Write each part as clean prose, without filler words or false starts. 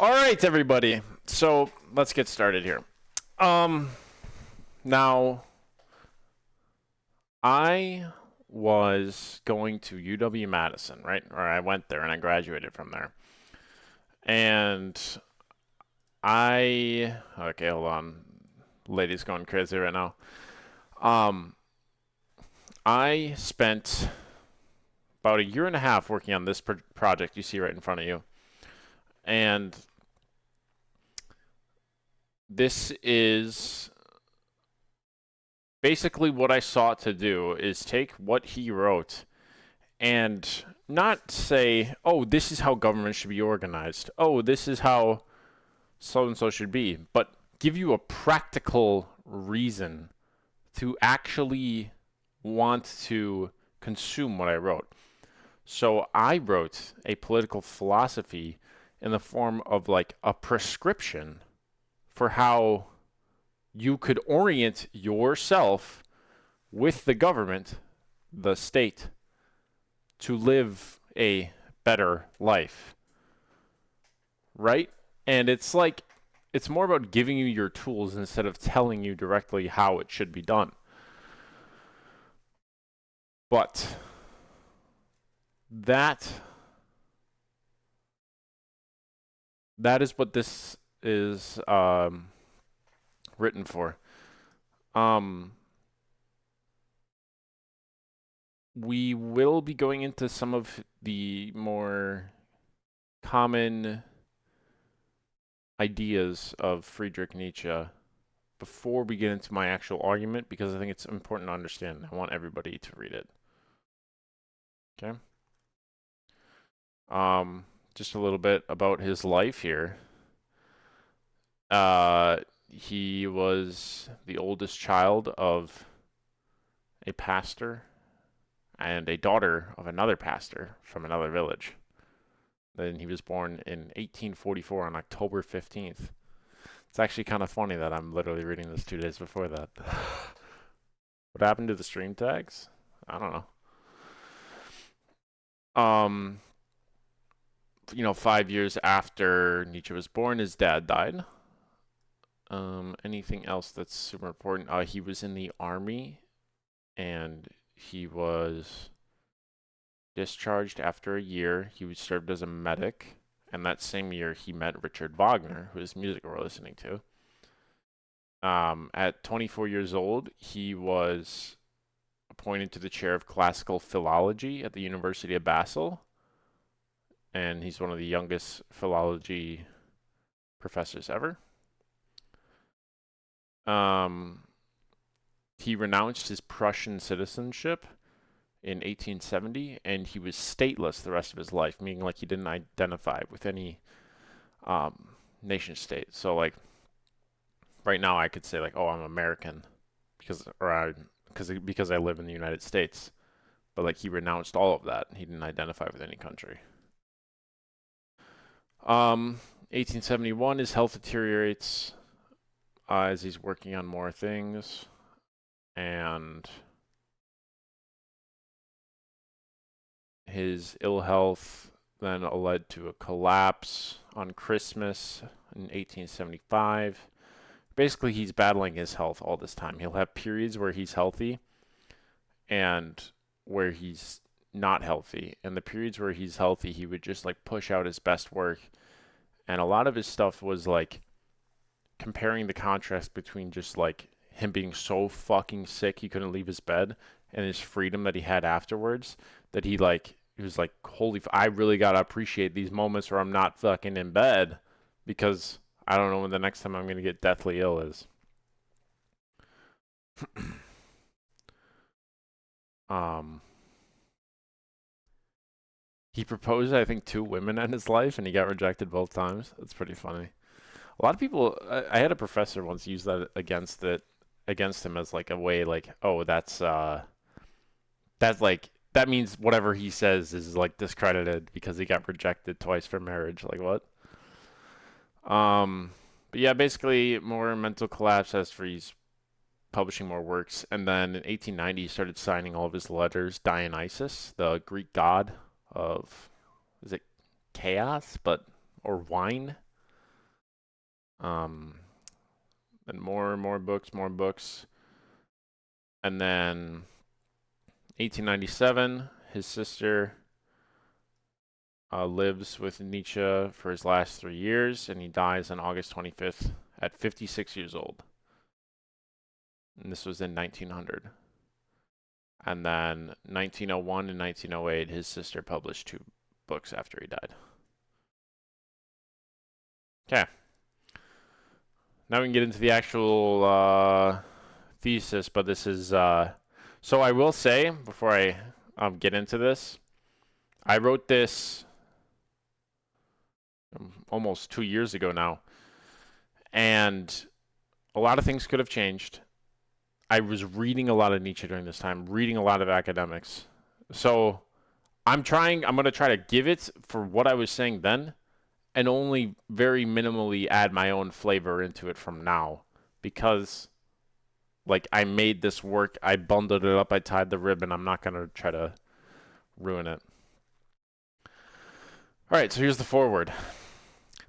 All right, everybody. So let's get started here. Now I was going to UW-Madison, right? Or I went there and I graduated from there. And okay, hold on. Lady's going crazy right now. Um, I spent about a year and a half working on this project you see right in front of you. And this is basically what I sought to do is take what he wrote and not say, oh, this is how government should be organized. Oh, this is how so and so should be, but give you a practical reason to actually want to consume what I wrote. So I wrote a political philosophy in the form of like a prescription for how you could orient yourself with the government, the state, to live a better life. Right? And it's like, it's more about giving you your tools instead of telling you directly how it should be done. But that is what this is written for. We will be going into some of the more common ideas of Friedrich Nietzsche before we get into my actual argument, because I think it's important to understand. I want everybody to read it. Okay? Just a little bit about his life here. He was the oldest child of a pastor and a daughter of another pastor from another village. Then he was born in 1844 on October 15th. It's actually kind of funny that I'm literally reading this 2 days before that. What happened to the stream tags? I don't know. 5 years after Nietzsche was born, his dad died. Anything else that's super important? He was in the army, and he was discharged after a year. He served as a medic, and that same year he met Richard Wagner, whose music we're listening to. At 24 years old, he was appointed to the chair of classical philology at the University of Basel, and he's one of the youngest philology professors ever. He renounced his Prussian citizenship in 1870, and he was stateless the rest of his life, meaning like he didn't identify with any nation state. So like right now I could say like, oh, I'm American because I live in the United States. But like he renounced all of that. He didn't identify with any country. 1871, his health deteriorates as he's working on more things, and his ill health then led to a collapse on Christmas in 1875. Basically, he's battling his health all this time. He'll have periods where he's healthy and where he's not healthy. And the periods where he's healthy, he would just like push out his best work. And a lot of his stuff was like comparing the contrast between just like him being so fucking sick he couldn't leave his bed and his freedom that he had afterwards, that he was like, holy, I really gotta appreciate these moments where I'm not fucking in bed, because I don't know when the next time I'm gonna get deathly ill is. He proposed, I think, 2 women in his life, and he got rejected both times. That's pretty funny. A lot of people, I had a professor once use that against him as like a way, like, oh, that's like, that means whatever he says is like discredited because he got rejected twice for marriage. Like what? But yeah, basically more mental collapse as for he's publishing more works, and then in 1890 he started signing all of his letters Dionysus, the Greek god of, is it chaos, but or wine? And more books. And then 1897, his sister lives with Nietzsche for his last 3 years, and he dies on August 25th at 56 years old. And this was in 1900. And then 1901 and 1908, his sister published 2 books after he died. Okay. Now we can get into the actual thesis, but this is... so I will say, before I get into this, I wrote this almost 2 years ago now, and a lot of things could have changed. I was reading a lot of Nietzsche during this time, reading a lot of academics. So I'm going to try to give it for what I was saying then, and only very minimally add my own flavor into it from now, because like I made this work, I bundled it up, I tied the ribbon. I'm not going to try to ruin it. All right, so here's the foreword.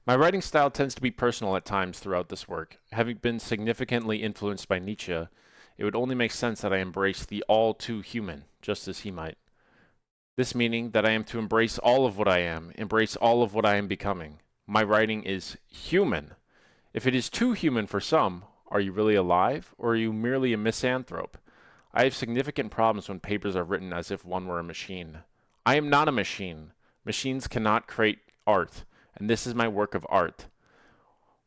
My writing style tends to be personal at times throughout this work. Having been significantly influenced by Nietzsche, it would only make sense that I embrace the all too human, just as he might. This meaning that I am to embrace all of what I am, embrace all of what I am becoming. My writing is human. If it is too human for some, are you really alive, or are you merely a misanthrope? I have significant problems when papers are written as if one were a machine. I am not a machine. Machines cannot create art, and this is my work of art.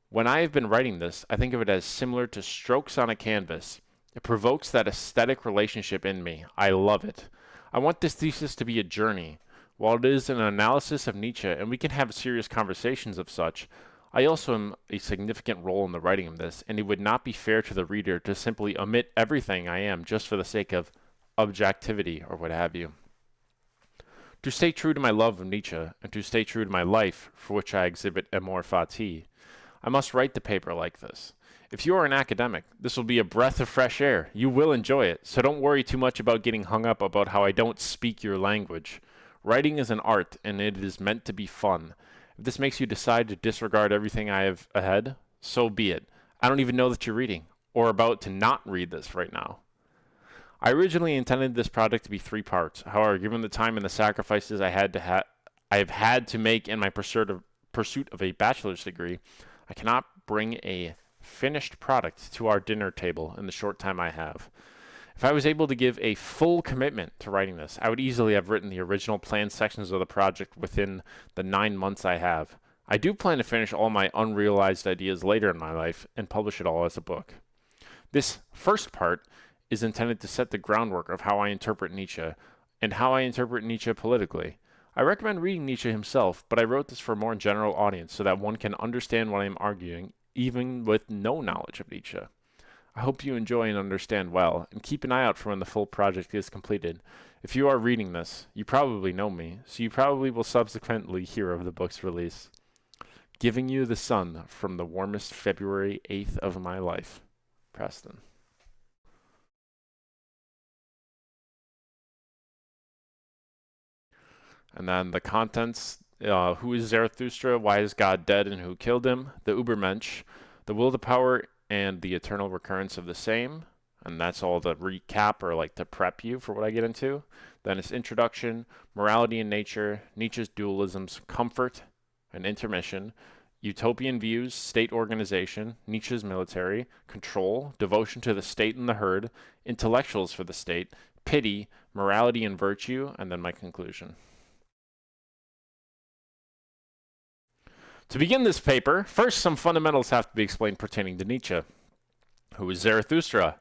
When I have been writing this, I think of it as similar to strokes on a canvas. It provokes that aesthetic relationship in me. I love it. I want this thesis to be a journey. While it is an analysis of Nietzsche, and we can have serious conversations of such, I also am a significant role in the writing of this, and it would not be fair to the reader to simply omit everything I am just for the sake of objectivity or what have you. To stay true to my love of Nietzsche, and to stay true to my life, for which I exhibit amor fati, I must write the paper like this. If you are an academic, this will be a breath of fresh air. You will enjoy it, so don't worry too much about getting hung up about how I don't speak your language. Writing is an art, and it is meant to be fun. If this makes you decide to disregard everything I have ahead, so be it. I don't even know that you're reading, or about to not read this right now. I originally intended this project to be 3 parts. However, given the time and the sacrifices I have had to make in my pursuit of a bachelor's degree, I cannot bring a finished product to our dinner table in the short time I have. If I was able to give a full commitment to writing this, I would easily have written the original planned sections of the project within the 9 months I have. I do plan to finish all my unrealized ideas later in my life and publish it all as a book. This first part is intended to set the groundwork of how I interpret Nietzsche and how I interpret Nietzsche politically. I recommend reading Nietzsche himself, but I wrote this for a more general audience so that one can understand what I am arguing, even with no knowledge of Nietzsche. I hope you enjoy and understand well, and keep an eye out for when the full project is completed. If you are reading this, you probably know me, so you probably will subsequently hear of the book's release. Giving you the sun from the warmest February 8th of my life. Preston. And then the contents, who is Zarathustra, why is God dead, and who killed him, the Übermensch, the will to power, and the eternal recurrence of the same. And that's all the recap, or like to prep you for what I get into. Then it's introduction, morality and nature, Nietzsche's dualisms, comfort and intermission, utopian views, state organization, Nietzsche's military, control, devotion to the state and the herd, intellectuals for the state, pity, morality and virtue, and then my conclusion. To begin this paper, first some fundamentals have to be explained pertaining to Nietzsche. Who is Zarathustra?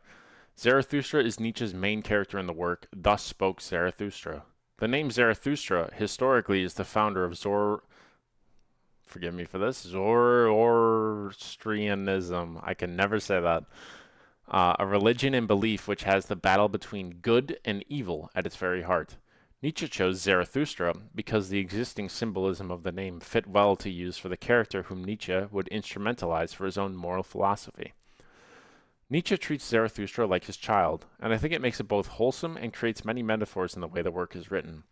Zarathustra is Nietzsche's main character in the work, Thus Spoke Zarathustra. The name Zarathustra historically is the founder of forgive me for this, Zoroastrianism. I can never say that. A religion and belief which has the battle between good and evil at its very heart. Nietzsche chose Zarathustra because the existing symbolism of the name fit well to use for the character whom Nietzsche would instrumentalize for his own moral philosophy. Nietzsche treats Zarathustra like his child, and I think it makes it both wholesome and creates many metaphors in the way the work is written.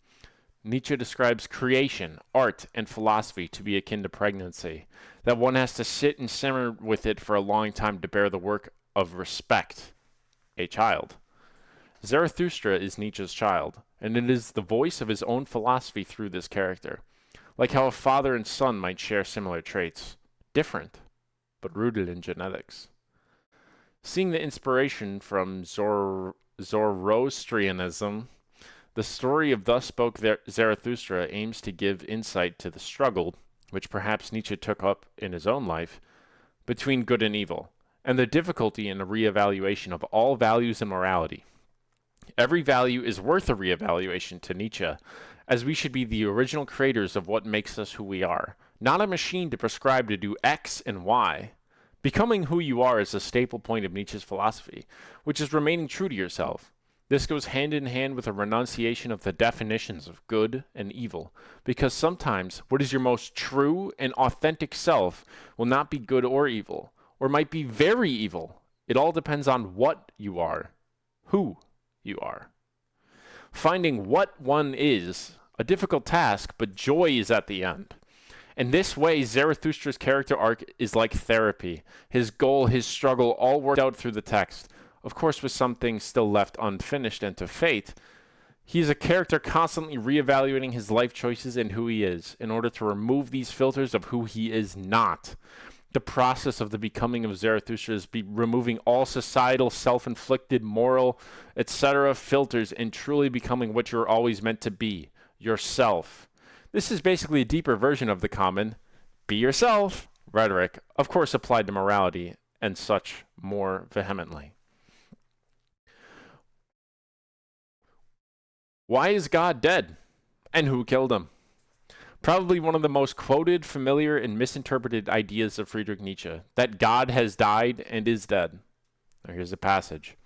Nietzsche describes creation, art, and philosophy to be akin to pregnancy, that one has to sit and simmer with it for a long time to bear the work of respect, a child. Zarathustra is Nietzsche's child, and it is the voice of his own philosophy through this character, like how a father and son might share similar traits, different, but rooted in genetics. Seeing the inspiration from Zoroastrianism, the story of Thus Spoke Zarathustra aims to give insight to the struggle, which perhaps Nietzsche took up in his own life, between good and evil, and the difficulty in a reevaluation of all values and morality. Every value is worth a reevaluation to Nietzsche, as we should be the original creators of what makes us who we are, not a machine to prescribe to do X and Y. Becoming who you are is a staple point of Nietzsche's philosophy, which is remaining true to yourself. This goes hand in hand with a renunciation of the definitions of good and evil, because sometimes what is your most true and authentic self will not be good or evil, or might be very evil. It all depends on what you are, who you are. Finding what one is, a difficult task, but joy is at the end. In this way, Zarathustra's character arc is like therapy. His goal, his struggle, all worked out through the text. Of course, with some things still left unfinished and to fate. He is a character constantly reevaluating his life choices and who he is, in order to remove these filters of who he is not. The process of the becoming of Zarathustra is removing all societal, self-inflicted, moral, etc. filters and truly becoming what you're always meant to be, yourself. This is basically a deeper version of the common "be yourself" rhetoric, of course applied to morality and such more vehemently. Why is God dead? And who killed him? Probably one of the most quoted, familiar, and misinterpreted ideas of Friedrich Nietzsche, that God has died and is dead. Now here's a passage.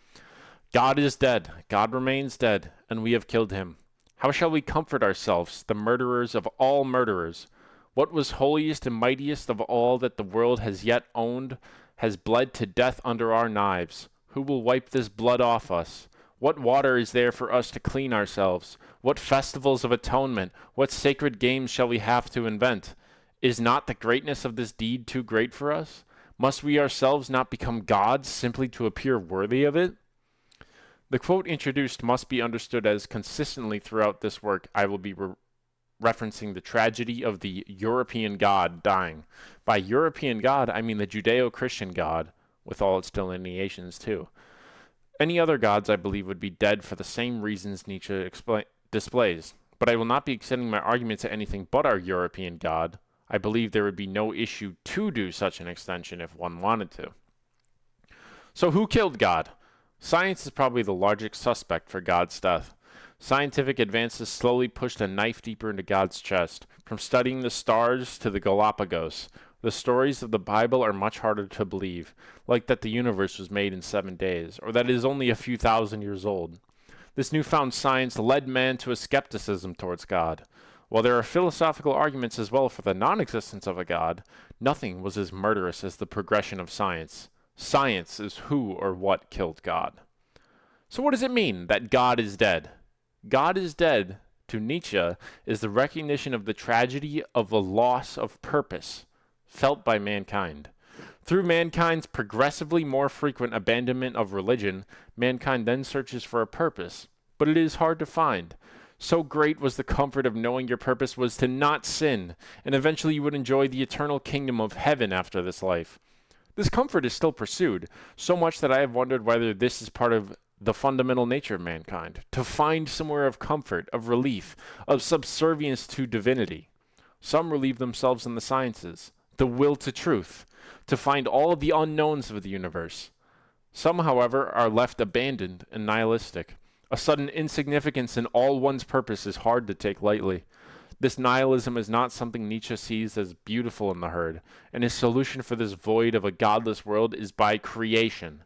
God is dead, God remains dead, and we have killed him. How shall we comfort ourselves, the murderers of all murderers? What was holiest and mightiest of all that the world has yet owned has bled to death under our knives. Who will wipe this blood off us? What water is there for us to clean ourselves? What festivals of atonement, what sacred games shall we have to invent? Is not the greatness of this deed too great for us? Must we ourselves not become gods simply to appear worthy of it? The quote introduced must be understood as consistently throughout this work I will be referencing the tragedy of the European God dying. By European God, I mean the Judeo-Christian God, with all its delineations too. Any other gods, I believe, would be dead for the same reasons Nietzsche displays, but I will not be extending my argument to anything but our European God. I believe there would be no issue to do such an extension if one wanted to. So who killed God? Science is probably the largest suspect for God's death. Scientific advances slowly pushed a knife deeper into God's chest. From studying the stars to the Galapagos, the stories of the Bible are much harder to believe, like that the universe was made in 7 days, or that it is only a few thousand years old. This newfound science led man to a skepticism towards God. While there are philosophical arguments as well for the non-existence of a God, nothing was as murderous as the progression of science. Science is who or what killed God. So what does it mean that God is dead? God is dead, to Nietzsche, is the recognition of the tragedy of a loss of purpose felt by mankind. Through mankind's progressively more frequent abandonment of religion, mankind then searches for a purpose, but it is hard to find. So great was the comfort of knowing your purpose was to not sin, and eventually you would enjoy the eternal kingdom of heaven after this life. This comfort is still pursued, so much that I have wondered whether this is part of the fundamental nature of mankind, to find somewhere of comfort, of relief, of subservience to divinity. Some relieve themselves in the sciences, the will to truth, to find all of the unknowns of the universe. Some, however, are left abandoned and nihilistic. A sudden insignificance in all one's purpose is hard to take lightly. This nihilism is not something Nietzsche sees as beautiful in the herd, and his solution for this void of a godless world is by creation.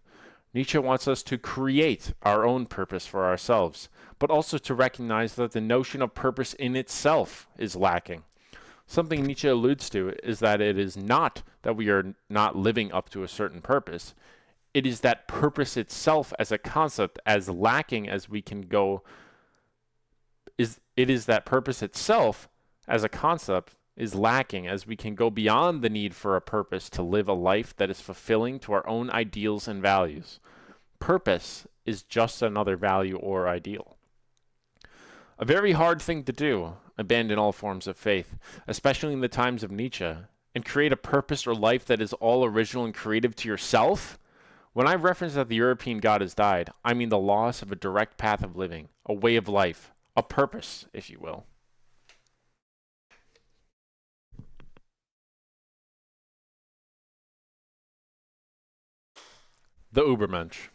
Nietzsche wants us to create our own purpose for ourselves, but also to recognize that the notion of purpose in itself is lacking. Something Nietzsche alludes to is that it is not that we are not living up to a certain purpose. It is that purpose itself as a concept, as lacking as we can go, It is that purpose itself as a concept is lacking, as we can go beyond the need for a purpose to live a life that is fulfilling to our own ideals and values. Purpose is just another value or ideal. A very hard thing to do, abandon all forms of faith, especially in the times of Nietzsche, and create a purpose or life that is all original and creative to yourself. When I reference that the European God has died, I mean the loss of a direct path of living, a way of life, a purpose, if you will. The Ubermensch.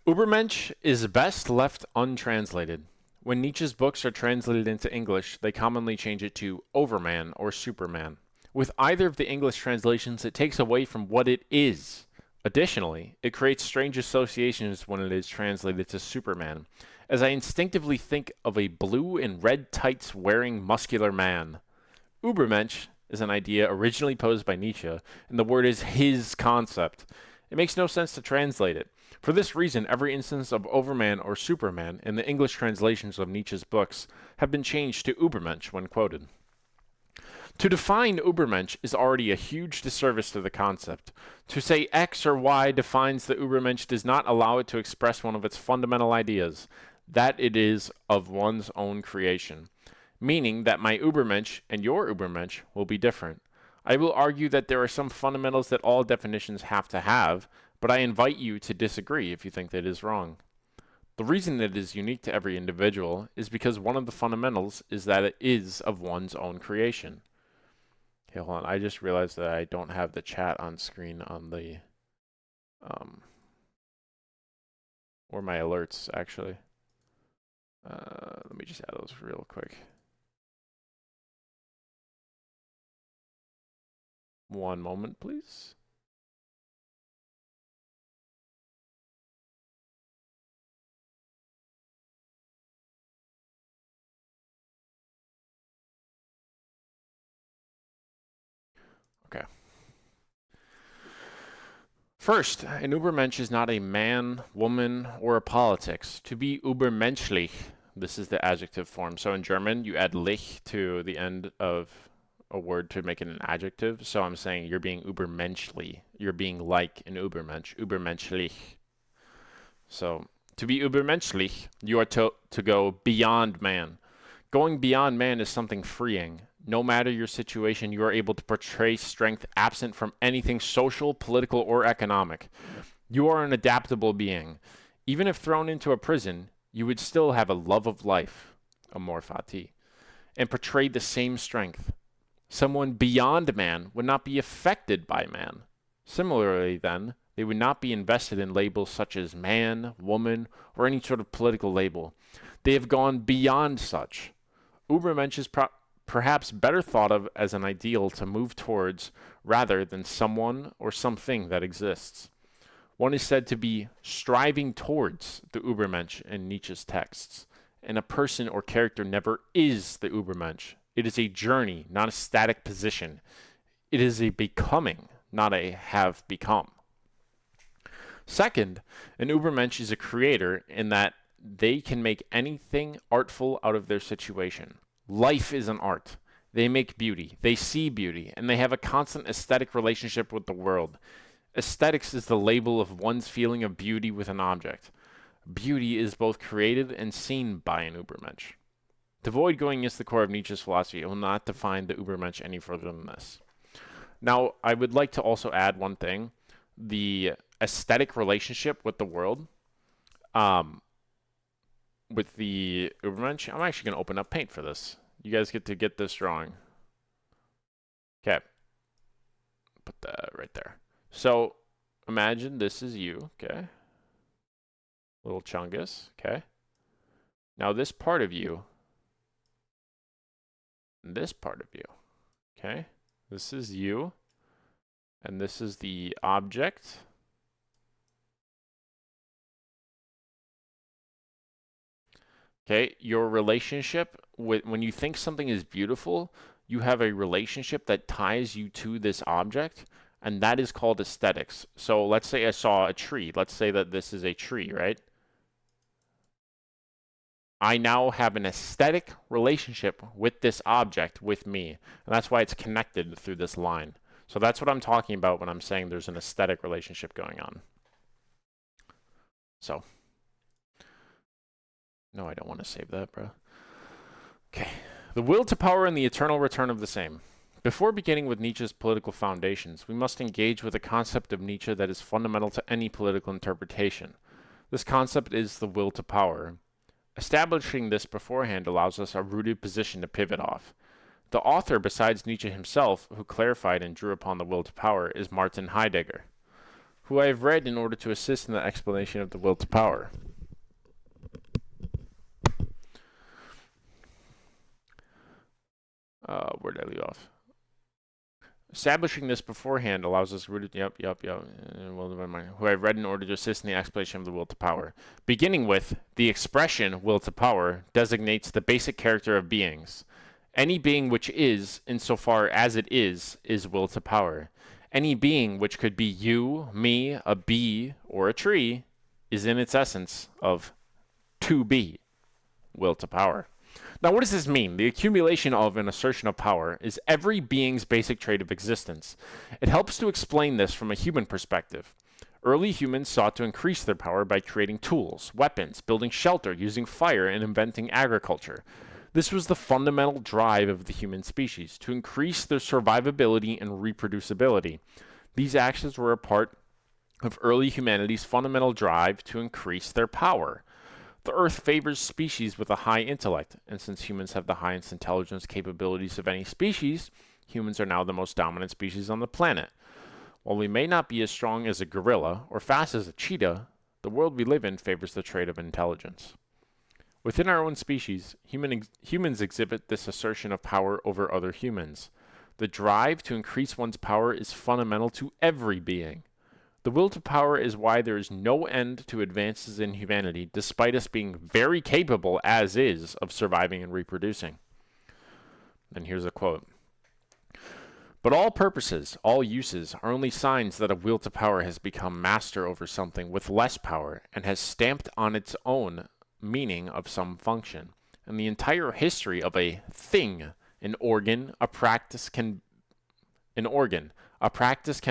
Ubermensch is best left untranslated. When Nietzsche's books are translated into English, they commonly change it to Overman or Superman. With either of the English translations, it takes away from what it is. Additionally, it creates strange associations when it is translated to Superman, as I instinctively think of a blue and red tights wearing muscular man. Ubermensch is an idea originally posed by Nietzsche, and the word is his concept. It makes no sense to translate it. For this reason, every instance of Overman or Superman in the English translations of Nietzsche's books have been changed to Ubermensch when quoted. To define Ubermensch is already a huge disservice to the concept. To say X or Y defines the Ubermensch does not allow it to express one of its fundamental ideas, that it is of one's own creation, meaning that my Ubermensch and your Ubermensch will be different. I will argue that there are some fundamentals that all definitions have to have, but I invite you to disagree if you think that it is wrong. The reason it is unique to every individual is because one of the fundamentals is that it is of one's own creation. Okay, hold on. I just realized that I don't have the chat on screen on the, or my alerts, actually. Let me just add those real quick. One moment, please. Okay. First, an Übermensch is not a man, woman, or a politics. To be übermenschlich, this is the adjective form. So in German, you add lich to the end of a word to make it an adjective. So I'm saying you're being übermenschlich. You're being like an Übermensch, übermenschlich. So to be übermenschlich, you are to go beyond man. Going beyond man is something freeing. No matter your situation, you are able to portray strength absent from anything social, political, or economic. You are an adaptable being. Even if thrown into a prison, you would still have a love of life, amor fati, and portray the same strength. Someone beyond man would not be affected by man. Similarly, then, they would not be invested in labels such as man, woman, or any sort of political label. They have gone beyond such. Ubermensch is perhaps better thought of as an ideal to move towards rather than someone or something that exists. One is said to be striving towards the Ubermensch in Nietzsche's texts, and a person or character never is the Ubermensch. It is a journey, not a static position. It is a becoming, not a have become. Second, an Ubermensch is a creator in that they can make anything artful out of their situation. Life is an art. They make beauty, they see beauty, and they have a constant aesthetic relationship with the world. Aesthetics is the label of one's feeling of beauty with an object. Beauty is both created and seen by an Ubermensch. To avoid going against the core of Nietzsche's philosophy, I will not define the Ubermensch any further than this. Now, I would like to also add one thing. The aesthetic relationship with the world, with the Ubermensch, I'm actually going to open up Paint for this. You guys get to get this drawing. Okay. Put that right there. So, imagine this is you, okay? Little Chungus, okay? Now this part of you, and this part of you, okay? This is you, and this is the object. Okay, your relationship with, when you think something is beautiful, you have a relationship that ties you to this object, and that is called aesthetics. So let's say I saw a tree. Let's say that this is a tree, right? I now have an aesthetic relationship with this object, with me. And that's why it's connected through this line. So that's what I'm talking about when I'm saying there's an aesthetic relationship going on. So, no, I don't want to save that, bro. Okay. The will to power and the eternal return of the same. Before beginning with Nietzsche's political foundations, we must engage with a concept of Nietzsche that is fundamental to any political interpretation. This concept is the will to power. Establishing this beforehand allows us a rooted position to pivot off. The author, besides Nietzsche himself, who clarified and drew upon the will to power, is Martin Heidegger, who I have read in order to assist in the explanation of the will to power. Where did I leave off? Establishing this beforehand allows us rooted. Who I read in order to assist in the explanation of the will to power. Beginning with, the expression will to power designates the basic character of beings. Any being which is, insofar as it is will to power. Any being which could be you, me, a bee, or a tree, is in its essence of to be, will to power. Now, what does this mean? The accumulation of an assertion of power is every being's basic trait of existence. It helps to explain this from a human perspective. Early humans sought to increase their power by creating tools, weapons, building shelter, using fire, and inventing agriculture. This was the fundamental drive of the human species, to increase their survivability and reproducibility. These actions were a part of early humanity's fundamental drive to increase their power. The Earth favors species with a high intellect, and since humans have the highest intelligence capabilities of any species, humans are now the most dominant species on the planet. While we may not be as strong as a gorilla or fast as a cheetah, the world we live in favors the trait of intelligence. Within our own species, humans exhibit this assertion of power over other humans. The drive to increase one's power is fundamental to every being. The will to power is why there is no end to advances in humanity, despite us being very capable, as is, of surviving and reproducing. And here's a quote. But all purposes, all uses, are only signs that a will to power has become master over something with less power, and has stamped on its own meaning of some function. And the entire history of a thing, an organ, a practice can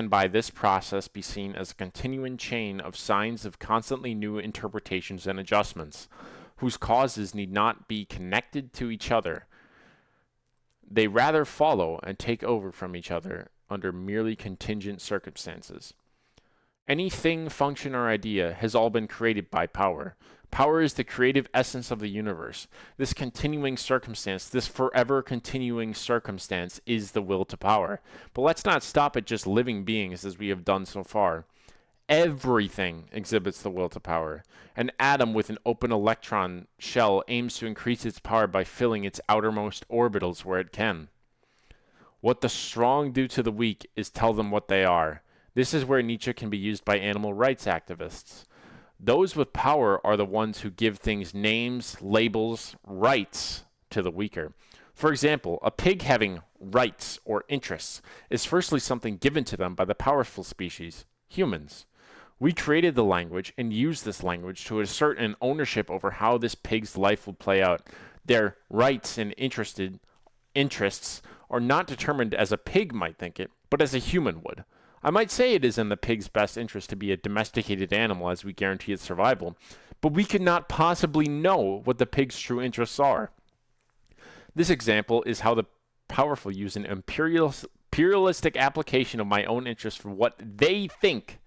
by this process be seen as a continuing chain of signs of constantly new interpretations and adjustments, whose causes need not be connected to each other. They rather follow and take over from each other under merely contingent circumstances. Any thing, function, or idea has all been created by power. Power is the creative essence of the universe. This continuing circumstance, this forever continuing circumstance, is the will to power. But let's not stop at just living beings as we have done so far. Everything exhibits the will to power. An atom with an open electron shell aims to increase its power by filling its outermost orbitals where it can. What the strong do to the weak is tell them what they are. This is where Nietzsche can be used by animal rights activists. Those with power are the ones who give things names, labels, rights to the weaker. For example, a pig having rights or interests is firstly something given to them by the powerful species, humans. We created the language and used this language to assert an ownership over how this pig's life will play out. Their rights and interests are not determined as a pig might think it, but as a human would. I might say it is in the pig's best interest to be a domesticated animal as we guarantee its survival, but we could not possibly know what the pig's true interests are. This example is how the powerful use an imperialistic application of my own interest for what they think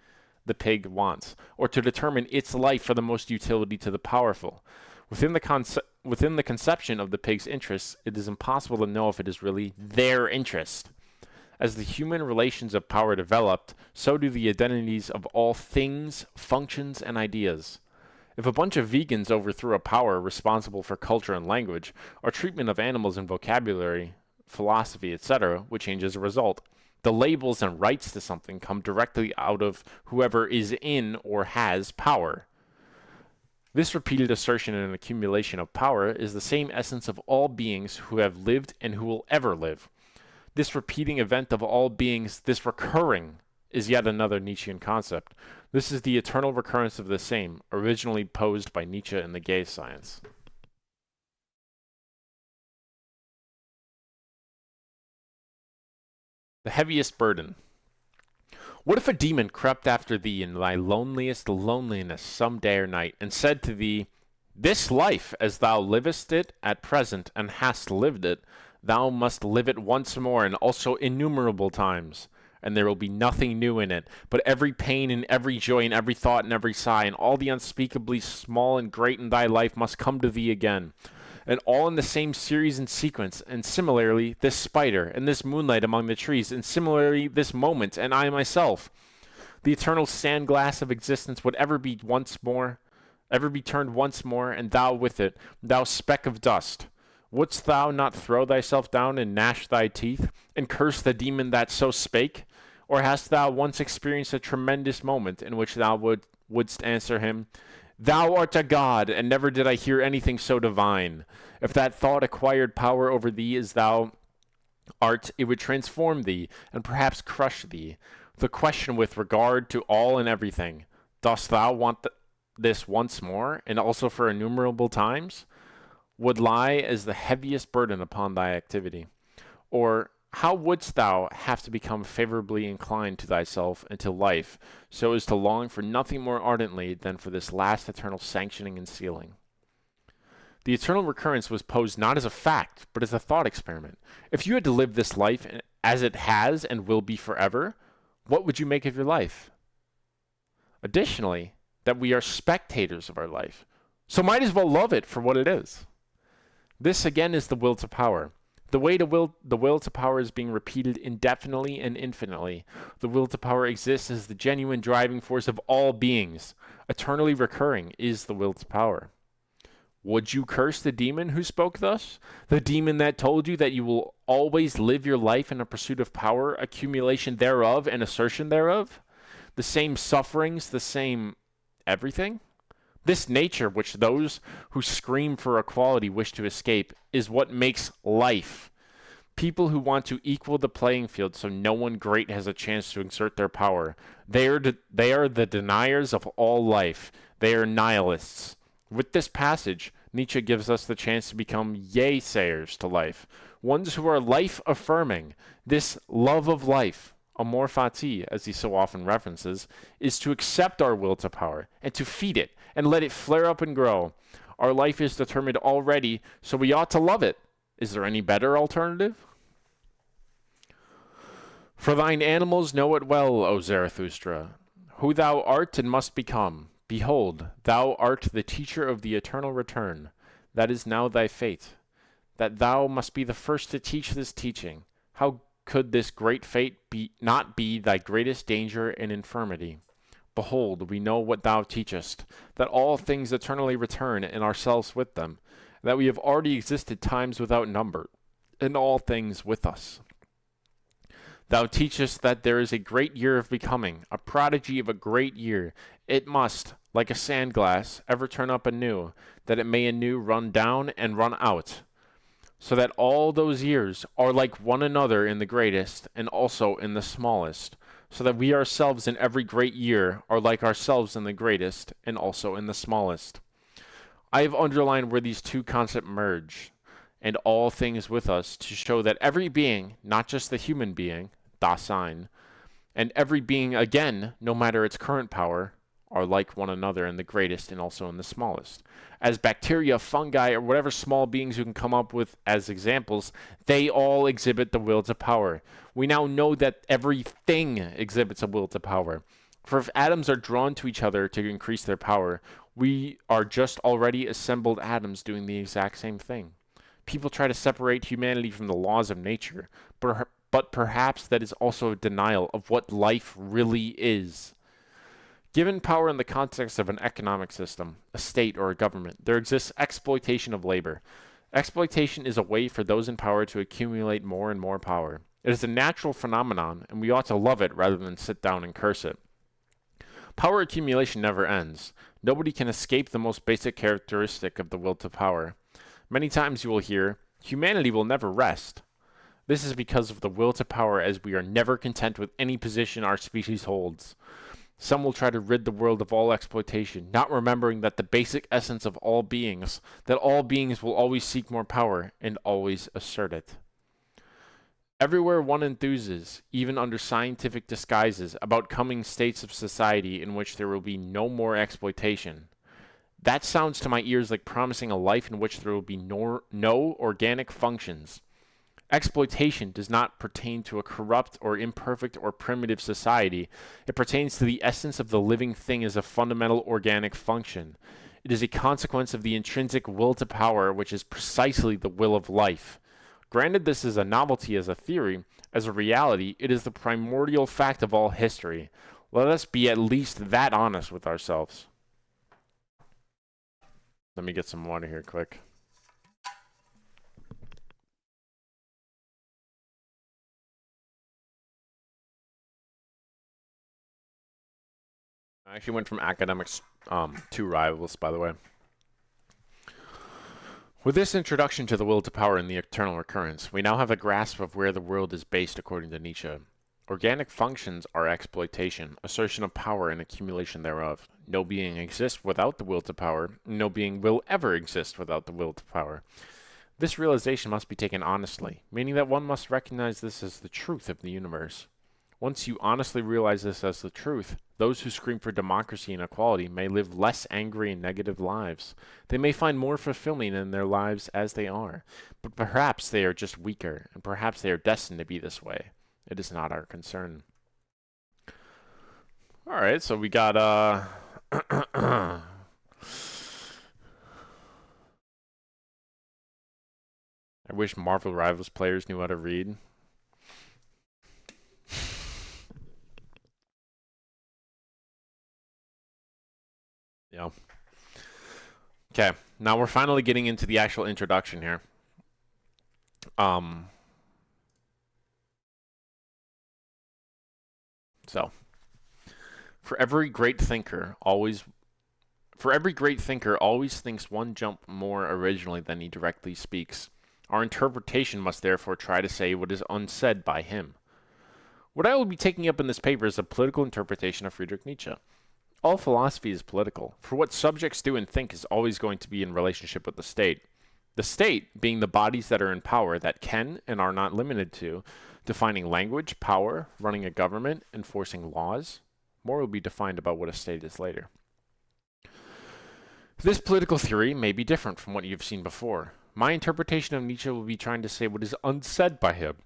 the pig wants, or to determine its life for the most utility to the powerful. Within the conception of the pig's interests, it is impossible to know if it is really their interest. As the human relations of power developed, so do the identities of all things, functions, and ideas. If a bunch of vegans overthrew a power responsible for culture and language, or treatment of animals in vocabulary, philosophy, etc., would change as a result. The labels and rights to something come directly out of whoever is in or has power. This repeated assertion and accumulation of power is the same essence of all beings who have lived and who will ever live. This repeating event of all beings, this recurring, is yet another Nietzschean concept. This is the eternal recurrence of the same, originally posed by Nietzsche in the Gay Science. The heaviest burden. What if a demon crept after thee in thy loneliest loneliness some day or night, and said to thee, this life, as thou livest it at present, and hast lived it, thou must live it once more, and also innumerable times, and there will be nothing new in it, but every pain and every joy and every thought and every sigh, and all the unspeakably small and great in thy life must come to thee again, and all in the same series and sequence, and similarly this spider, and this moonlight among the trees, and similarly this moment, and I myself. The eternal sand-glass of existence would ever be turned once more, and thou with it, thou speck of dust. Wouldst thou not throw thyself down and gnash thy teeth, and curse the demon that so spake? Or hast thou once experienced a tremendous moment in which thou wouldst answer him, thou art a god, and never did I hear anything so divine. If that thought acquired power over thee as thou art, it would transform thee, and perhaps crush thee. The question with regard to all and everything, dost thou want this once more, and also for innumerable times, would lie as the heaviest burden upon thy activity. Or how wouldst thou have to become favorably inclined to thyself and to life, so as to long for nothing more ardently than for this last eternal sanctioning and sealing? The eternal recurrence was posed not as a fact, but as a thought experiment. If you had to live this life as it has and will be forever, what would you make of your life? Additionally, that we are spectators of our life, so might as well love it for what it is. This again is the will to power. The will to power is being repeated indefinitely and infinitely. The will to power exists as the genuine driving force of all beings. Eternally recurring is the will to power. Would you curse the demon who spoke thus? The demon that told you that you will always live your life in a pursuit of power, accumulation thereof, and assertion thereof? The same sufferings, the same everything? This nature, which those who scream for equality wish to escape, is what makes life. People who want to equal the playing field so no one great has a chance to exert their power. They are the deniers of all life. They are nihilists. With this passage, Nietzsche gives us the chance to become yea-sayers to life, ones who are life-affirming. This love of life, amor fati, as he so often references, is to accept our will to power and to feed it and let it flare up and grow. Our life is determined already, so we ought to love it. Is there any better alternative? For thine animals know it well, O Zarathustra, who thou art and must become. Behold, thou art the teacher of the eternal return. That is now thy fate, that thou must be the first to teach this teaching. How could this great fate not be thy greatest danger and infirmity? Behold, we know what thou teachest, that all things eternally return, and ourselves with them, that we have already existed times without number, and all things with us. Thou teachest that there is a great year of becoming, a prodigy of a great year. It must, like a sand-glass, ever turn up anew, that it may anew run down and run out, so that all those years are like one another in the greatest, and also in the smallest, so that we ourselves in every great year are like ourselves in the greatest, and also in the smallest. I have underlined where these two concepts merge, and all things with us, to show that every being, not just the human being, Dasein, and every being again, no matter its current power, are like one another in the greatest and also in the smallest. As bacteria, fungi, or whatever small beings you can come up with as examples, they all exhibit the will to power. We now know that everything exhibits a will to power. For if atoms are drawn to each other to increase their power, we are just already assembled atoms doing the exact same thing. People try to separate humanity from the laws of nature, but perhaps that is also a denial of what life really is. Given power in the context of an economic system, a state, or a government, there exists exploitation of labor. Exploitation is a way for those in power to accumulate more and more power. It is a natural phenomenon, and we ought to love it rather than sit down and curse it. Power accumulation never ends. Nobody can escape the most basic characteristic of the will to power. Many times you will hear, humanity will never rest. This is because of the will to power, as we are never content with any position our species holds. Some will try to rid the world of all exploitation, not remembering that the basic essence of all beings, that all beings will always seek more power and always assert it. Everywhere one enthuses, even under scientific disguises, about coming states of society in which there will be no more exploitation. That sounds to my ears like promising a life in which there will be no organic functions. Exploitation does not pertain to a corrupt or imperfect or primitive society. It pertains to the essence of the living thing as a fundamental organic function. It is a consequence of the intrinsic will to power, which is precisely the will of life. Granted this is a novelty as a theory, as a reality, it is the primordial fact of all history. Let us be at least that honest with ourselves. Let me get some water here quick. I actually went from academics to rivals, by the way. With this introduction to the will to power and the eternal recurrence, we now have a grasp of where the world is based according to Nietzsche. Organic functions are exploitation, assertion of power, and accumulation thereof. No being exists without the will to power. No being will ever exist without the will to power. This realization must be taken honestly, meaning that one must recognize this as the truth of the universe. Once you honestly realize this as the truth, those who scream for democracy and equality may live less angry and negative lives. They may find more fulfillment in their lives as they are, but perhaps they are just weaker, and perhaps they are destined to be this way. It is not our concern. Alright, so we got, I wish Marvel Rivals players knew how to read. Yeah. Okay, now we're finally getting into the actual introduction here. So, for every great thinker always thinks one jump more originally than he directly speaks. Our interpretation must therefore try to say what is unsaid by him. What I will be taking up in this paper is a political interpretation of Friedrich Nietzsche. All philosophy is political, for what subjects do and think is always going to be in relationship with the state. The state being the bodies that are in power that can and are not limited to defining language, power, running a government, enforcing laws. More will be defined about what a state is later. This political theory may be different from what you've seen before. My interpretation of Nietzsche will be trying to say what is unsaid by him,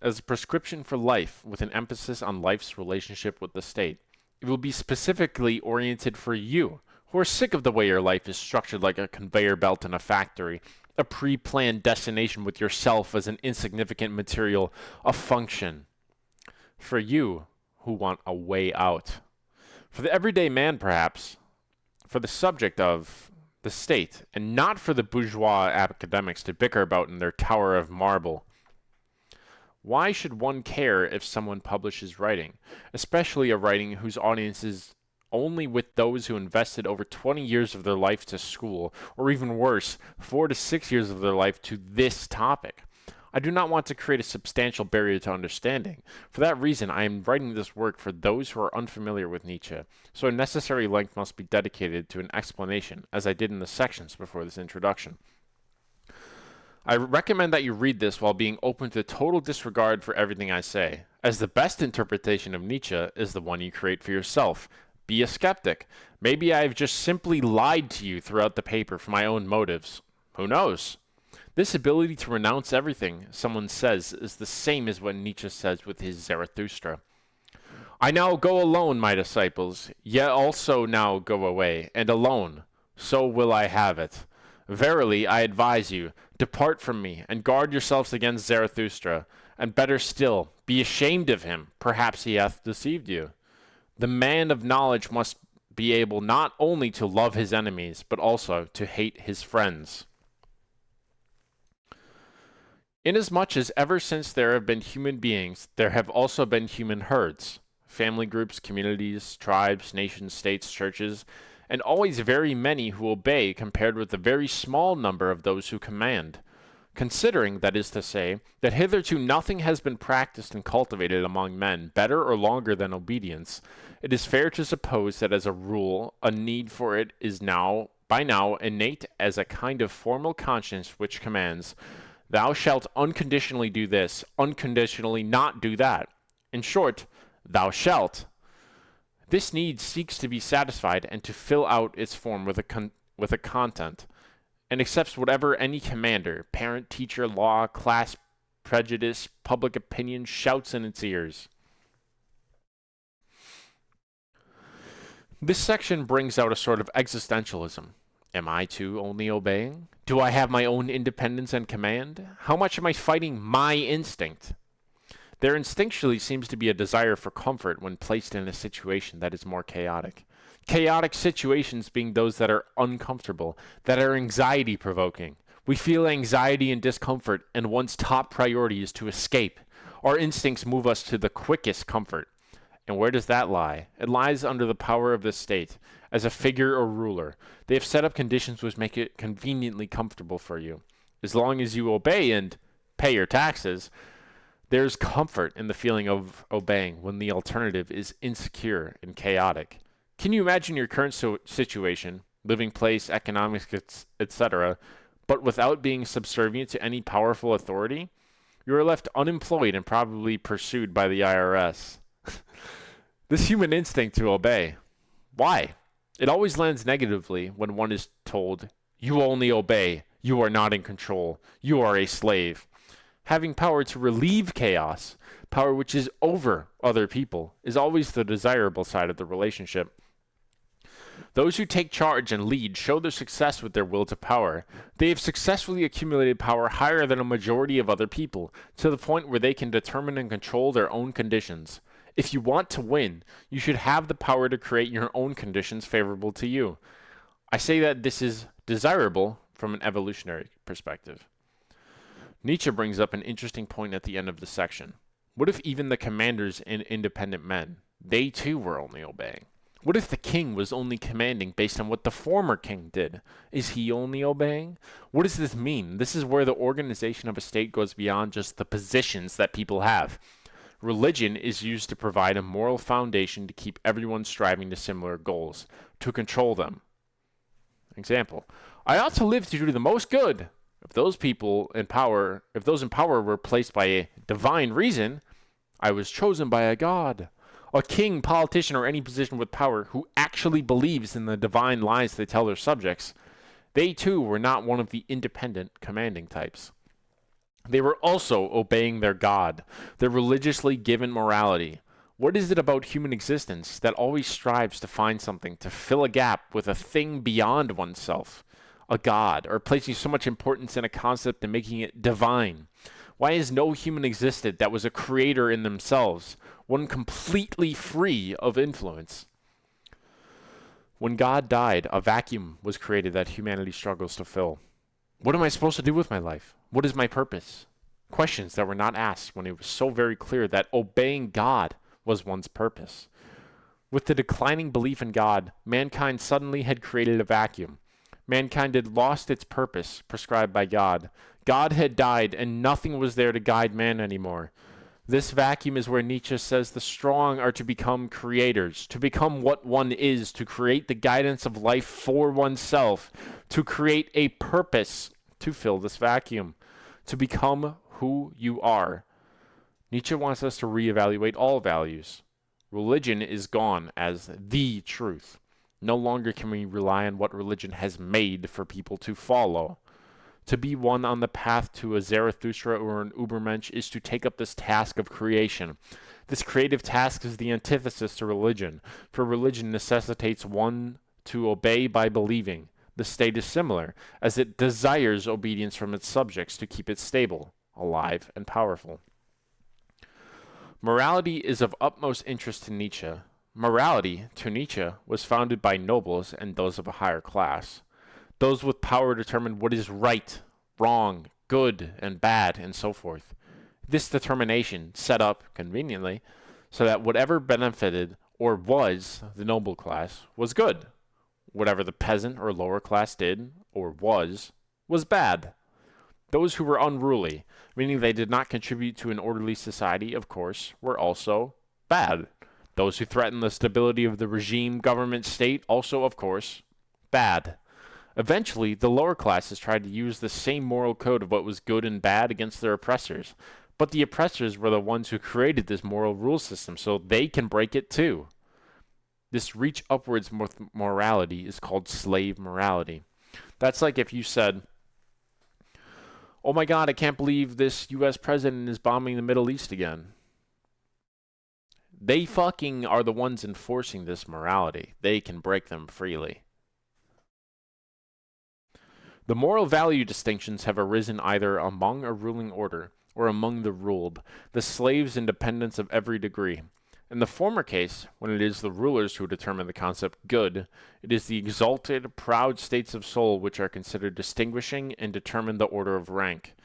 as a prescription for life, with an emphasis on life's relationship with the state. It will be specifically oriented for you, who are sick of the way your life is structured like a conveyor belt in a factory, a pre-planned destination with yourself as an insignificant material, a function. For you, who want a way out. For the everyday man, perhaps. For the subject of the state, and not for the bourgeois academics to bicker about in their tower of marble. Why should one care if someone publishes writing, especially a writing whose audience is only with those who invested over 20 years of their life to school, or even worse, 4 to 6 years of their life to this topic? I do not want to create a substantial barrier to understanding. For that reason, I am writing this work for those who are unfamiliar with Nietzsche, so a necessary length must be dedicated to an explanation, as I did in the sections before this introduction. I recommend that you read this while being open to total disregard for everything I say, as the best interpretation of Nietzsche is the one you create for yourself. Be a skeptic. Maybe I have just simply lied to you throughout the paper for my own motives. Who knows? This ability to renounce everything someone says is the same as what Nietzsche says with his Zarathustra. I now go alone, my disciples, yet also now go away, and alone. So will I have it. Verily, I advise you, depart from me, and guard yourselves against Zarathustra, and better still, be ashamed of him, perhaps he hath deceived you. The man of knowledge must be able not only to love his enemies, but also to hate his friends. Inasmuch as ever since there have been human beings, there have also been human herds, family groups, communities, tribes, nations, states, churches, and always very many who obey compared with the very small number of those who command. Considering, that is to say, that hitherto nothing has been practiced and cultivated among men better or longer than obedience, it is fair to suppose that as a rule, a need for it is by now innate as a kind of formal conscience which commands, Thou shalt unconditionally do this, unconditionally not do that. In short, thou shalt. This need seeks to be satisfied and to fill out its form with a content, and accepts whatever any commander, parent, teacher, law, class, prejudice, public opinion shouts in its ears. This section brings out a sort of existentialism. Am I too only obeying? Do I have my own independence and command? How much am I fighting my instinct? There instinctually seems to be a desire for comfort when placed in a situation that is more chaotic. Chaotic situations being those that are uncomfortable, that are anxiety-provoking. We feel anxiety and discomfort, and one's top priority is to escape. Our instincts move us to the quickest comfort. And where does that lie? It lies under the power of the state, as a figure or ruler. They have set up conditions which make it conveniently comfortable for you. As long as you obey and pay your taxes, there's comfort in the feeling of obeying when the alternative is insecure and chaotic. Can you imagine your current situation, living place, economics, etc., but without being subservient to any powerful authority? You are left unemployed and probably pursued by the IRS. This human instinct to obey. Why? It always lands negatively when one is told, you only obey, you are not in control, you are a slave. Having power to relieve chaos, power which is over other people, is always the desirable side of the relationship. Those who take charge and lead show their success with their will to power. They have successfully accumulated power higher than a majority of other people, to the point where they can determine and control their own conditions. If you want to win, you should have the power to create your own conditions favorable to you. I say that this is desirable from an evolutionary perspective. Nietzsche brings up an interesting point at the end of the section. What if even the commanders and independent men, they too were only obeying? What if the king was only commanding based on what the former king did? Is he only obeying? What does this mean? This is where the organization of a state goes beyond just the positions that people have. Religion is used to provide a moral foundation to keep everyone striving to similar goals, to control them. Example, I ought to live to do the most good. If those in power were placed by a divine reason, I was chosen by a god. A king, politician, or any position with power who actually believes in the divine lies they tell their subjects, they too were not one of the independent commanding types. They were also obeying their God, their religiously given morality. What is it about human existence that always strives to find something to fill a gap with a thing beyond oneself? A God, or placing so much importance in a concept and making it divine? Why has no human existed that was a creator in themselves, one completely free of influence? When God died, a vacuum was created that humanity struggles to fill. What am I supposed to do with my life? What is my purpose? Questions that were not asked when it was so very clear that obeying God was one's purpose. With the declining belief in God, mankind suddenly had created a vacuum. Mankind had lost its purpose prescribed by God. God had died, and nothing was there to guide man anymore. This vacuum is where Nietzsche says the strong are to become creators, to become what one is, to create the guidance of life for oneself, to create a purpose to fill this vacuum, to become who you are. Nietzsche wants us to reevaluate all values. Religion is gone as the truth. No longer can we rely on what religion has made for people to follow. To be one on the path to a Zarathustra or an Übermensch is to take up this task of creation. This creative task is the antithesis to religion, for religion necessitates one to obey by believing. The state is similar, as it desires obedience from its subjects to keep it stable, alive, and powerful. Morality is of utmost interest to Nietzsche. Morality, to Nietzsche, was founded by nobles and those of a higher class. Those with power determine what is right, wrong, good, and bad, and so forth. This determination set up, conveniently, so that whatever benefited or was the noble class was good. Whatever the peasant or lower class did or was bad. Those who were unruly, meaning they did not contribute to an orderly society, of course, were also bad. Those who threatened the stability of the regime, government, state, also, of course, bad. Eventually, the lower classes tried to use the same moral code of what was good and bad against their oppressors. But the oppressors were the ones who created this moral rule system, so they can break it too. This reach upwards morality is called slave morality. That's like if you said, oh my god, I can't believe this US president is bombing the Middle East again. They fucking are the ones enforcing this morality. They can break them freely. The moral value distinctions have arisen either among a ruling order or among the ruled, the slaves and dependents of every degree. In the former case, when it is the rulers who determine the concept good, it is the exalted, proud states of soul which are considered distinguishing and determine the order of rank.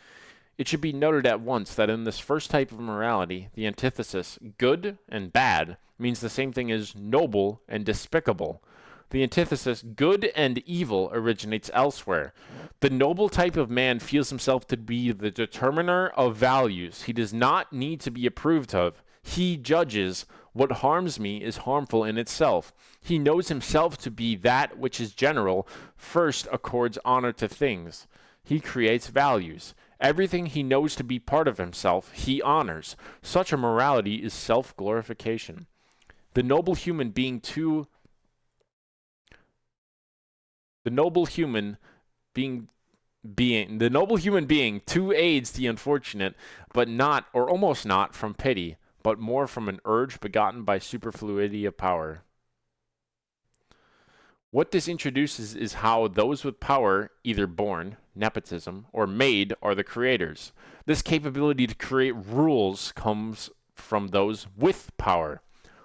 It should be noted at once that in this first type of morality, the antithesis, good and bad, means the same thing as noble and despicable. The antithesis, good and evil, originates elsewhere. The noble type of man feels himself to be the determiner of values. He does not need to be approved of. He judges what harms me is harmful in itself. He knows himself to be that which is general, first accords honor to things. He creates values. Everything he knows to be part of himself, he honors. Such a morality is self-glorification. The noble human being too aids the unfortunate, but not, or almost not, from pity, but more from an urge begotten by superfluity of power. What this introduces is how those with power, either born, nepotism, or made, are the creators. This capability to create rules comes from those with power.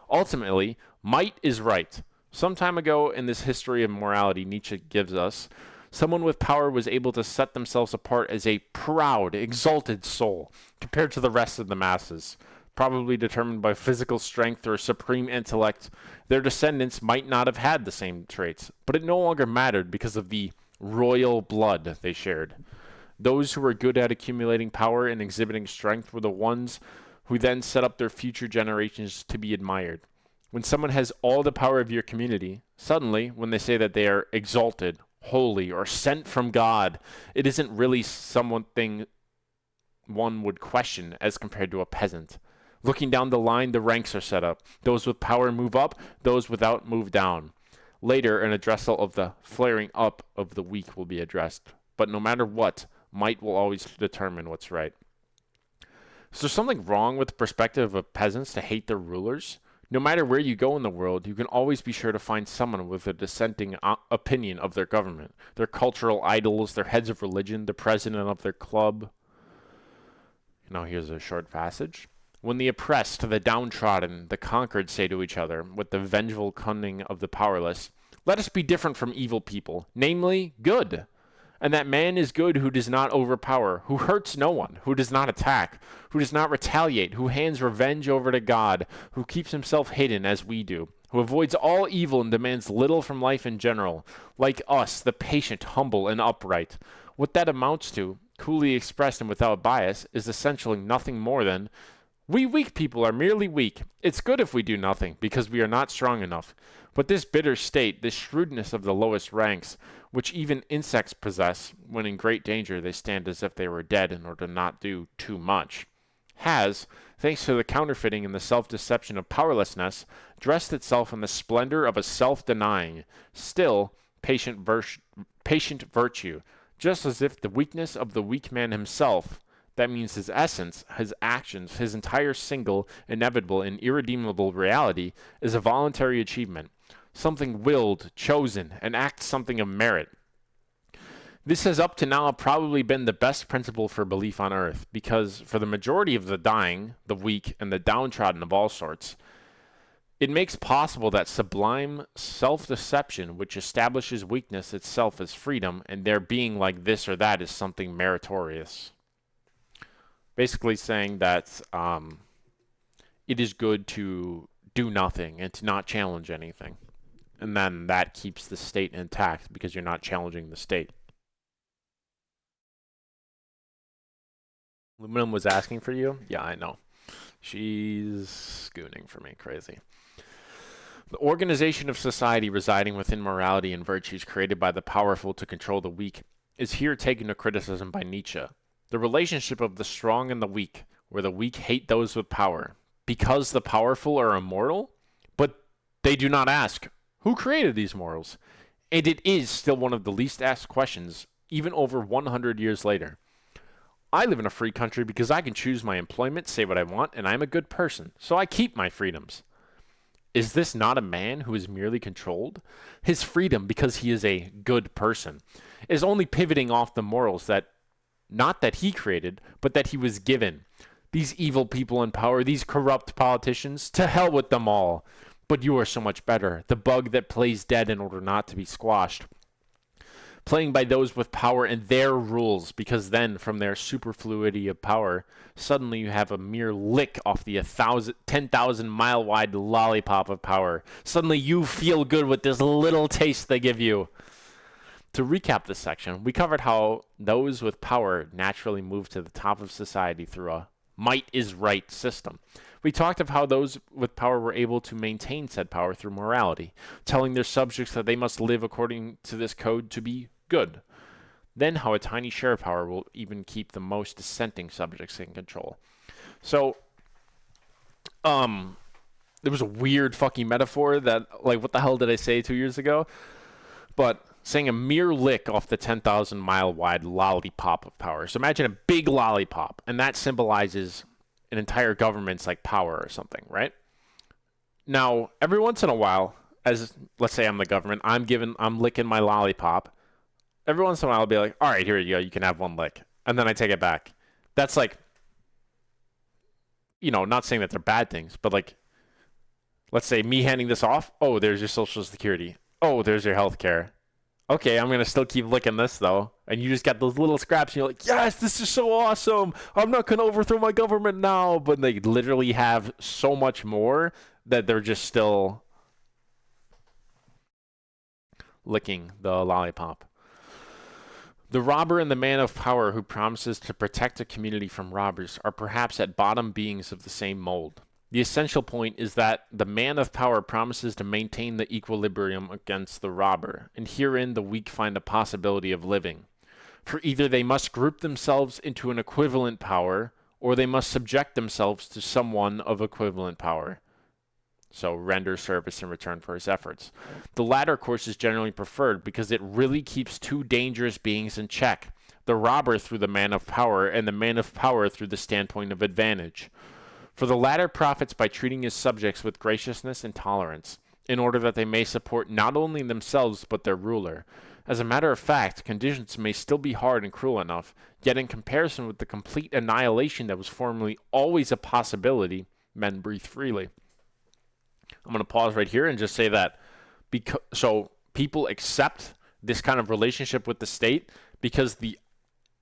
Ultimately, might is right. Some time ago in this history of morality Nietzsche gives us, someone with power was able to set themselves apart as a proud, exalted soul compared to the rest of the masses. Probably determined by physical strength or supreme intellect, their descendants might not have had the same traits, but it no longer mattered because of the royal blood they shared. Those who were good at accumulating power and exhibiting strength were the ones who then set up their future generations to be admired. When someone has all the power of your community, suddenly, when they say that they are exalted, holy, or sent from God, it isn't really something one would question as compared to a peasant. Looking down the line, the ranks are set up. Those with power move up, those without move down. Later, an addressal of the flaring up of the weak will be addressed. But no matter what, might will always determine what's right. Is there something wrong with the perspective of peasants to hate their rulers? No matter where you go in the world, you can always be sure to find someone with a dissenting opinion of their government, their cultural idols, their heads of religion, the president of their club. Now here's a short passage. When the oppressed, the downtrodden, the conquered say to each other, with the vengeful cunning of the powerless, let us be different from evil people, namely, good. And that man is good who does not overpower, who hurts no one, who does not attack, who does not retaliate, who hands revenge over to God, who keeps himself hidden as we do, who avoids all evil and demands little from life in general, like us, the patient, humble, and upright. What that amounts to, coolly expressed and without bias, is essentially nothing more than, we weak people are merely weak. It's good if we do nothing, because we are not strong enough. But this bitter state, this shrewdness of the lowest ranks, which even insects possess, when in great danger they stand as if they were dead in order to not do too much, has, thanks to the counterfeiting and the self-deception of powerlessness, dressed itself in the splendor of a self-denying, still patient virtue, just as if the weakness of the weak man himself, that means his essence, his actions, his entire single, inevitable, and irredeemable reality, is a voluntary achievement, something willed, chosen, an act something of merit. This has up to now probably been the best principle for belief on earth, because for the majority of the dying, the weak, and the downtrodden of all sorts, it makes possible that sublime self-deception which establishes weakness itself as freedom, and their being like this or that is something meritorious. Basically saying that it is good to do nothing and to not challenge anything. And then that keeps the state intact because you're not challenging the state. Aluminum was asking for you? Yeah, I know. She's schooning for me. Crazy. The organization of society residing within morality and virtues created by the powerful to control the weak is here taken to criticism by Nietzsche. The relationship of the strong and the weak, where the weak hate those with power, because the powerful are immortal, but they do not ask, who created these morals? And it is still one of the least asked questions, even over 100 years later. I live in a free country because I can choose my employment, say what I want, and I'm a good person, so I keep my freedoms. Is this not a man who is merely controlled? His freedom, because he is a good person, is only pivoting off the morals that, not that he created, but that he was given. These evil people in power, these corrupt politicians, to hell with them all. But you are so much better, the bug that plays dead in order not to be squashed. Playing by those with power and their rules, because then, from their superfluity of power, suddenly you have a mere lick off the 10,000-mile-wide lollipop of power. Suddenly you feel good with this little taste they give you. To recap this section, we covered how those with power naturally move to the top of society through a might is right system. We talked of how those with power were able to maintain said power through morality, telling their subjects that they must live according to this code to be good. Then how a tiny share of power will even keep the most dissenting subjects in control. So, there was a weird fucking metaphor that, like, what the hell did I say 2 years ago? But saying a mere lick off the 10,000-mile-wide lollipop of power. So imagine a big lollipop, and that symbolizes an entire government's like power or something, right? Now, every once in a while, as let's say I'm the government, I'm licking my lollipop. Every once in a while, I'll be like, all right, here you go, you can have one lick. And then I take it back. That's like, not saying that they're bad things, but like, let's say me handing this off. Oh, there's your Social Security. Oh, there's your health care. Okay, I'm going to still keep licking this, though. And you just got those little scraps, and you're like, yes, this is so awesome. I'm not going to overthrow my government now. But they literally have so much more that they're just still licking the lollipop. The robber and the man of power who promises to protect a community from robbers are perhaps at bottom beings of the same mold. The essential point is that the man of power promises to maintain the equilibrium against the robber, and herein the weak find a possibility of living. For either they must group themselves into an equivalent power, or they must subject themselves to someone of equivalent power. So render service in return for his efforts. The latter course is generally preferred because it really keeps two dangerous beings in check, the robber through the man of power, and the man of power through the standpoint of advantage. For the latter profits by treating his subjects with graciousness and tolerance, in order that they may support not only themselves but their ruler. As a matter of fact, conditions may still be hard and cruel enough, yet in comparison with the complete annihilation that was formerly always a possibility, men breathe freely. I'm going to pause right here and just say that so people accept this kind of relationship with the state because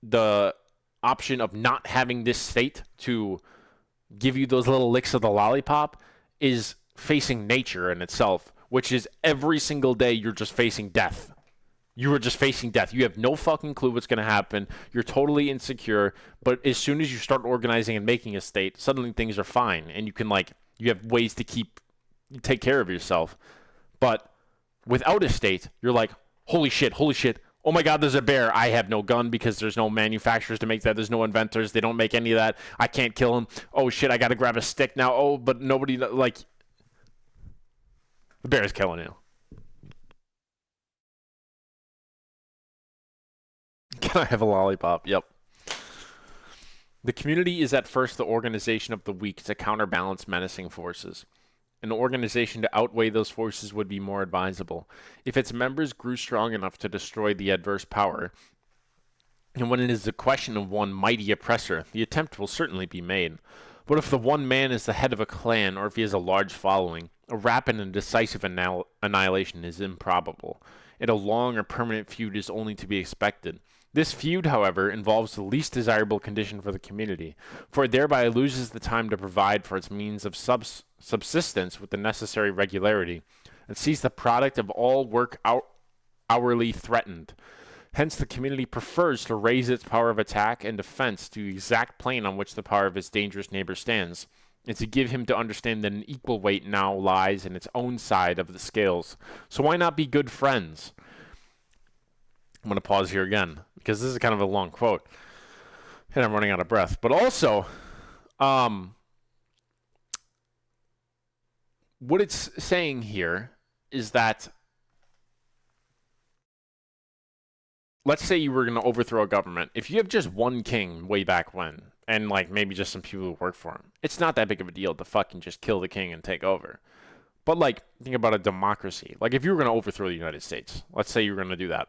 the option of not having this state to give you those little licks of the lollipop is facing nature in itself, which is every single day you're just facing death. You are just facing death. You have no fucking clue what's going to happen. You're totally insecure. But as soon as you start organizing and making a state, suddenly things are fine. And you have ways to take care of yourself. But without a state, you're like, holy shit. Oh my God, there's a bear. I have no gun because there's no manufacturers to make that. There's no inventors. They don't make any of that. I can't kill him. Oh shit, I got to grab a stick now. Oh, but nobody, the bear's killing you. Can I have a lollipop? Yep. The community is at first the organization of the weak to counterbalance menacing forces. An organization to outweigh those forces would be more advisable if its members grew strong enough to destroy the adverse power. And when it is a question of one mighty oppressor, the attempt will certainly be made. But if the one man is the head of a clan, or if he has a large following, a rapid and decisive annihilation is improbable, and a long or permanent feud is only to be expected. This feud, however, involves the least desirable condition for the community, for it thereby loses the time to provide for its means of subsistence with the necessary regularity, and sees the product of all work hourly threatened. Hence, the community prefers to raise its power of attack and defense to the exact plane on which the power of its dangerous neighbor stands. and to give him to understand that an equal weight now lies in its own side of the scales. So why not be good friends? I'm going to pause here again, because this is kind of a long quote, and I'm running out of breath. But also, what it's saying here is that, let's say you were going to overthrow a government. If you have just one king way back when, and like maybe just some people who work for him, it's not that big of a deal to fucking just kill the king and take over. But like, think about a democracy. Like if you were going to overthrow the United States, let's say you were going to do that.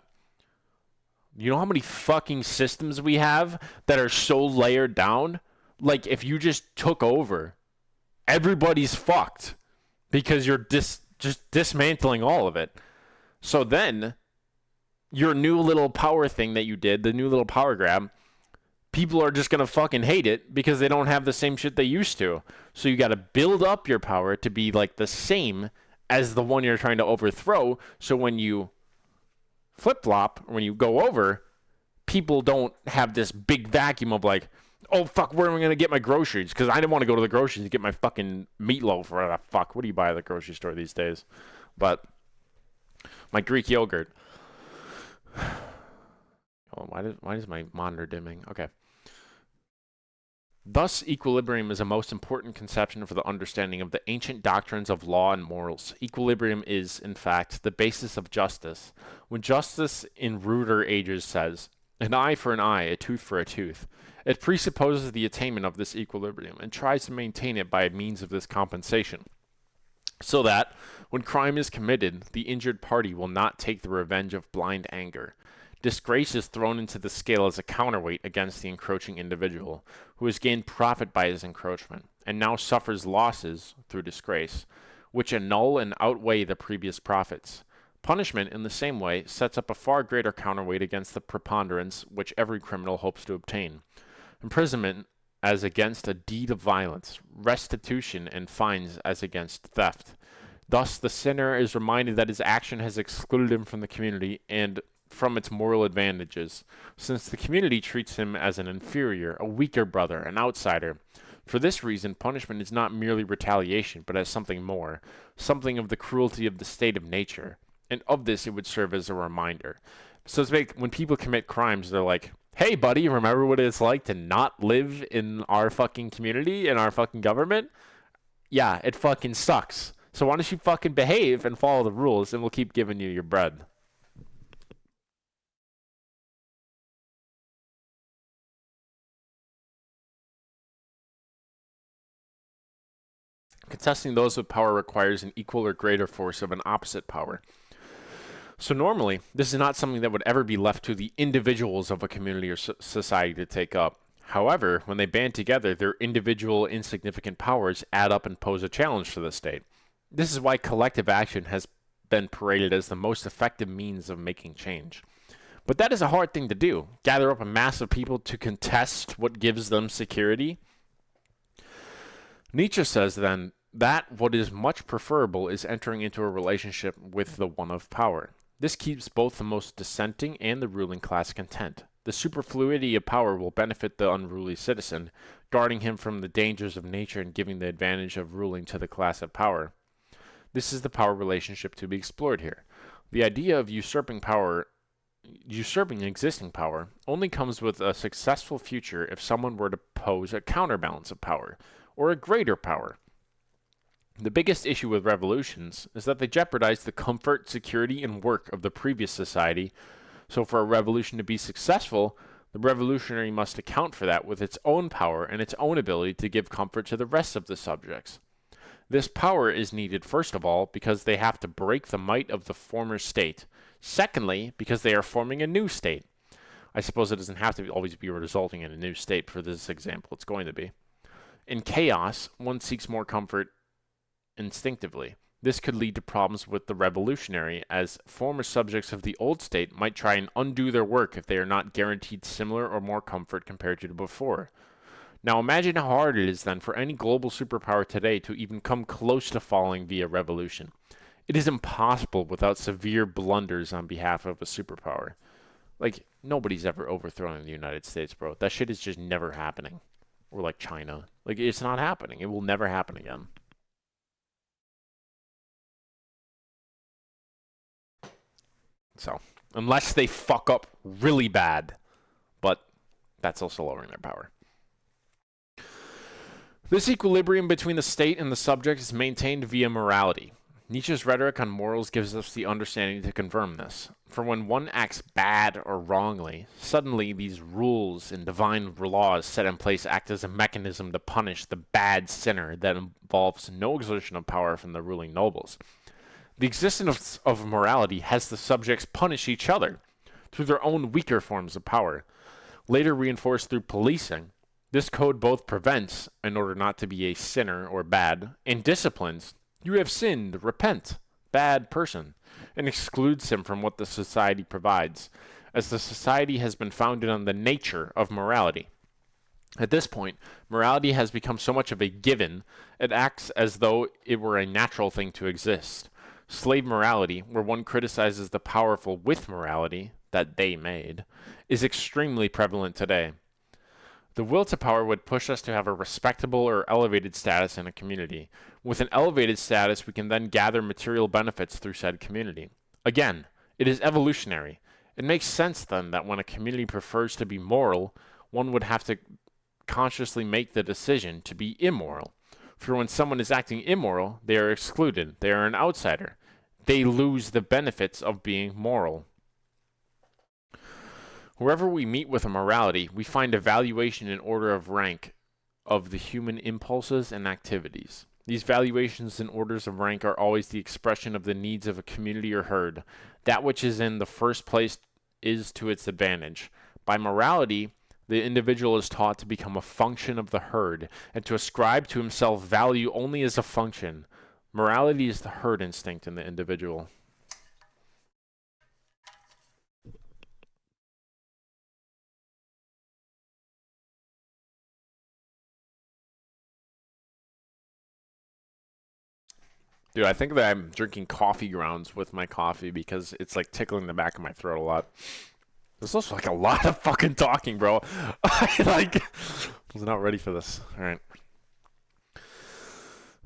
You know how many fucking systems we have that are so layered down? Like if you just took over, everybody's fucked because you're just dismantling all of it. So then your new little power thing that you did, the new little power grab, people are just going to fucking hate it because they don't have the same shit they used to. So you got to build up your power to be like the same as the one you're trying to overthrow. So when you flip-flop, or when you go over, people don't have this big vacuum of like, oh, fuck, where am I going to get my groceries? Because I didn't want to go to the groceries to get my fucking meatloaf or whatever the fuck. What do you buy at the grocery store these days? But my Greek yogurt. Oh, why is my monitor dimming? Okay. Thus, equilibrium is a most important conception for the understanding of the ancient doctrines of law and morals. Equilibrium is, in fact, the basis of justice. When justice in ruder ages says, an eye for an eye, a tooth for a tooth, it presupposes the attainment of this equilibrium and tries to maintain it by means of this compensation, so that, when crime is committed, the injured party will not take the revenge of blind anger. Disgrace is thrown into the scale as a counterweight against the encroaching individual, who has gained profit by his encroachment, and now suffers losses through disgrace, which annul and outweigh the previous profits. Punishment, in the same way, sets up a far greater counterweight against the preponderance which every criminal hopes to obtain. Imprisonment as against a deed of violence, restitution and fines as against theft. Thus, the sinner is reminded that his action has excluded him from the community and from its moral advantages, since the community treats him as an inferior, a weaker brother, an outsider. For this reason, punishment is not merely retaliation, but as something more, something of the cruelty of the state of nature, and of this it would serve as a reminder. So it's like when people commit crimes, they're like, hey buddy, remember what it's like to not live in our fucking community, in our fucking government? Yeah, it fucking sucks. So why don't you fucking behave and follow the rules, and we'll keep giving you your bread. Contesting those with power requires an equal or greater force of an opposite power. So normally, this is not something that would ever be left to the individuals of a community or society to take up. However, when they band together, their individual insignificant powers add up and pose a challenge to the state. This is why collective action has been paraded as the most effective means of making change. But that is a hard thing to do. Gather up a mass of people to contest what gives them security. Nietzsche says then that what is much preferable is entering into a relationship with the one of power. This keeps both the most dissenting and the ruling class content. The superfluity of power will benefit the unruly citizen, guarding him from the dangers of nature and giving the advantage of ruling to the class of power. This is the power relationship to be explored here. The idea of usurping existing power, only comes with a successful future if someone were to pose a counterbalance of power, or a greater power. The biggest issue with revolutions is that they jeopardize the comfort, security, and work of the previous society. So for a revolution to be successful, the revolutionary must account for that with its own power and its own ability to give comfort to the rest of the subjects. This power is needed, first of all, because they have to break the might of the former state. Secondly, because they are forming a new state. I suppose it doesn't have to always be resulting in a new state. For this example, it's going to be. In chaos, one seeks more comfort instinctively. This could lead to problems with the revolutionary, as former subjects of the old state might try and undo their work if they are not guaranteed similar or more comfort compared to before. Now imagine how hard it is then for any global superpower today to even come close to falling via revolution. It is impossible without severe blunders on behalf of a superpower. Like, nobody's ever overthrown the United States, bro. That shit is just never happening. or like China. Like, it's not happening. It will never happen again. So, unless they fuck up really bad, but that's also lowering their power. This equilibrium between the state and the subject is maintained via morality. Nietzsche's rhetoric on morals gives us the understanding to confirm this. For when one acts bad or wrongly, suddenly these rules and divine laws set in place act as a mechanism to punish the bad sinner that involves no exertion of power from the ruling nobles. The existence of morality has the subjects punish each other through their own weaker forms of power, later reinforced through policing. This code both prevents, in order not to be a sinner or bad, and disciplines, you have sinned, repent, bad person, and excludes him from what the society provides, as the society has been founded on the nature of morality. At this point, morality has become so much of a given, it acts as though it were a natural thing to exist. Slave morality, where one criticizes the powerful with morality that they made, is extremely prevalent today. The will to power would push us to have a respectable or elevated status in a community. With an elevated status, we can then gather material benefits through said community. Again, it is evolutionary. It makes sense then that when a community prefers to be moral, one would have to consciously make the decision to be immoral. For when someone is acting immoral, they are excluded. They are an outsider. They lose the benefits of being moral. Wherever we meet with a morality, we find a valuation in order of rank of the human impulses and activities. These valuations and orders of rank are always the expression of the needs of a community or herd. That which is in the first place is to its advantage. By morality, the individual is taught to become a function of the herd and to ascribe to himself value only as a function. Morality is the herd instinct in the individual. Dude, I think that I'm drinking coffee grounds with my coffee because it's like tickling the back of my throat a lot. There's also like a lot of fucking talking, bro. I was not ready for this. All right.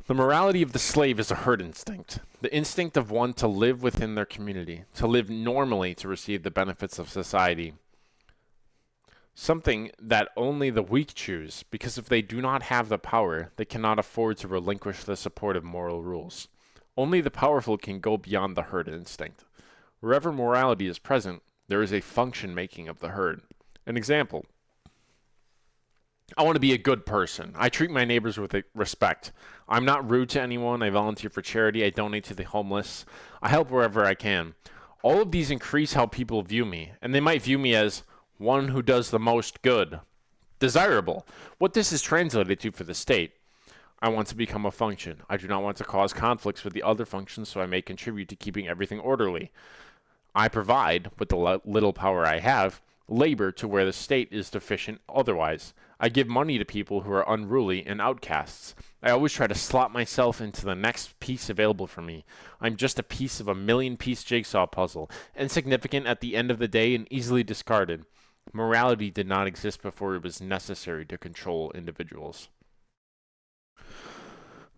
The morality of the slave is a herd instinct. The instinct of one to live within their community, to live normally to receive the benefits of society. Something that only the weak choose, because if they do not have the power, they cannot afford to relinquish the support of moral rules. Only the powerful can go beyond the herd instinct. Wherever morality is present, there is a function making of the herd. An example. I want to be a good person. I treat my neighbors with respect. I'm not rude to anyone. I volunteer for charity. I donate to the homeless. I help wherever I can. All of these increase how people view me, and they might view me as one who does the most good. Desirable. What this is translated to for the state. I want to become a function. I do not want to cause conflicts with the other functions, so I may contribute to keeping everything orderly. I provide, with the little power I have, labor to where the state is deficient otherwise. I give money to people who are unruly and outcasts. I always try to slot myself into the next piece available for me. I'm just a piece of a million-piece jigsaw puzzle, insignificant at the end of the day and easily discarded. Morality did not exist before it was necessary to control individuals.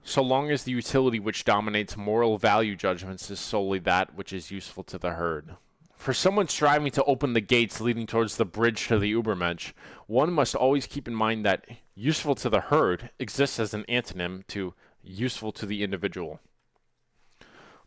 So long as the utility which dominates moral value judgments is solely that which is useful to the herd. For someone striving to open the gates leading towards the bridge to the Ubermensch, one must always keep in mind that useful to the herd exists as an antonym to useful to the individual.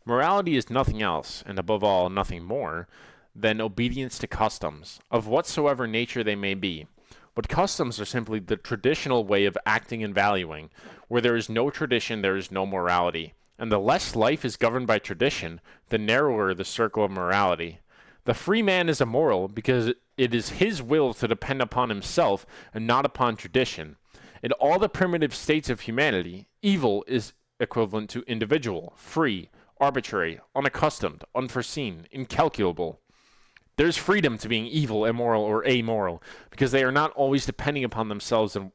Morality is nothing else, and above all, nothing more, than obedience to customs, of whatsoever nature they may be. But customs are simply the traditional way of acting and valuing. Where there is no tradition, there is no morality. And the less life is governed by tradition, the narrower the circle of morality. The free man is immoral because it is his will to depend upon himself and not upon tradition. In all the primitive states of humanity, evil is equivalent to individual, free, arbitrary, unaccustomed, unforeseen, incalculable. There's freedom to being evil, immoral, or amoral, because they are not always depending upon themselves and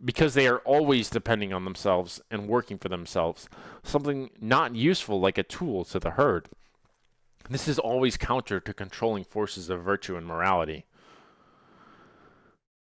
because they are always depending on themselves and working for themselves, something not useful like a tool to the herd. This is always counter to controlling forces of virtue and morality.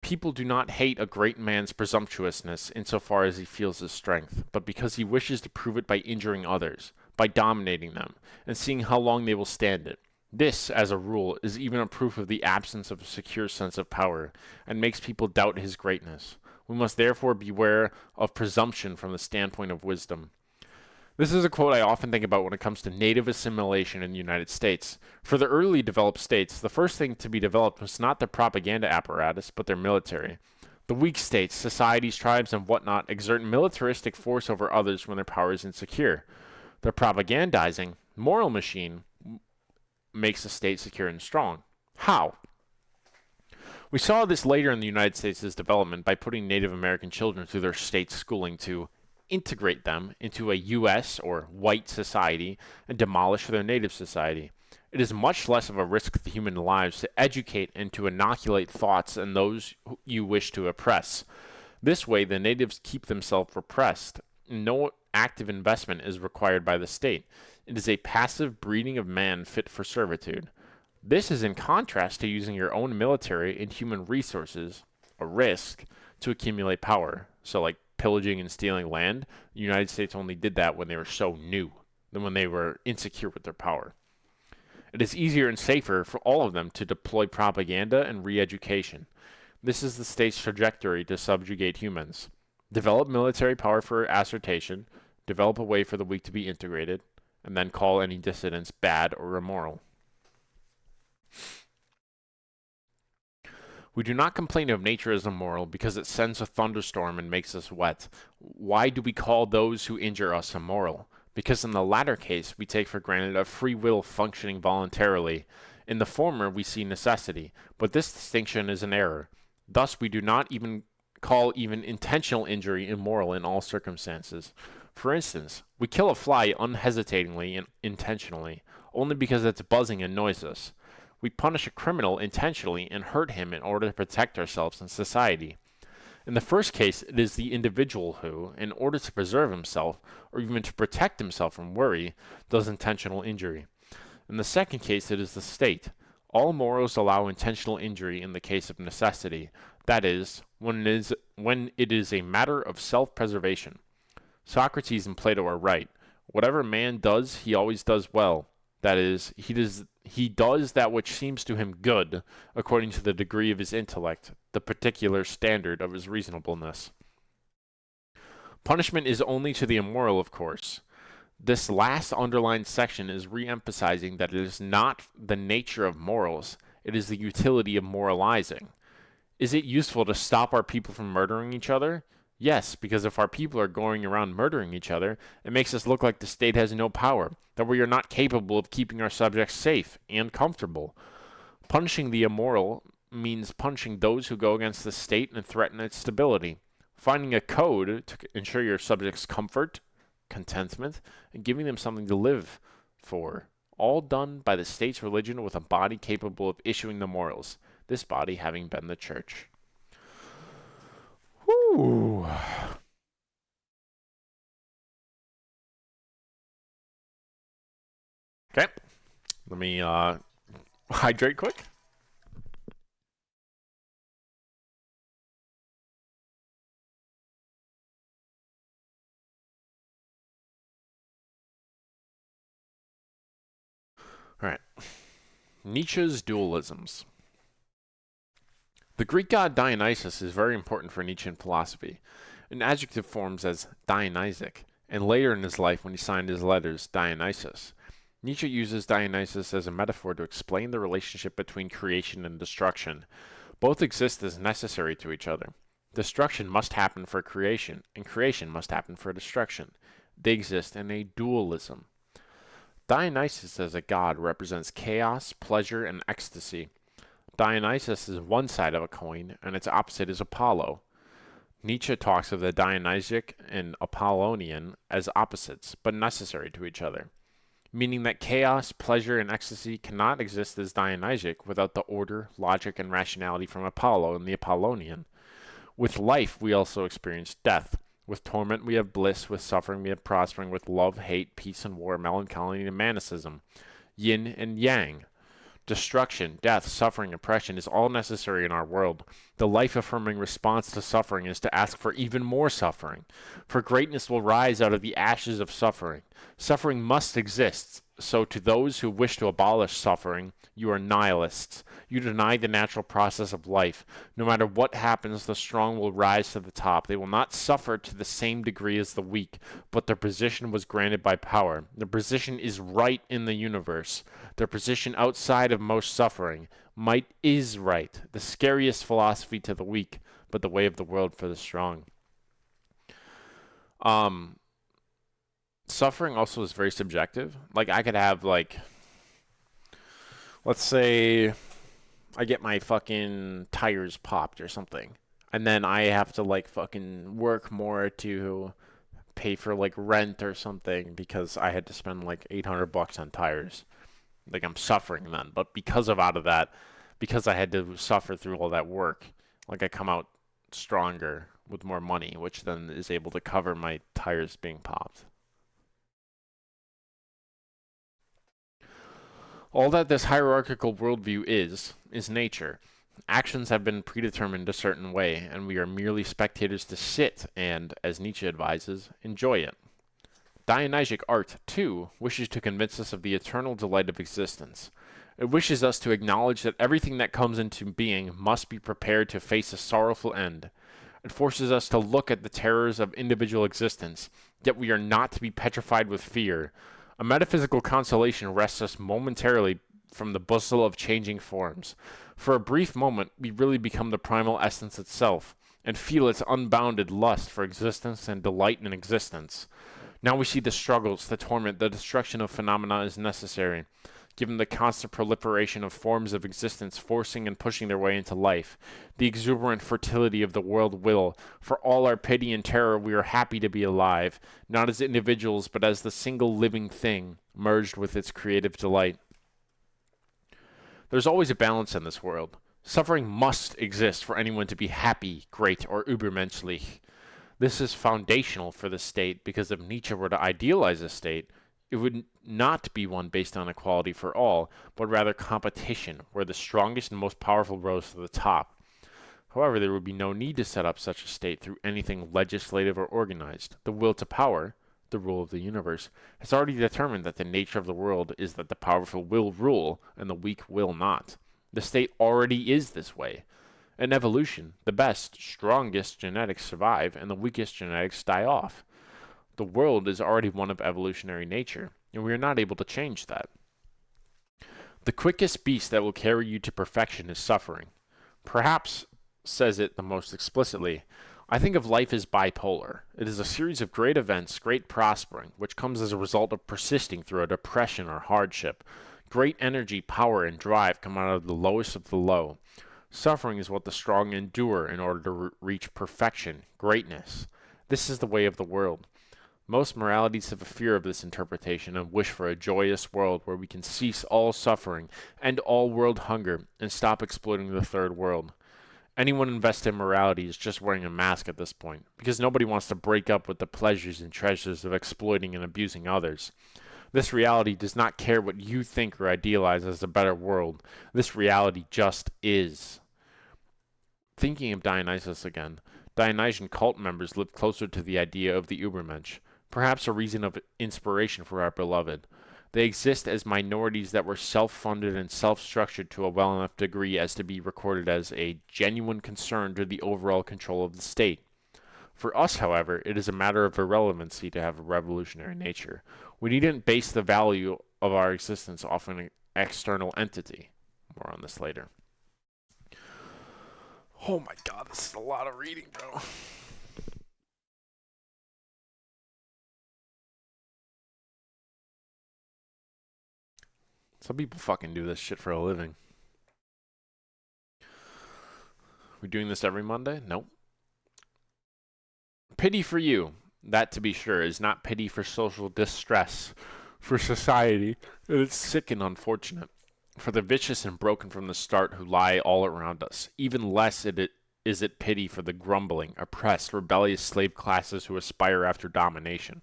People do not hate a great man's presumptuousness insofar as he feels his strength, but because he wishes to prove it by injuring others, by dominating them, and seeing how long they will stand it. This, as a rule, is even a proof of the absence of a secure sense of power, and makes people doubt his greatness. We must therefore beware of presumption from the standpoint of wisdom. This is a quote I often think about when it comes to native assimilation in the United States. For the early developed states, the first thing to be developed was not their propaganda apparatus, but their military. The weak states, societies, tribes, and whatnot exert militaristic force over others when their power is insecure. Their propagandizing, moral machine makes the state secure and strong. How? We saw this later in the United States' development by putting Native American children through their state schooling to integrate them into a U.S. or white society and demolish their native society. It is much less of a risk to human lives to educate and to inoculate thoughts in those you wish to oppress. This way, the natives keep themselves repressed. No active investment is required by the state. It is a passive breeding of man fit for servitude. This is in contrast to using your own military and human resources, a risk, to accumulate power. So, like pillaging and stealing land, the United States only did that when they were so new, than when they were insecure with their power. It is easier and safer for all of them to deploy propaganda and re-education. This is the state's trajectory to subjugate humans. Develop military power for assertion, develop a way for the weak to be integrated, and then call any dissidents bad or immoral. We do not complain of nature as immoral because it sends a thunderstorm and makes us wet. Why do we call those who injure us immoral? Because in the latter case, we take for granted a free will functioning voluntarily. In the former, we see necessity, but this distinction is an error. Thus, we do not even call even intentional injury immoral in all circumstances. For instance, we kill a fly unhesitatingly and intentionally, only because it's buzzing annoys us. We punish a criminal intentionally and hurt him in order to protect ourselves and society. In the first case, it is the individual who, in order to preserve himself, or even to protect himself from worry, does intentional injury. In the second case, it is the state. All morals allow intentional injury in the case of necessity, that is, when it is a matter of self-preservation. Socrates and Plato are right. Whatever man does, he always does well. That is, he does that which seems to him good, according to the degree of his intellect, the particular standard of his reasonableness. Punishment is only to the immoral, of course. This last underlined section is re-emphasizing that it is not the nature of morals, it is the utility of moralizing. Is it useful to stop our people from murdering each other? Yes, because if our people are going around murdering each other, it makes us look like the state has no power, that we are not capable of keeping our subjects safe and comfortable. Punishing the immoral means punishing those who go against the state and threaten its stability. Finding a code to ensure your subjects' comfort, contentment, and giving them something to live for. All done by the state's religion with a body capable of issuing the morals, this body having been the church. Whew. Okay, let me hydrate quick. All right, Nietzsche's dualisms. The Greek god Dionysus is very important for Nietzschean philosophy. An adjective forms as Dionysic, and later in his life when he signed his letters, Dionysus. Nietzsche uses Dionysus as a metaphor to explain the relationship between creation and destruction. Both exist as necessary to each other. Destruction must happen for creation, and creation must happen for destruction. They exist in a dualism. Dionysus as a god represents chaos, pleasure, and ecstasy. Dionysus is one side of a coin, and its opposite is Apollo. Nietzsche talks of the Dionysic and Apollonian as opposites, but necessary to each other, meaning that chaos, pleasure, and ecstasy cannot exist as Dionysic without the order, logic, and rationality from Apollo and the Apollonian. With life, we also experience death. With torment, we have bliss. With suffering, we have prospering. With love, hate, peace, and war, melancholy, and manicism. Yin and yang. Destruction, death, suffering, oppression is all necessary in our world. The life-affirming response to suffering is to ask for even more suffering. For greatness will rise out of the ashes of suffering. Suffering must exist. So to those who wish to abolish suffering, you are nihilists. You deny the natural process of life. No matter what happens, the strong will rise to the top. They will not suffer to the same degree as the weak, but their position was granted by power. Their position is right in the universe. Their position outside of most suffering. Might is right, the scariest philosophy to the weak, but the way of the world for the strong. Suffering also is very subjective. Like, I could have, like, let's say I get my fucking tires popped or something, and then I have to, like, fucking work more to pay for, like, rent or something because I had to spend, like, $800 on tires. Like, I'm suffering then. But because of out of that, because I had to suffer through all that work, like, I come out stronger with more money, which then is able to cover my tires being popped. All that this hierarchical worldview is nature. Actions have been predetermined a certain way, and we are merely spectators to sit and, as Nietzsche advises, enjoy it. Dionysic art, too, wishes to convince us of the eternal delight of existence. It wishes us to acknowledge that everything that comes into being must be prepared to face a sorrowful end. It forces us to look at the terrors of individual existence, yet we are not to be petrified with fear. A metaphysical consolation rests us momentarily from the bustle of changing forms. For a brief moment, we really become the primal essence itself, and feel its unbounded lust for existence and delight in existence. Now we see the struggles, the torment, the destruction of phenomena is necessary, given the constant proliferation of forms of existence forcing and pushing their way into life, the exuberant fertility of the world will. For all our pity and terror, we are happy to be alive, not as individuals, but as the single living thing, merged with its creative delight. There's always a balance in this world. Suffering must exist for anyone to be happy, great, or übermenschlich. This is foundational for the state, because if Nietzsche were to idealize a state, it would not be one based on equality for all, but rather competition, where the strongest and most powerful rose to the top. However, there would be no need to set up such a state through anything legislative or organized. The will to power, the rule of the universe, has already determined that the nature of the world is that the powerful will rule and the weak will not. The state already is this way. In evolution, the best, strongest genetics survive and the weakest genetics die off. The world is already one of evolutionary nature, and we are not able to change that. The quickest beast that will carry you to perfection is suffering. Perhaps says it the most explicitly. I think of life as bipolar. It is a series of great events, great prospering, which comes as a result of persisting through a depression or hardship. Great energy, power, and drive come out of the lowest of the low. Suffering is what the strong endure in order to reach perfection, greatness. This is the way of the world. Most moralities have a fear of this interpretation and wish for a joyous world where we can cease all suffering, end all world hunger, and stop exploiting the third world. Anyone invested in morality is just wearing a mask at this point, because nobody wants to break up with the pleasures and treasures of exploiting and abusing others. This reality does not care what you think or idealize as a better world. This reality just is. Thinking of Dionysus again, Dionysian cult members lived closer to the idea of the Übermensch, perhaps a reason of inspiration for our beloved. They exist as minorities that were self-funded and self-structured to a well enough degree as to be recorded as a genuine concern to the overall control of the state. For us, however, it is a matter of irrelevancy to have a revolutionary nature. We needn't base the value of our existence off an external entity. More on this later. Oh my god, this is a lot of reading, bro. Some people fucking do this shit for a living. We doing this every Monday? Nope. Pity for you, that to be sure, is not pity for social distress, for society. It is sick and unfortunate. For the vicious and broken from the start who lie all around us. Even less is it pity for the grumbling, oppressed, rebellious slave classes who aspire after domination.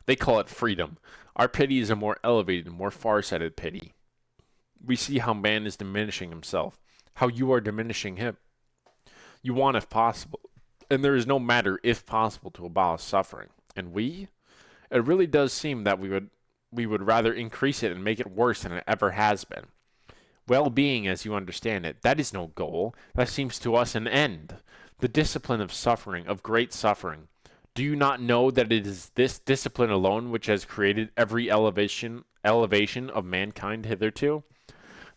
They call it freedom. Our pity is a more elevated, more far-sighted pity. We see how man is diminishing himself, how you are diminishing him. You want, if possible, and there is no matter if possible, to abolish suffering. And it really does seem that we would rather increase it and make it worse than it ever has been. Well-being, as you understand it, that is no goal. That seems to us an end. The discipline of suffering, of great suffering. Do you not know that it is this discipline alone which has created every elevation of mankind hitherto?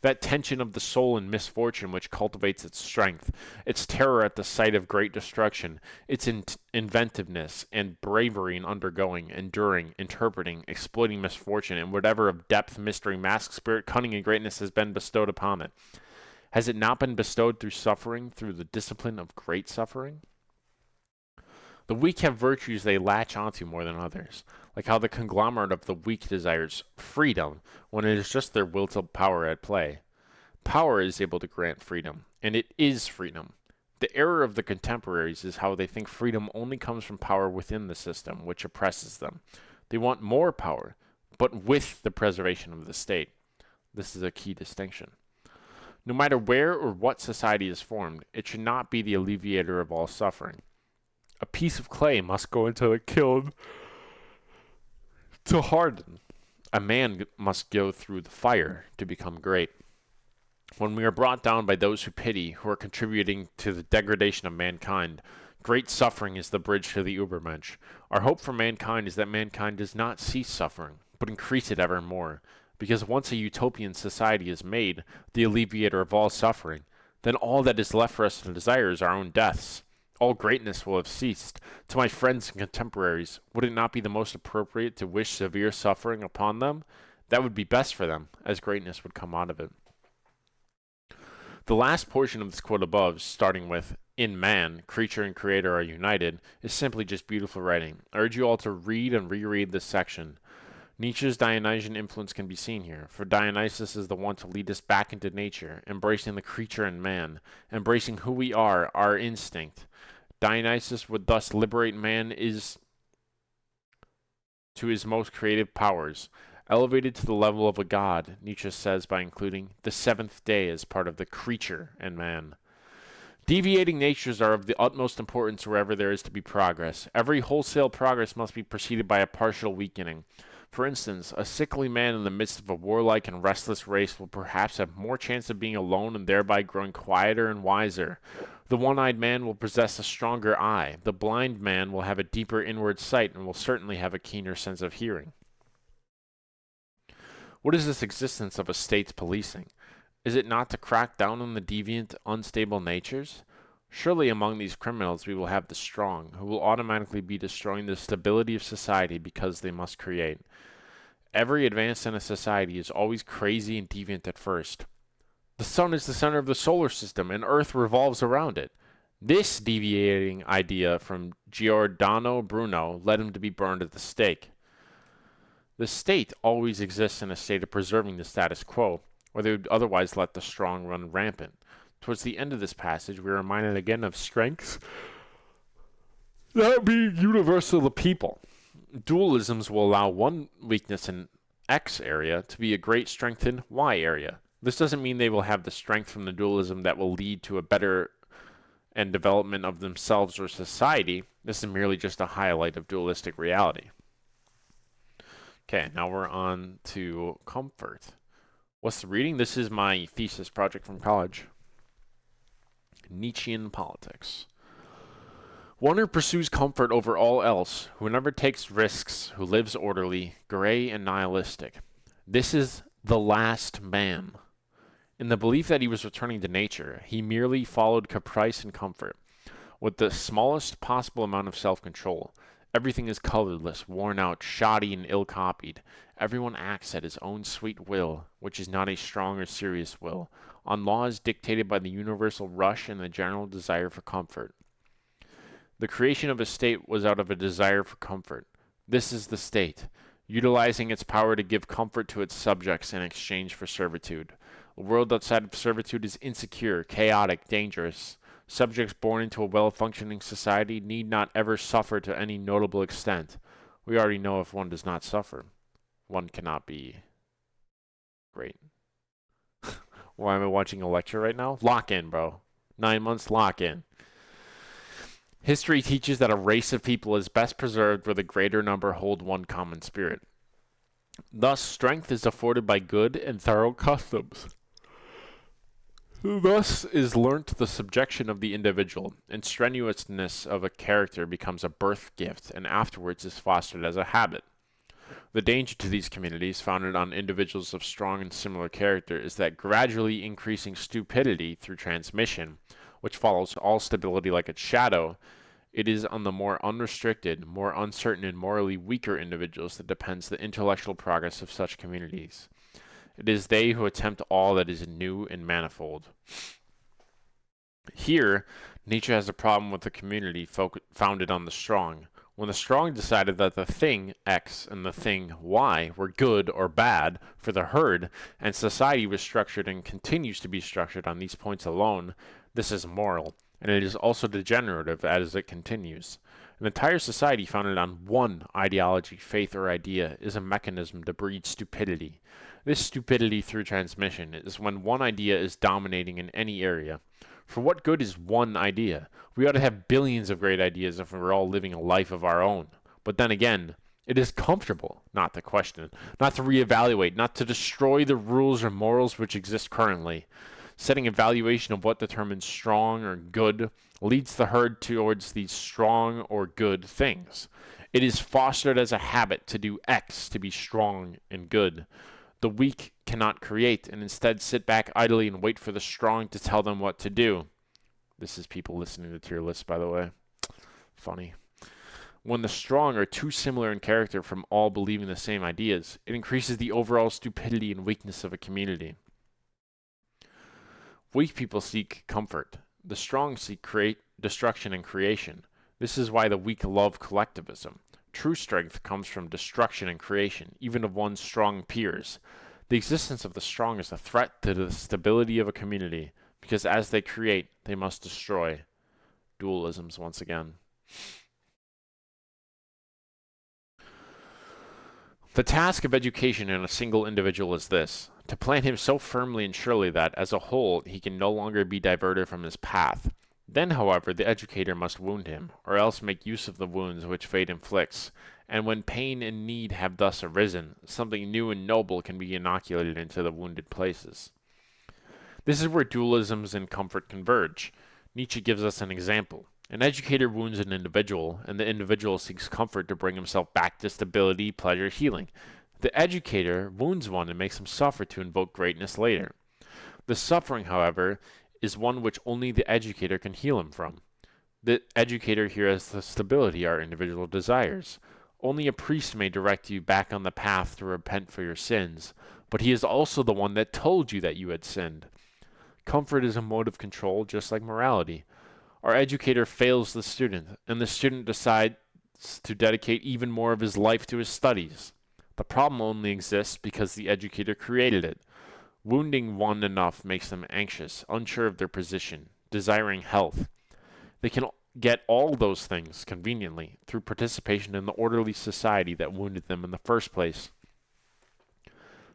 That tension of the soul in misfortune which cultivates its strength, its terror at the sight of great destruction, its inventiveness and bravery in undergoing, enduring, interpreting, exploiting misfortune, and whatever of depth, mystery, mask, spirit, cunning, and greatness has been bestowed upon it. Has it not been bestowed through suffering, through the discipline of great suffering? The weak have virtues they latch onto more than others, like how the conglomerate of the weak desires freedom when it is just their will to power at play. Power is able to grant freedom, and it is freedom. The error of the contemporaries is how they think freedom only comes from power within the system, which oppresses them. They want more power, but with the preservation of the state. This is a key distinction. No matter where or what society is formed, it should not be the alleviator of all suffering. A piece of clay must go into the kiln to harden. A man must go through the fire to become great. When we are brought down by those who pity, who are contributing to the degradation of mankind, great suffering is the bridge to the Übermensch. Our hope for mankind is that mankind does not cease suffering, but increase it ever more. Because once a utopian society is made, the alleviator of all suffering, then all that is left for us to desire is our own deaths. All greatness will have ceased. To my friends and contemporaries, would it not be the most appropriate to wish severe suffering upon them? That would be best for them, as greatness would come out of it. The last portion of this quote above, starting with, "In man, creature and creator are united," is simply just beautiful writing. I urge you all to read and reread this section. Nietzsche's Dionysian influence can be seen here, for Dionysus is the one to lead us back into nature, embracing the creature and man, embracing who we are, our instinct. Dionysus would thus liberate man to his most creative powers, elevated to the level of a god, Nietzsche says by including the seventh day as part of the creature and man. Deviating natures are of the utmost importance wherever there is to be progress. Every wholesale progress must be preceded by a partial weakening. For instance, a sickly man in the midst of a warlike and restless race will perhaps have more chance of being alone and thereby growing quieter and wiser. The one-eyed man will possess a stronger eye. The blind man will have a deeper inward sight and will certainly have a keener sense of hearing. What is this existence of a state's policing? Is it not to crack down on the deviant, unstable natures? Surely among these criminals we will have the strong, who will automatically be destroying the stability of society because they must create. Every advance in a society is always crazy and deviant at first. The sun is the center of the solar system, and Earth revolves around it. This deviating idea from Giordano Bruno led him to be burned at the stake. The state always exists in a state of preserving the status quo, or they would otherwise let the strong run rampant. Towards the end of this passage, we are reminded again of strengths that be universal to people. Dualisms will allow one weakness in X area to be a great strength in Y area. This doesn't mean they will have the strength from the dualism that will lead to a better and development of themselves or society. This is merely just a highlight of dualistic reality. Okay, now we're on to comfort. What's the reading? This is my thesis project from college. Nietzschean politics. One who pursues comfort over all else, who never takes risks, who lives orderly, gray and nihilistic. This is the last man. In the belief that he was returning to nature, he merely followed caprice and comfort, with the smallest possible amount of self-control. Everything is colorless, worn out, shoddy, and ill-copied. Everyone acts at his own sweet will, which is not a strong or serious will, on laws dictated by the universal rush and the general desire for comfort. The creation of a state was out of a desire for comfort. This is the state, utilizing its power to give comfort to its subjects in exchange for servitude. A world outside of servitude is insecure, chaotic, dangerous. Subjects born into a well-functioning society need not ever suffer to any notable extent. We already know if one does not suffer, one cannot be great. Why am I watching a lecture right now? Lock in, bro. 9 months, lock in. History teaches that a race of people is best preserved where the greater number hold one common spirit. Thus, strength is afforded by good and thorough customs. Thus is learnt the subjection of the individual, and strenuousness of a character becomes a birth gift, and afterwards is fostered as a habit. The danger to these communities, founded on individuals of strong and similar character, is that gradually increasing stupidity through transmission, which follows all stability like its shadow, it is on the more unrestricted, more uncertain, and morally weaker individuals that depends the intellectual progress of such communities. It is they who attempt all that is new and manifold. Here, Nietzsche has a problem with a community founded on the strong. When the strong decided that the thing X and the thing Y were good or bad for the herd, and society was structured and continues to be structured on these points alone, this is moral, and it is also degenerative as it continues. An entire society founded on one ideology, faith, or idea is a mechanism to breed stupidity. This stupidity through transmission is when one idea is dominating in any area. For what good is one idea? We ought to have billions of great ideas if we were all living a life of our own. But then again, it is comfortable not to question, not to reevaluate, not to destroy the rules or morals which exist currently. Setting a valuation of what determines strong or good leads the herd towards these strong or good things. It is fostered as a habit to do X to be strong and good. The weak cannot create and instead sit back idly and wait for the strong to tell them what to do. This is people listening to tier lists, by the way. Funny. When the strong are too similar in character from all believing the same ideas, it increases the overall stupidity and weakness of a community. Weak people seek comfort. The strong seek destruction and creation. This is why the weak love collectivism. True strength comes from destruction and creation, even of one's strong peers. The existence of the strong is a threat to the stability of a community, because as they create, they must destroy. Dualisms once again. The task of education in a single individual is this: to plant him so firmly and surely that, as a whole, he can no longer be diverted from his path. Then, however, the educator must wound him, or else make use of the wounds which fate inflicts, and when pain and need have thus arisen, something new and noble can be inoculated into the wounded places. This is where dualisms and comfort converge. Nietzsche gives us an example. An educator wounds an individual, and the individual seeks comfort to bring himself back to stability, pleasure, healing. The educator wounds one and makes him suffer to invoke greatness later. The suffering, however, is one which only the educator can heal him from. The educator here has the stability our individual desires. Only a priest may direct you back on the path to repent for your sins, but he is also the one that told you that you had sinned. Comfort is a mode of control, just like morality. Our educator fails the student, and the student decides to dedicate even more of his life to his studies. The problem only exists because the educator created it. Wounding one enough makes them anxious, unsure of their position, desiring health. They can get all those things conveniently through participation in the orderly society that wounded them in the first place.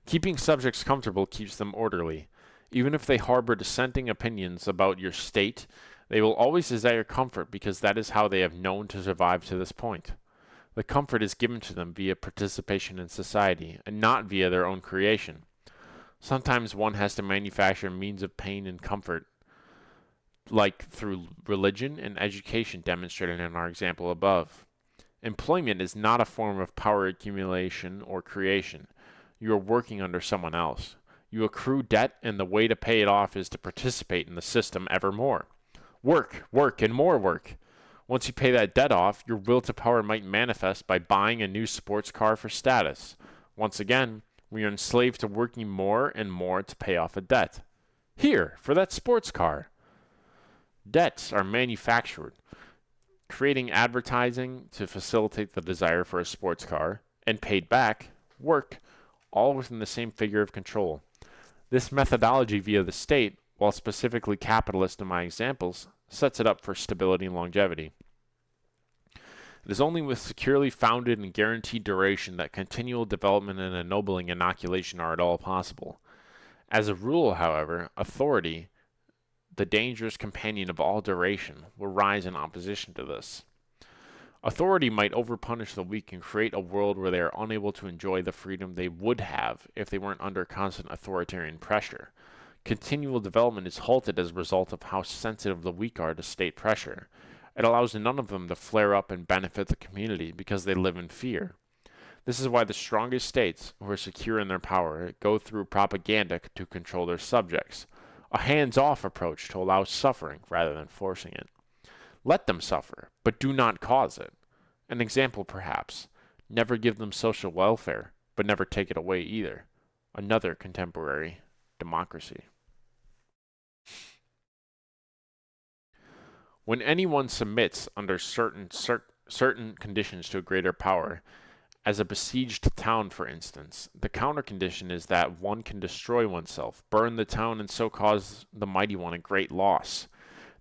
Keeping subjects comfortable keeps them orderly. Even if they harbor dissenting opinions about your state, they will always desire comfort because that is how they have known to survive to this point. The comfort is given to them via participation in society, and not via their own creation. Sometimes one has to manufacture means of pain and comfort, like through religion and education demonstrated in our example above. Employment is not a form of power accumulation or creation. You are working under someone else. You accrue debt, and the way to pay it off is to participate in the system ever more. Work, work, and more work. Once you pay that debt off, your will to power might manifest by buying a new sports car for status. Once again, we are enslaved to working more and more to pay off a debt. Here, for that sports car. Debts are manufactured, creating advertising to facilitate the desire for a sports car, and paid back, work, all within the same figure of control. This methodology via the state, while specifically capitalist in my examples, sets it up for stability and longevity. It is only with securely founded and guaranteed duration that continual development and ennobling inoculation are at all possible. As a rule, however, authority, the dangerous companion of all duration, will rise in opposition to this. Authority might overpunish the weak and create a world where they are unable to enjoy the freedom they would have if they weren't under constant authoritarian pressure. Continual development is halted as a result of how sensitive the weak are to state pressure. It allows none of them to flare up and benefit the community because they live in fear. This is why the strongest states, who are secure in their power, go through propaganda to control their subjects, a hands-off approach to allow suffering rather than forcing it. Let them suffer, but do not cause it. An example, perhaps: never give them social welfare, but never take it away either. Another contemporary democracy. When anyone submits under certain conditions to a greater power, as a besieged town, for instance, the counter condition is that one can destroy oneself, burn the town, and so cause the mighty one a great loss.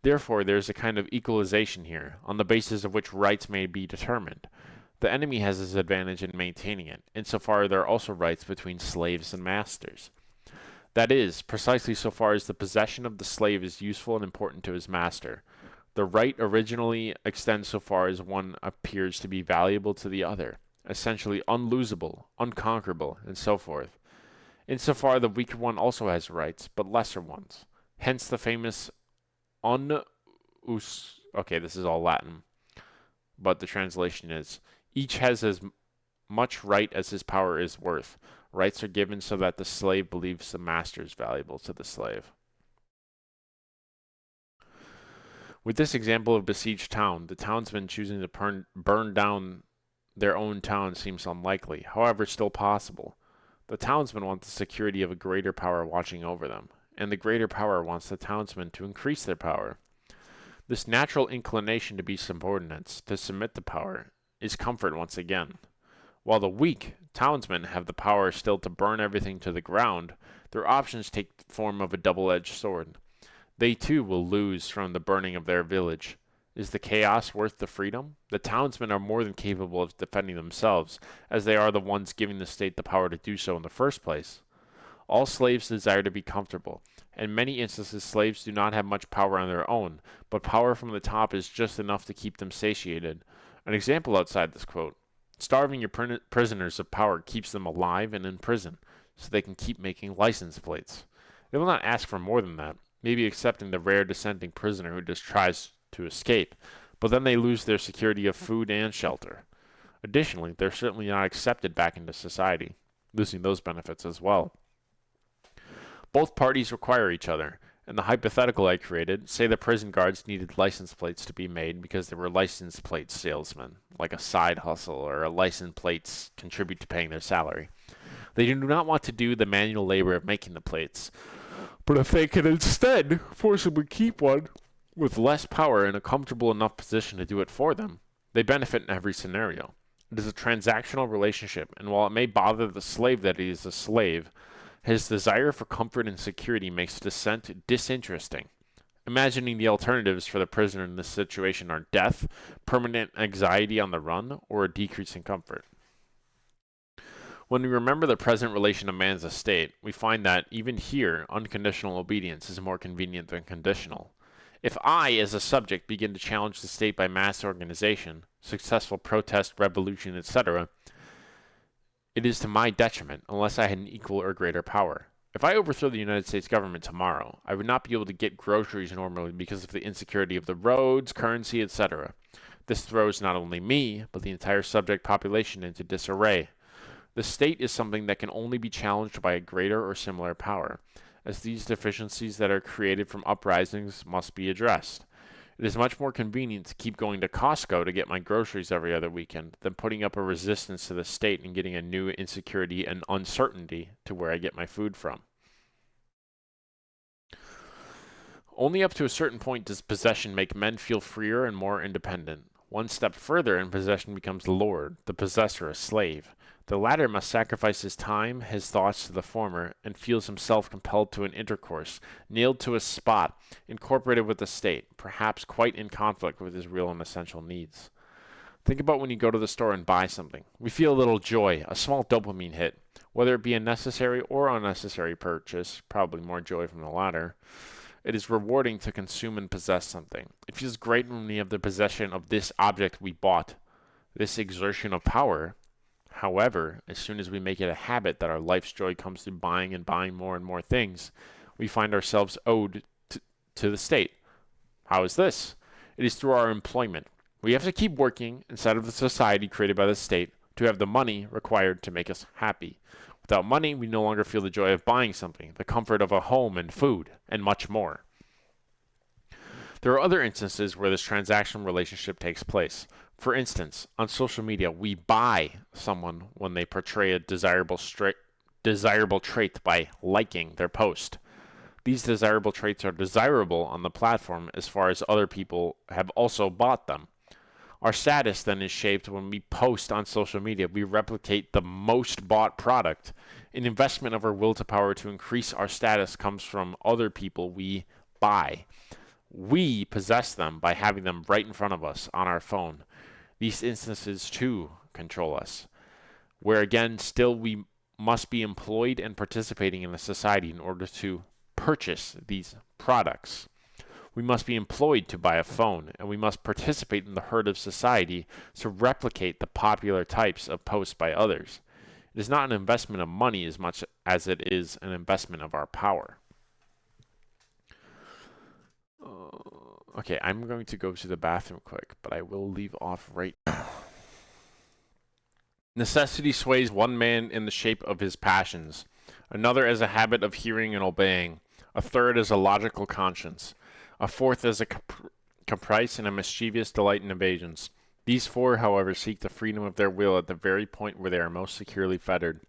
Therefore, there is a kind of equalization here, on the basis of which rights may be determined. The enemy has his advantage in maintaining it, insofar there are also rights between slaves and masters. That is, precisely so far as the possession of the slave is useful and important to his master. The right originally extends so far as one appears to be valuable to the other, essentially unlosable, unconquerable, and so forth. Insofar the weaker one also has rights, but lesser ones. Hence the famous okay, this is all Latin, but the translation is, each has as much right as his power is worth. Rights are given so that the slave believes the master is valuable to the slave. With this example of besieged town, the townsmen choosing to burn down their own town seems unlikely, however still possible. The townsmen want the security of a greater power watching over them, and the greater power wants the townsmen to increase their power. This natural inclination to be subordinates, to submit to power, is comfort once again. While the weak townsmen have the power still to burn everything to the ground, their options take the form of a double-edged sword. They too will lose from the burning of their village. Is the chaos worth the freedom? The townsmen are more than capable of defending themselves, as they are the ones giving the state the power to do so in the first place. All slaves desire to be comfortable. In many instances, slaves do not have much power on their own, but power from the top is just enough to keep them satiated. An example outside this quote: starving your prisoners of power keeps them alive and in prison, so they can keep making license plates. They will not ask for more than that, maybe accepting the rare dissenting prisoner who just tries to escape, but then they lose their security of food and shelter. Additionally, they're certainly not accepted back into society, losing those benefits as well. Both parties require each other. In the hypothetical I created, say the prison guards needed license plates to be made because they were license plate salesmen, like a side hustle, or a license plates contribute to paying their salary. They do not want to do the manual labor of making the plates, but if they can instead forcibly keep one with less power in a comfortable enough position to do it for them, they benefit in every scenario. It is a transactional relationship, and while it may bother the slave that he is a slave, his desire for comfort and security makes dissent disinteresting. Imagining the alternatives for the prisoner in this situation are death, permanent anxiety on the run, or a decrease in comfort. When we remember the present relation of man's estate, we find that, even here, unconditional obedience is more convenient than conditional. If I, as a subject, begin to challenge the state by mass organization, successful protest, revolution, etc., it is to my detriment, unless I had an equal or greater power. If I overthrow the United States government tomorrow, I would not be able to get groceries normally because of the insecurity of the roads, currency, etc. This throws not only me, but the entire subject population into disarray. The state is something that can only be challenged by a greater or similar power, as these deficiencies that are created from uprisings must be addressed. It is much more convenient to keep going to Costco to get my groceries every other weekend than putting up a resistance to the state and getting a new insecurity and uncertainty to where I get my food from. Only up to a certain point does possession make men feel freer and more independent. One step further and possession becomes lord, the possessor a slave. The latter must sacrifice his time, his thoughts to the former, and feels himself compelled to an intercourse, nailed to a spot, incorporated with the state, perhaps quite in conflict with his real and essential needs. Think about when you go to the store and buy something. We feel a little joy, a small dopamine hit. whether it be a necessary or unnecessary purchase, probably more joy from the latter. It is rewarding to consume and possess something. It feels great when we have the possession of this object we bought, this exertion of power. However, as soon as we make it a habit that our life's joy comes through buying and buying more and more things, we find ourselves owed to the state. How is this? It is through our employment. We have to keep working inside of the society created by the state to have the money required to make us happy. Without money, we no longer feel the joy of buying something, the comfort of a home and food, and much more. There are other instances where this transactional relationship takes place. For instance, on social media, we buy someone when they portray a desirable trait by liking their post. These desirable traits are desirable on the platform as far as other people have also bought them. Our status then is shaped when we post on social media. We replicate the most bought product. An investment of our will to power to increase our status comes from other people we buy. We possess them by having them right in front of us on our phone. These instances too control us, where again still we must be employed and participating in a society in order to purchase these products. We must be employed to buy a phone, and we must participate in the herd of society to replicate the popular types of posts by others. It is not an investment of money as much as it is an investment of our power. Okay, I'm going to go to the bathroom quick, but I will leave off right now. Necessity sways one man in the shape of his passions, another as a habit of hearing and obeying, a third as a logical conscience, a fourth as a caprice and a mischievous delight in evasions. These four, however, seek the freedom of their will at the very point where they are most securely fettered.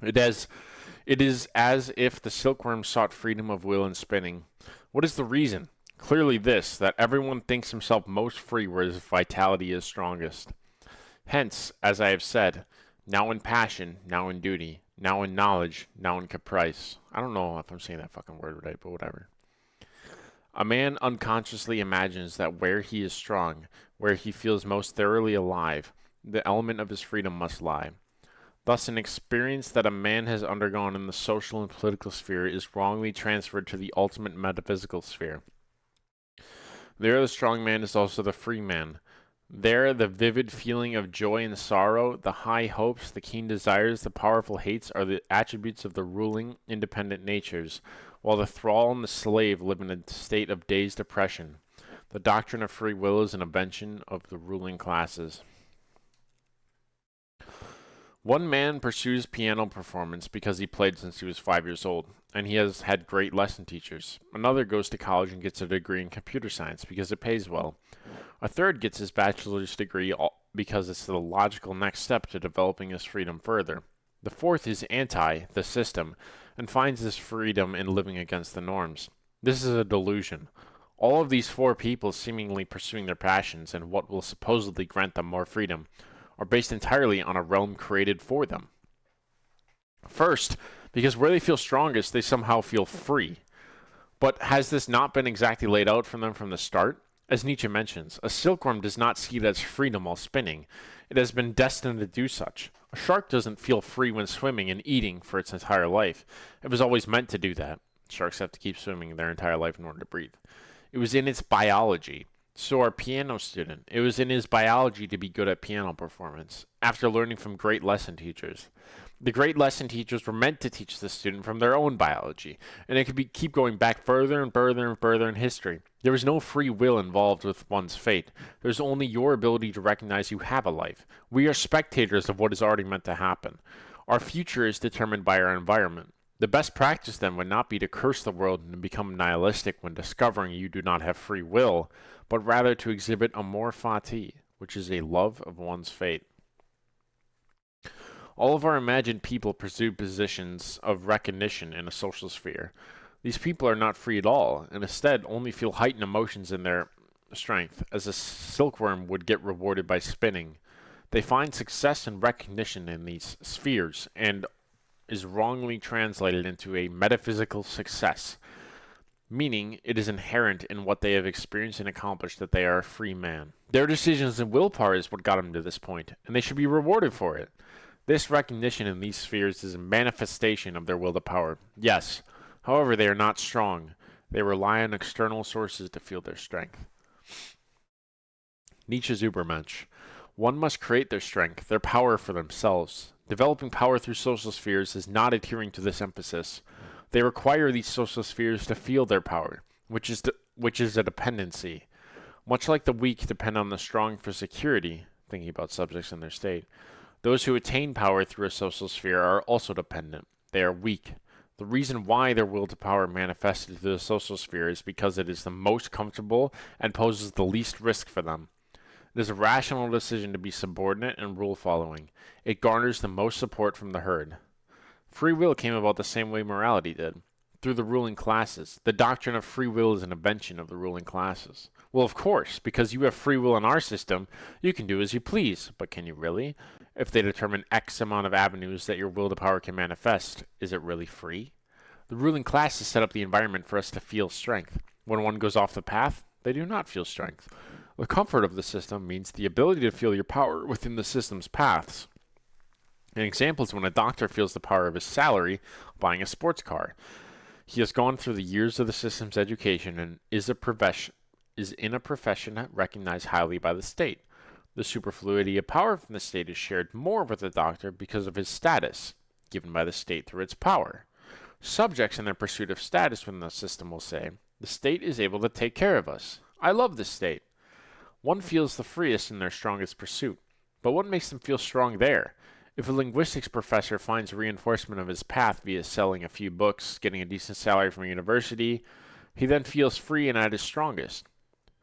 It is as if the silkworm sought freedom of will in spinning. What is the reason? Clearly this, that everyone thinks himself most free where his vitality is strongest. Hence, as I have said, now in passion, now in duty, now in knowledge, now in caprice. I don't know if I'm saying that fucking word right, but whatever. A man unconsciously imagines that where he is strong, where he feels most thoroughly alive, the element of his freedom must lie. Thus, an experience that a man has undergone in the social and political sphere is wrongly transferred to the ultimate metaphysical sphere. There the strong man is also the free man. There the vivid feeling of joy and sorrow, the high hopes, the keen desires, the powerful hates are the attributes of the ruling, independent natures, while the thrall and the slave live in a state of dazed oppression. The doctrine of free will is an invention of the ruling classes. One man pursues piano performance because he played since he was 5 years old, and he has had great lesson teachers. Another goes to college and gets a degree in computer science because it pays well. A third gets his bachelor's degree because it's the logical next step to developing his freedom further. The fourth is anti the system and finds his freedom in living against the norms. This is a delusion. All of these four people seemingly pursuing their passions and what will supposedly grant them more freedom are based entirely on a realm created for them. First, because where they feel strongest, they somehow feel free. But has this not been exactly laid out for them from the start? As Nietzsche mentions, a silkworm does not see it as freedom while spinning. It has been destined to do such. A shark doesn't feel free when swimming and eating for its entire life. It was always meant to do that. Sharks have to keep swimming their entire life in order to breathe. It was in its biology. So our piano student, it was in his biology to be good at piano performance, after learning from great lesson teachers. The great lesson teachers were meant to teach the student from their own biology, and it could keep going back further and further and further in history. There is no free will involved with one's fate. There's only your ability to recognize you have a life. We are spectators of what is already meant to happen. Our future is determined by our environment. The best practice then would not be to curse the world and become nihilistic when discovering you do not have free will, but rather to exhibit amor fati, which is a love of one's fate. All of our imagined people pursue positions of recognition in a social sphere. These people are not free at all, and instead only feel heightened emotions in their strength, as a silkworm would get rewarded by spinning. They find success and recognition in these spheres, and is wrongly translated into a metaphysical success, meaning it is inherent in what they have experienced and accomplished that they are a free man. Their decisions and willpower is what got them to this point, and they should be rewarded for it. This recognition in these spheres is a manifestation of their will to power. Yes, however, they are not strong. They rely on external sources to feel their strength. Nietzsche's Übermensch. One must create their strength, their power for themselves. Developing power through social spheres is not adhering to this emphasis. They require these social spheres to feel their power, which is a dependency. Much like the weak depend on the strong for security, thinking about subjects in their state, those who attain power through a social sphere are also dependent. They are weak. The reason why their will to power manifested through the social sphere is because it is the most comfortable and poses the least risk for them. It is a rational decision to be subordinate and rule-following. It garners the most support from the herd. Free will came about the same way morality did, through the ruling classes. The doctrine of free will is an invention of the ruling classes. Well, of course, because you have free will in our system, you can do as you please. But can you really? If they determine X amount of avenues that your will to power can manifest, is it really free? The ruling classes set up the environment for us to feel strength. When one goes off the path, they do not feel strength. The comfort of the system means the ability to feel your power within the system's paths. An example is when a doctor feels the power of his salary buying a sports car. He has gone through the years of the system's education and is in a profession recognized highly by the state. The superfluity of power from the state is shared more with the doctor because of his status, given by the state through its power. Subjects in their pursuit of status within the system will say, the state is able to take care of us. I love this state. One feels the freest in their strongest pursuit. But what makes them feel strong there? If a linguistics professor finds reinforcement of his path via selling a few books, getting a decent salary from a university, he then feels free and at his strongest.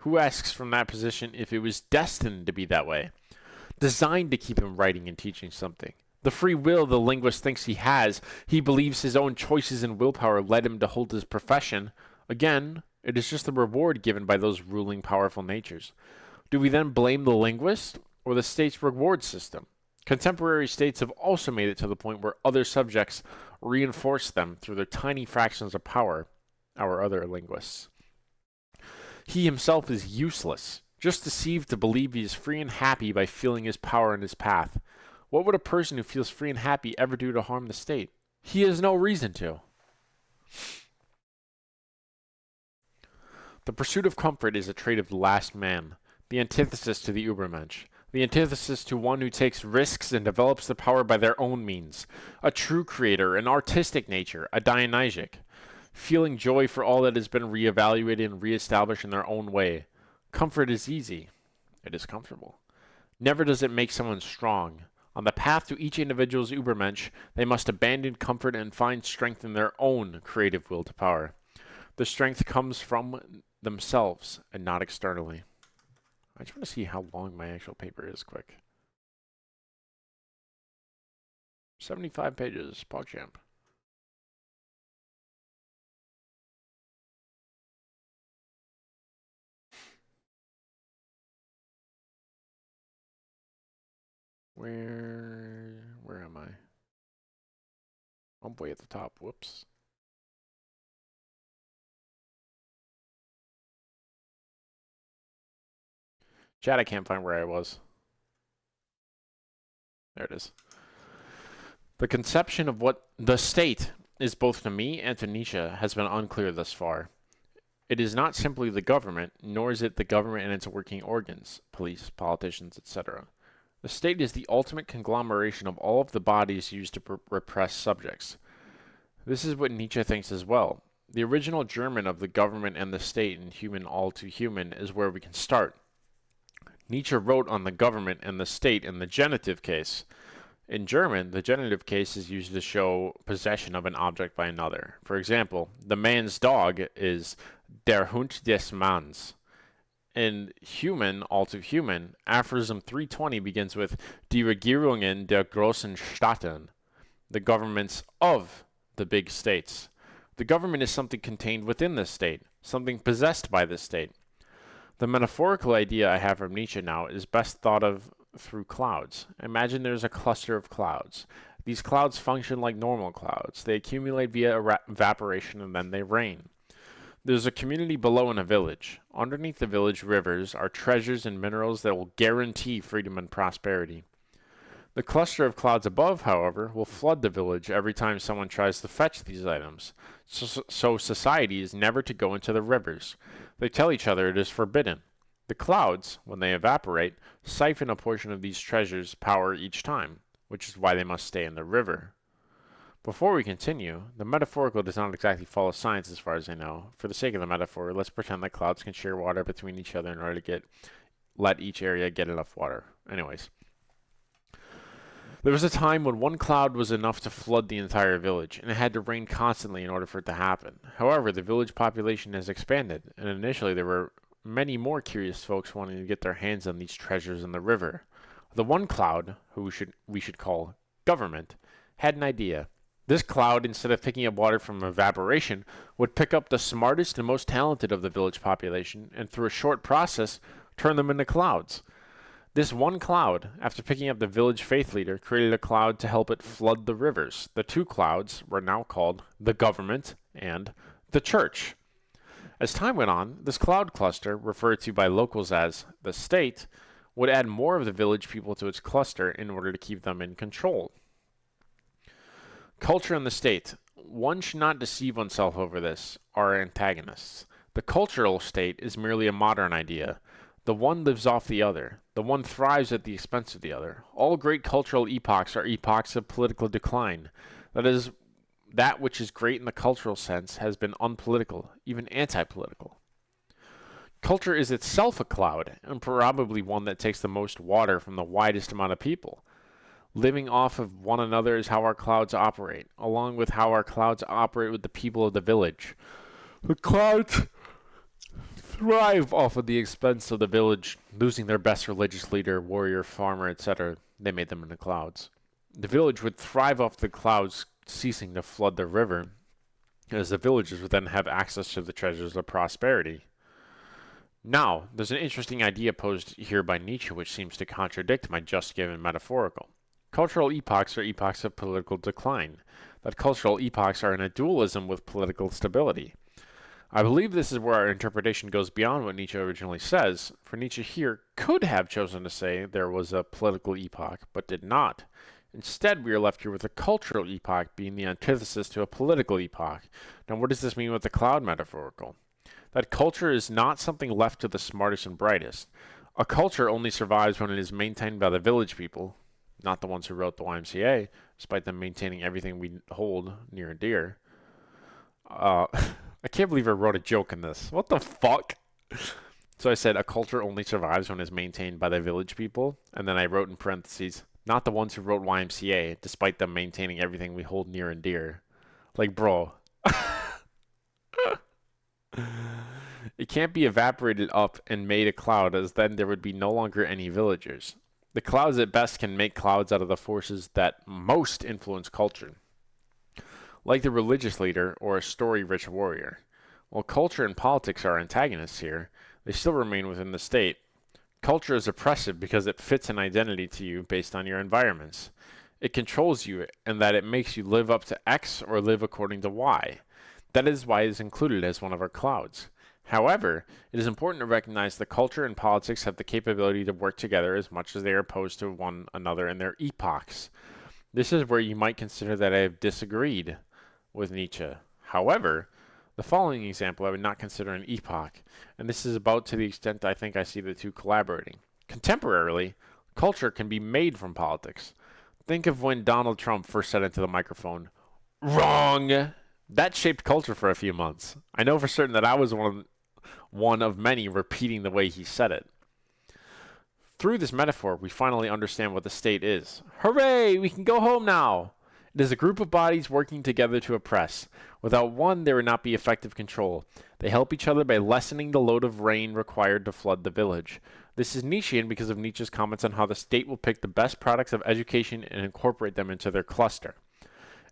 Who asks from that position if it was destined to be that way? Designed to keep him writing and teaching something. The free will the linguist thinks he has, he believes his own choices and willpower led him to hold his profession. Again, it is just the reward given by those ruling powerful natures. Do we then blame the linguist or the state's reward system? Contemporary states have also made it to the point where other subjects reinforce them through their tiny fractions of power, our other linguists. He himself is useless, just deceived to believe he is free and happy by feeling his power in his path. What would a person who feels free and happy ever do to harm the state? He has no reason to. The pursuit of comfort is a trait of the last man, the antithesis to the Übermensch, the antithesis to one who takes risks and develops the power by their own means, a true creator, an artistic nature, a Dionysic, feeling joy for all that has been reevaluated and reestablished in their own way. Comfort is easy. It is comfortable. Never does it make someone strong. On the path to each individual's Übermensch, they must abandon comfort and find strength in their own creative will to power. The strength comes from themselves and not externally. I just want to see how long my actual paper is quick. 75 pages, PogChamp. Where am I? I'm way at the top. Whoops. Chat, I can't find where I was. There it is. The conception of what the state is both to me and to Nietzsche has been unclear thus far. It is not simply the government, nor is it the government and its working organs, police, politicians, etc. The state is the ultimate conglomeration of all of the bodies used to repress subjects. This is what Nietzsche thinks as well. The original German of the government and the state in Human All Too Human is where we can start. Nietzsche wrote on the government and the state in the genitive case. In German, the genitive case is used to show possession of an object by another. For example, the man's dog is der Hund des Manns. In Human, All Too Human, aphorism 320 begins with Die Regierungen der großen Staaten, the governments of the big states. The government is something contained within the state, something possessed by the state. The metaphorical idea I have from Nietzsche now is best thought of through clouds. Imagine there's a cluster of clouds. These clouds function like normal clouds. They accumulate via evaporation and then they rain. There's a community below in a village. Underneath the village rivers are treasures and minerals that will guarantee freedom and prosperity. The cluster of clouds above, however, will flood the village every time someone tries to fetch these items. So society is never to go into the rivers. They tell each other it is forbidden. The clouds, when they evaporate, siphon a portion of these treasures' power each time, which is why they must stay in the river. Before we continue, the metaphorical does not exactly follow science as far as I know. For the sake of the metaphor, let's pretend that clouds can share water between each other in order to let each area get enough water. Anyways. There was a time when one cloud was enough to flood the entire village, and it had to rain constantly in order for it to happen. However, the village population has expanded, and initially there were many more curious folks wanting to get their hands on these treasures in the river. The one cloud, who we should call government, had an idea. This cloud, instead of picking up water from evaporation, would pick up the smartest and most talented of the village population, and through a short process, turn them into clouds. This one cloud, after picking up the village faith leader, created a cloud to help it flood the rivers. The two clouds were now called the government and the church. As time went on, this cloud cluster, referred to by locals as the state, would add more of the village people to its cluster in order to keep them in control. Culture and the state. One should not deceive oneself over this, are antagonists. The cultural state is merely a modern idea. The one lives off the other. The one thrives at the expense of the other. All great cultural epochs are epochs of political decline. That is, that which is great in the cultural sense has been unpolitical, even anti-political. Culture is itself a cloud, and probably one that takes the most water from the widest amount of people. Living off of one another is how our clouds operate, along with how our clouds operate with the people of the village. The clouds thrive off of the expense of the village, losing their best religious leader, warrior, farmer, etc. They made them into clouds. The village would thrive off the clouds ceasing to flood the river, as the villagers would then have access to the treasures of prosperity. Now, there's an interesting idea posed here by Nietzsche which seems to contradict my just given metaphorical. Cultural epochs are epochs of political decline. That cultural epochs are in a dualism with political stability. I believe this is where our interpretation goes beyond what Nietzsche originally says, for Nietzsche here could have chosen to say there was a political epoch, but did not. Instead, we are left here with a cultural epoch being the antithesis to a political epoch. Now, what does this mean with the cloud metaphorical? That culture is not something left to the smartest and brightest. A culture only survives when it is maintained by the village people, not the ones who wrote the YMCA, despite them maintaining everything we hold near and dear. I can't believe I wrote a joke in this. What the fuck? So I said a culture only survives when it's maintained by the village people, and then I wrote in parentheses, not the ones who wrote YMCA, despite them maintaining everything we hold near and dear. Like, bro. It can't be evaporated up and made a cloud, as then there would be no longer any villagers. The clouds at best can make clouds out of the forces that most influence culture, like the religious leader or a story-rich warrior. While culture and politics are antagonists here, they still remain within the state. Culture is oppressive because it fits an identity to you based on your environments. It controls you in that it makes you live up to X or live according to Y. That is why it is included as one of our clouds. However, it is important to recognize that culture and politics have the capability to work together as much as they are opposed to one another in their epochs. This is where you might consider that I have disagreed with Nietzsche. However, the following example I would not consider an epoch, and this is about to the extent I think I see the two collaborating. Contemporarily, culture can be made from politics. Think of when Donald Trump first said into the microphone, "Wrong!" That shaped culture for a few months. I know for certain that I was one of many repeating the way he said it. Through this metaphor, we finally understand what the state is. Hooray! We can go home now! It is a group of bodies working together to oppress. Without one, there would not be effective control. They help each other by lessening the load of rain required to flood the village. This is Nietzschean because of Nietzsche's comments on how the state will pick the best products of education and incorporate them into their cluster.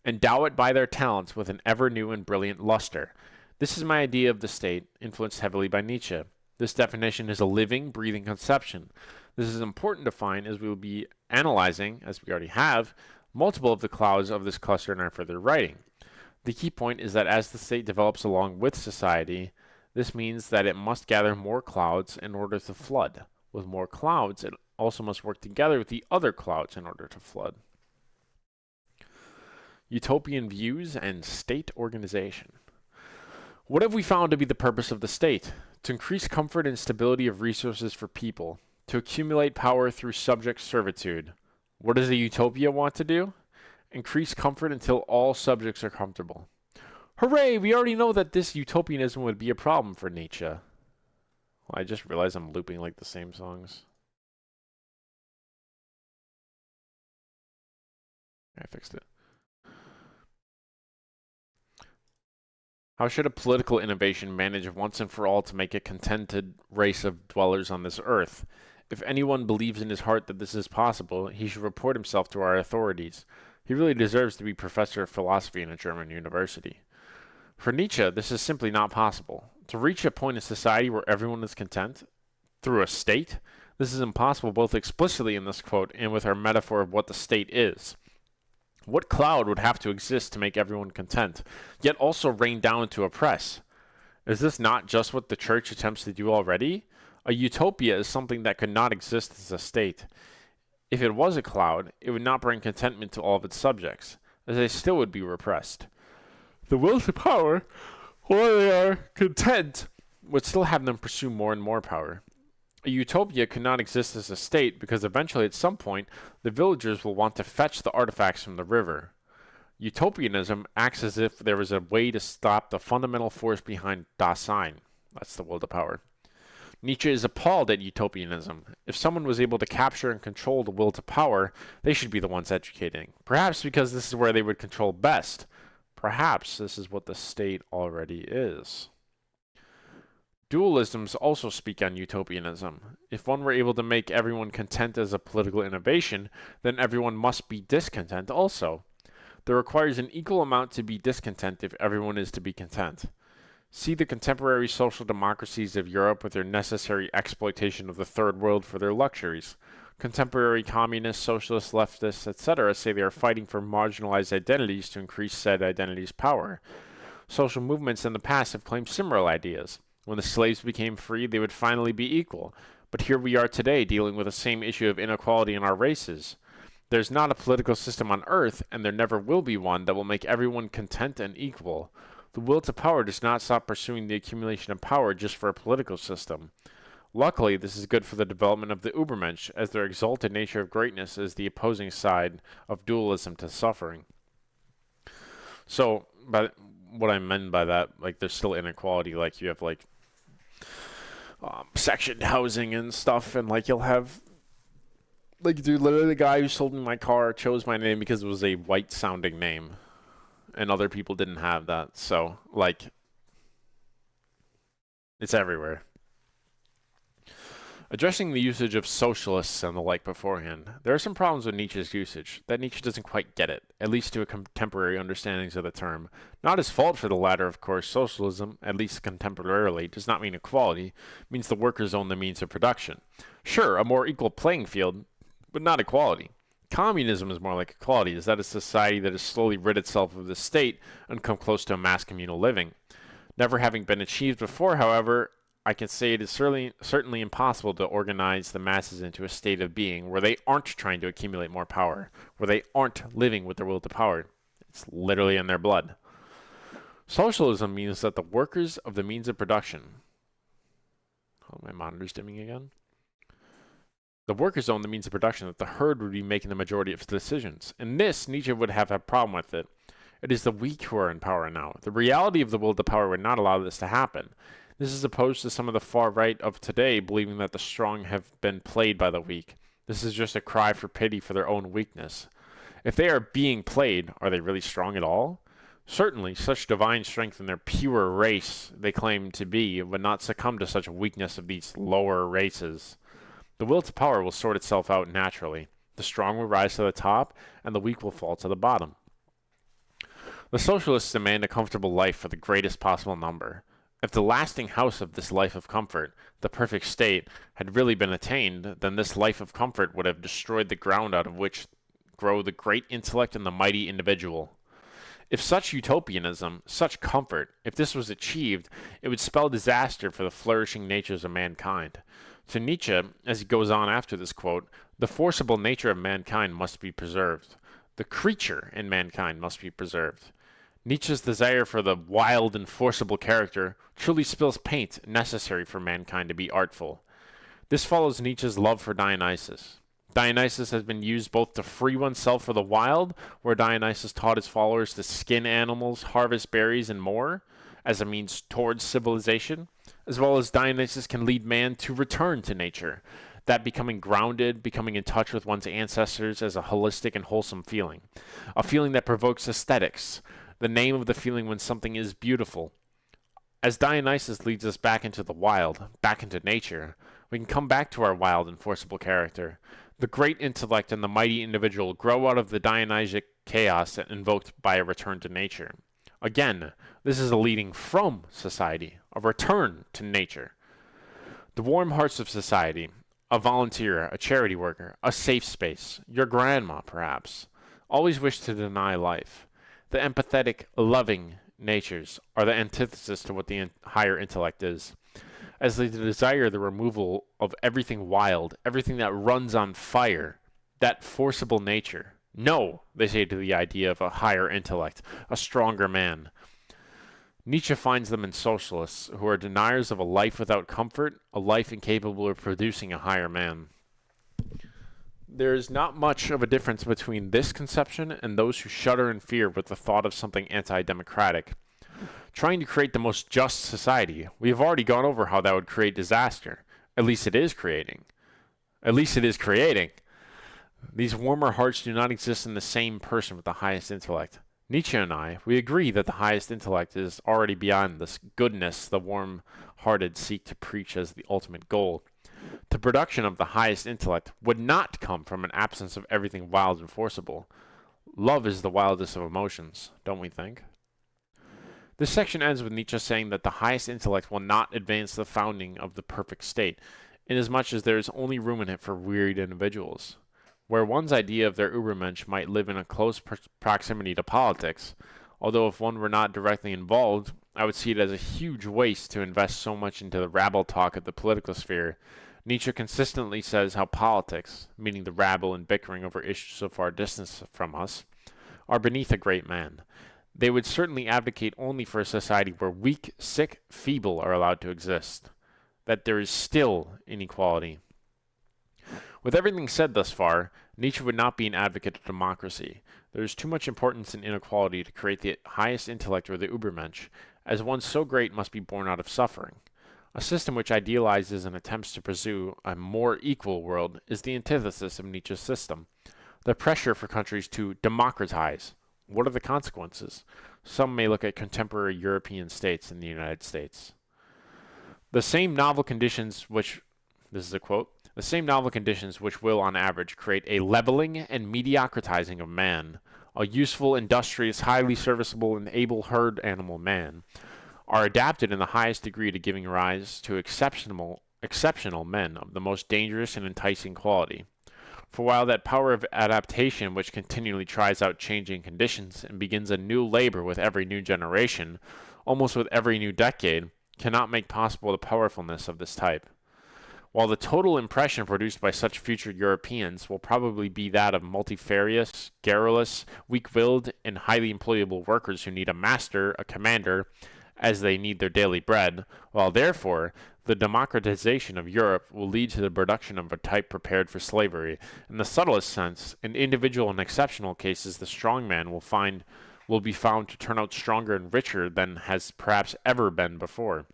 Endow it by their talents with an ever new and brilliant luster. This is my idea of the state, influenced heavily by Nietzsche. This definition is a living, breathing conception. This is important to find as we will be analyzing, as we already have, multiple of the clouds of this cluster in our further writing. The key point is that as the state develops along with society, this means that it must gather more clouds in order to flood. With more clouds, it also must work together with the other clouds in order to flood. Utopian views and state organization. What have we found to be the purpose of the state? To increase comfort and stability of resources for people, to accumulate power through subject servitude. What does a utopia want to do? Increase comfort until all subjects are comfortable. Hooray! We already know that this utopianism would be a problem for Nietzsche. Well, I just realized I'm looping like the same songs. I fixed it. How should a political innovation manage once and for all to make a contented race of dwellers on this earth? If anyone believes in his heart that this is possible, he should report himself to our authorities. He really deserves to be professor of philosophy in a German university. For Nietzsche, this is simply not possible. To reach a point in society where everyone is content through a state, this is impossible both explicitly in this quote and with our metaphor of what the state is. What cloud would have to exist to make everyone content, yet also rain down to oppress? Is this not just what the church attempts to do already? A utopia is something that could not exist as a state. If it was a cloud, it would not bring contentment to all of its subjects, as they still would be repressed. The will to power, while they are content, would still have them pursue more and more power. A utopia could not exist as a state because eventually at some point the villagers will want to fetch the artifacts from the river. Utopianism acts as if there was a way to stop the fundamental force behind Dasein. That's the will to power. Nietzsche is appalled at utopianism. If someone was able to capture and control the will to power, they should be the ones educating. Perhaps because this is where they would control best. Perhaps this is what the state already is. Dualisms also speak on utopianism. If one were able to make everyone content as a political innovation, then everyone must be discontent also. There requires an equal amount to be discontent if everyone is to be content. See the contemporary social democracies of Europe with their necessary exploitation of the third world for their luxuries. Contemporary communists, socialists, leftists, etc. say they are fighting for marginalized identities to increase said identities' power. Social movements in the past have claimed similar ideas. When the slaves became free, they would finally be equal. But here we are today dealing with the same issue of inequality in our races. There's not a political system on earth, and there never will be one, that will make everyone content and equal. The will to power does not stop pursuing the accumulation of power just for a political system. Luckily, this is good for the development of the Übermensch, as their exalted nature of greatness is the opposing side of dualism to suffering. So, what I meant by that, like, there's still inequality. Like, you have, like, sectioned housing and stuff, and, like, you'll have, like, dude, literally the guy who sold me my car chose my name because it was a white-sounding name, and other people didn't have that. So, like, it's everywhere. Addressing the usage of socialists and the like beforehand, there are some problems with Nietzsche's usage, that Nietzsche doesn't quite get it, at least to a contemporary understandings of the term. Not his fault for the latter, of course. Socialism, at least contemporarily, does not mean equality. It means the workers own the means of production. Sure, a more equal playing field, but not equality. Communism is more like equality, as that is a society that has slowly rid itself of the state and come close to a mass communal living. Never having been achieved before, however, I can say it is certainly impossible to organize the masses into a state of being where they aren't trying to accumulate more power, where they aren't living with their will to power. It's literally in their blood. Socialism means that the workers of the means of production... Oh, my monitor's dimming again. The workers own the means of production, that the herd would be making the majority of decisions. In this, Nietzsche would have a problem with it. It is the weak who are in power now. The reality of the will to power would not allow this to happen. This is opposed to some of the far right of today believing that the strong have been played by the weak. This is just a cry for pity for their own weakness. If they are being played, are they really strong at all? Certainly, such divine strength in their pure race they claim to be would not succumb to such weakness of these lower races. The will to power will sort itself out naturally. The strong will rise to the top, and the weak will fall to the bottom. The socialists demand a comfortable life for the greatest possible number. If the lasting house of this life of comfort, the perfect state, had really been attained, then this life of comfort would have destroyed the ground out of which grow the great intellect and the mighty individual. If such utopianism, such comfort, if this was achieved, it would spell disaster for the flourishing natures of mankind. To Nietzsche, as he goes on after this quote, the forcible nature of mankind must be preserved. The creature in mankind must be preserved. Nietzsche's desire for the wild and forcible character truly spills paint necessary for mankind to be artful. This follows Nietzsche's love for Dionysus. Dionysus has been used both to free oneself for the wild, where Dionysus taught his followers to skin animals, harvest berries, and more, as a means towards civilization, as well as Dionysus can lead man to return to nature, that becoming grounded, becoming in touch with one's ancestors as a holistic and wholesome feeling, a feeling that provokes aesthetics, the name of the feeling when something is beautiful. As Dionysus leads us back into the wild, back into nature, we can come back to our wild and forcible character. The great intellect and the mighty individual grow out of the Dionysic chaos invoked by a return to nature. Again, this is a leading from society, a return to nature. The warm hearts of society, a volunteer, a charity worker, a safe space, your grandma perhaps, always wish to deny life. The empathetic, loving natures are the antithesis to what the higher intellect is, as they desire the removal of everything wild, everything that runs on fire, that forcible nature. No, they say to the idea of a higher intellect, a stronger man. Nietzsche finds them in socialists, who are deniers of a life without comfort, a life incapable of producing a higher man. There is not much of a difference between this conception and those who shudder in fear with the thought of something anti-democratic. Trying to create the most just society, we have already gone over how that would create disaster. At least it is creating. These warmer hearts do not exist in the same person with the highest intellect. Nietzsche and I, we agree that the highest intellect is already beyond this goodness the warm-hearted seek to preach as the ultimate goal. The production of the highest intellect would not come from an absence of everything wild and forcible. Love is the wildest of emotions, don't we think? This section ends with Nietzsche saying that the highest intellect will not advance the founding of the perfect state, inasmuch as there is only room in it for wearied individuals. Where one's idea of their Übermensch might live in a close proximity to politics, although if one were not directly involved, I would see it as a huge waste to invest so much into the rabble talk of the political sphere. Nietzsche consistently says how politics, meaning the rabble and bickering over issues so far distant from us, are beneath a great man. They would certainly advocate only for a society where weak, sick, feeble are allowed to exist, that there is still inequality. With everything said thus far, Nietzsche would not be an advocate of democracy. There is too much importance in inequality to create the highest intellect or the Übermensch, as one so great must be born out of suffering. A system which idealizes and attempts to pursue a more equal world is the antithesis of Nietzsche's system. The pressure for countries to democratize. What are the consequences? Some may look at contemporary European states and the United States. The same novel conditions which will, on average, create a leveling and mediocratizing of man, a useful, industrious, highly serviceable, and able herd animal man, are adapted in the highest degree to giving rise to exceptional men of the most dangerous and enticing quality. For while that power of adaptation which continually tries out changing conditions and begins a new labor with every new generation, almost with every new decade, cannot make possible the powerfulness of this type. While the total impression produced by such future Europeans will probably be that of multifarious, garrulous, weak-willed, and highly employable workers who need a master, a commander, as they need their daily bread, while therefore the democratization of Europe will lead to the production of a type prepared for slavery. In the subtlest sense, in individual and exceptional cases, the strong man will be found to turn out stronger and richer than has perhaps ever been before.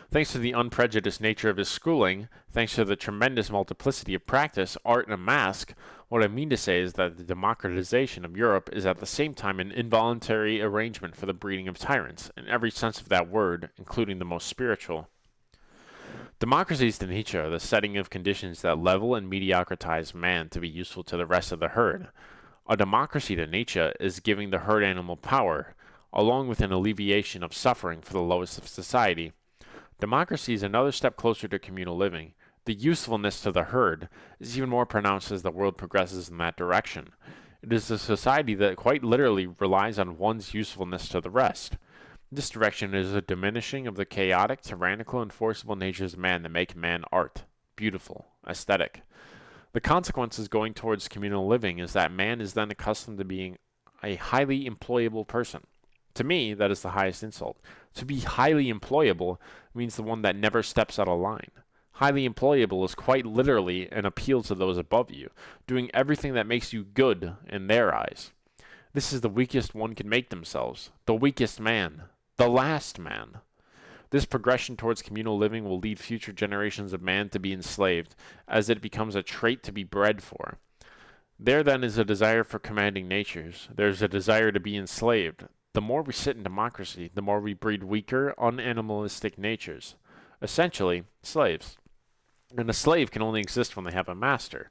Thanks to the unprejudiced nature of his schooling, thanks to the tremendous multiplicity of practice, art, and mask, what I mean to say is that the democratization of Europe is at the same time an involuntary arrangement for the breeding of tyrants, in every sense of that word, including the most spiritual. Democracies to Nietzsche are the setting of conditions that level and mediocritize man to be useful to the rest of the herd. A democracy to Nietzsche is giving the herd animal power, along with an alleviation of suffering for the lowest of society. Democracy is another step closer to communal living. The usefulness to the herd is even more pronounced as the world progresses in that direction. It is a society that quite literally relies on one's usefulness to the rest. This direction is a diminishing of the chaotic, tyrannical, and forcible natures of man that make man art, beautiful, aesthetic. The consequences going towards communal living is that man is then accustomed to being a highly employable person. To me, that is the highest insult. To be highly employable means the one that never steps out of line. Highly employable is quite literally an appeal to those above you, doing everything that makes you good in their eyes. This is the weakest one can make themselves, the weakest man, the last man. This progression towards communal living will lead future generations of man to be enslaved, as it becomes a trait to be bred for. There then is a desire for commanding natures. There is a desire to be enslaved. The more we sit in democracy, the more we breed weaker, unanimalistic natures. Essentially, slaves. And a slave can only exist when they have a master.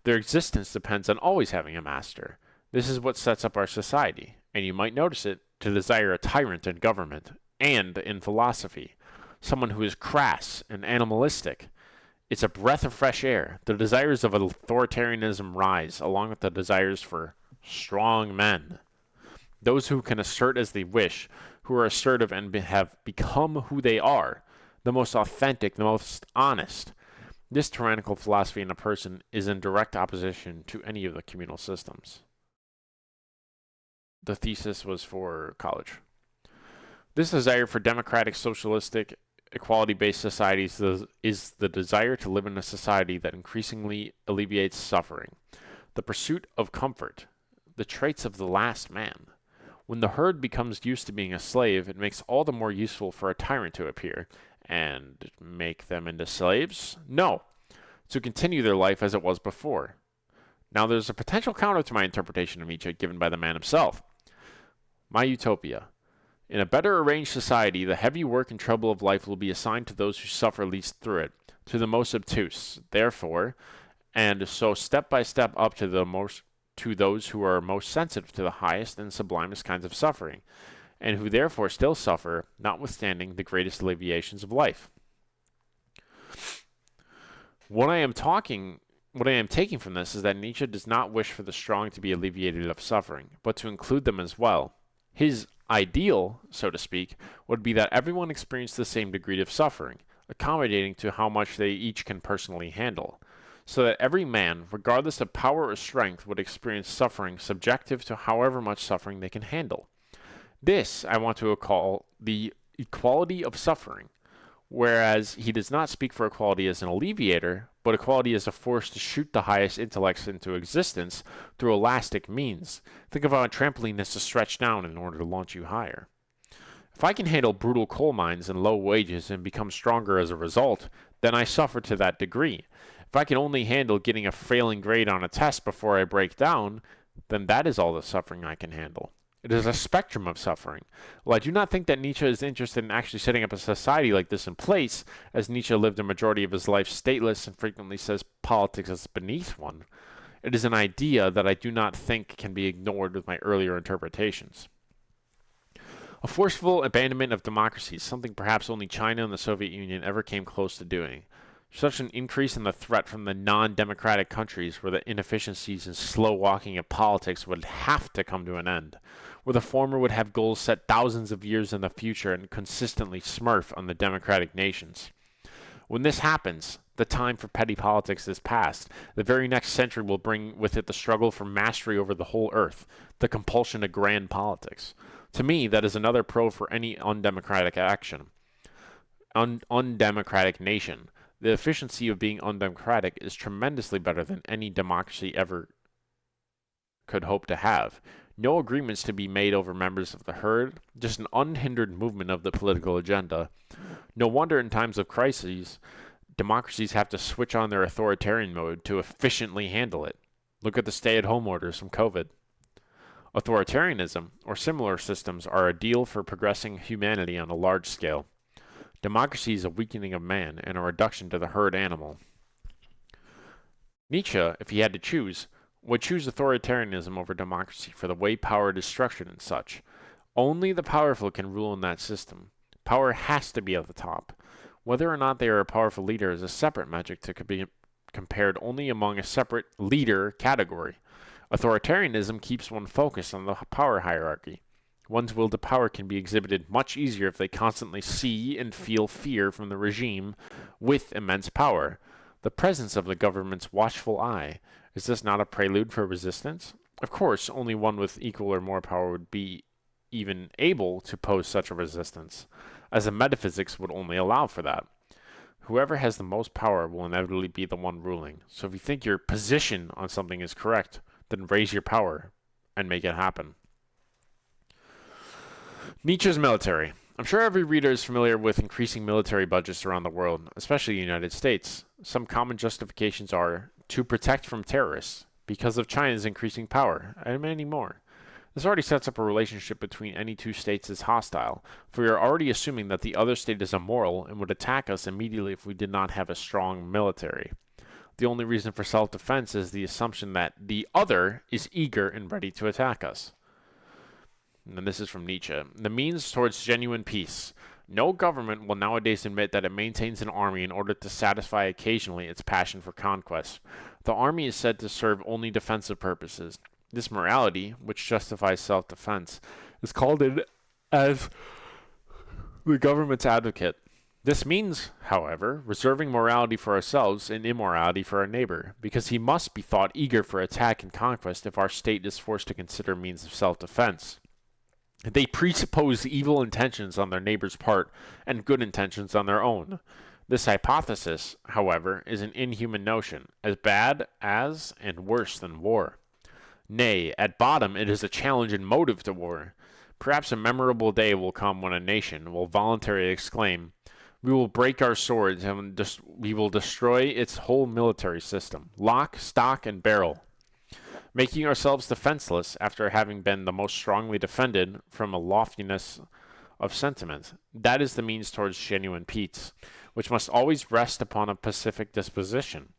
Their existence depends on always having a master. This is what sets up our society, and you might notice it to desire a tyrant in government and in philosophy, someone who is crass and animalistic. It's a breath of fresh air. The desires of authoritarianism rise, along with the desires for strong men. Those who can assert as they wish, who are assertive and have become who they are, the most authentic, the most honest. This tyrannical philosophy in a person is in direct opposition to any of the communal systems. The thesis was for college. This desire for democratic, socialistic, equality-based societies is the desire to live in a society that increasingly alleviates suffering. The pursuit of comfort, the traits of the last man. When the herd becomes used to being a slave, it makes all the more useful for a tyrant to appear. And make them into slaves? No, to continue their life as it was before. Now there's a potential counter to my interpretation of Nietzsche given by the man himself. My utopia. In a better arranged society, the heavy work and trouble of life will be assigned to those who suffer least through it, to the most obtuse, therefore, and so step by step up to those who are most sensitive to the highest and sublimest kinds of suffering, and who therefore still suffer, notwithstanding the greatest alleviations of life. What I am taking from this is that Nietzsche does not wish for the strong to be alleviated of suffering, but to include them as well. His ideal, so to speak, would be that everyone experience the same degree of suffering, accommodating to how much they each can personally handle, so that every man, regardless of power or strength, would experience suffering subjective to however much suffering they can handle. This I want to call the equality of suffering, whereas he does not speak for equality as an alleviator, but equality as a force to shoot the highest intellects into existence through elastic means. Think of how a trampoline has to stretch down in order to launch you higher. If I can handle brutal coal mines and low wages and become stronger as a result, then I suffer to that degree. If I can only handle getting a failing grade on a test before I break down, then that is all the suffering I can handle. It is a spectrum of suffering. Well, I do not think that Nietzsche is interested in actually setting up a society like this in place, as Nietzsche lived a majority of his life stateless and frequently says politics is beneath one. It is an idea that I do not think can be ignored with my earlier interpretations. A forceful abandonment of democracy is something perhaps only China and the Soviet Union ever came close to doing. Such an increase in the threat from the non-democratic countries where the inefficiencies and slow walking of politics would have to come to an end, where the former would have goals set thousands of years in the future and consistently smurf on the democratic nations. When this happens, the time for petty politics is past. The very next century will bring with it the struggle for mastery over the whole earth, the compulsion of grand politics. To me, that is another pro for any undemocratic action, undemocratic nation. The efficiency of being undemocratic is tremendously better than any democracy ever could hope to have. No agreements to be made over members of the herd, just an unhindered movement of the political agenda. No wonder in times of crises, democracies have to switch on their authoritarian mode to efficiently handle it. Look at the stay-at-home orders from COVID. Authoritarianism, or similar systems, are a deal for progressing humanity on a large scale. Democracy is a weakening of man and a reduction to the herd animal. Nietzsche, if he had to choose, would choose authoritarianism over democracy for the way power is structured and such. Only the powerful can rule in that system. Power has to be at the top. Whether or not they are a powerful leader is a separate metric to be compared only among a separate leader category. Authoritarianism keeps one focused on the power hierarchy. One's will to power can be exhibited much easier if they constantly see and feel fear from the regime with immense power. The presence of the government's watchful eye. Is this not a prelude for resistance? Of course, only one with equal or more power would be even able to pose such a resistance, as the metaphysics would only allow for that. Whoever has the most power will inevitably be the one ruling. So if you think your position on something is correct, then raise your power and make it happen. Nietzsche's military. I'm sure every reader is familiar with increasing military budgets around the world, especially the United States. Some common justifications are to protect from terrorists, because of China's increasing power, and many more. This already sets up a relationship between any two states as hostile, for we are already assuming that the other state is immoral and would attack us immediately if we did not have a strong military. The only reason for self-defense is the assumption that the other is eager and ready to attack us. And this is from Nietzsche. The means towards genuine peace. No government will nowadays admit that it maintains an army in order to satisfy occasionally its passion for conquest. The army is said to serve only defensive purposes. This morality, which justifies self-defense, is called in as the government's advocate. This means, however, reserving morality for ourselves and immorality for our neighbor, because he must be thought eager for attack and conquest if our state is forced to consider means of self-defense. They presuppose evil intentions on their neighbor's part and good intentions on their own. This hypothesis, however, is an inhuman notion, as bad as and worse than war. Nay, at bottom it is a challenge and motive to war. Perhaps a memorable day will come when a nation will voluntarily exclaim, "We will break our swords and we will destroy its whole military system, lock, stock, and barrel," making ourselves defenseless after having been the most strongly defended from a loftiness of sentiment. That is the means towards genuine peace, which must always rest upon a pacific disposition.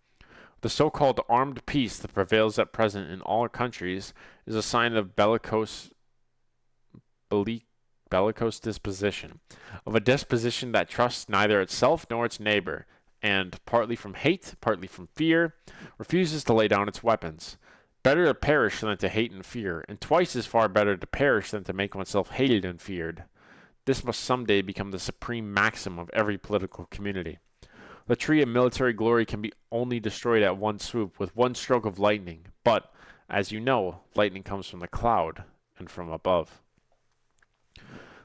The so-called armed peace that prevails at present in all countries is a sign of bellicose disposition, of a disposition that trusts neither itself nor its neighbor, and, partly from hate, partly from fear, refuses to lay down its weapons. Better to perish than to hate and fear, and twice as far better to perish than to make oneself hated and feared. This must someday become the supreme maxim of every political community. The tree of military glory can be only destroyed at one swoop, with one stroke of lightning, but, as you know, lightning comes from the cloud and from above.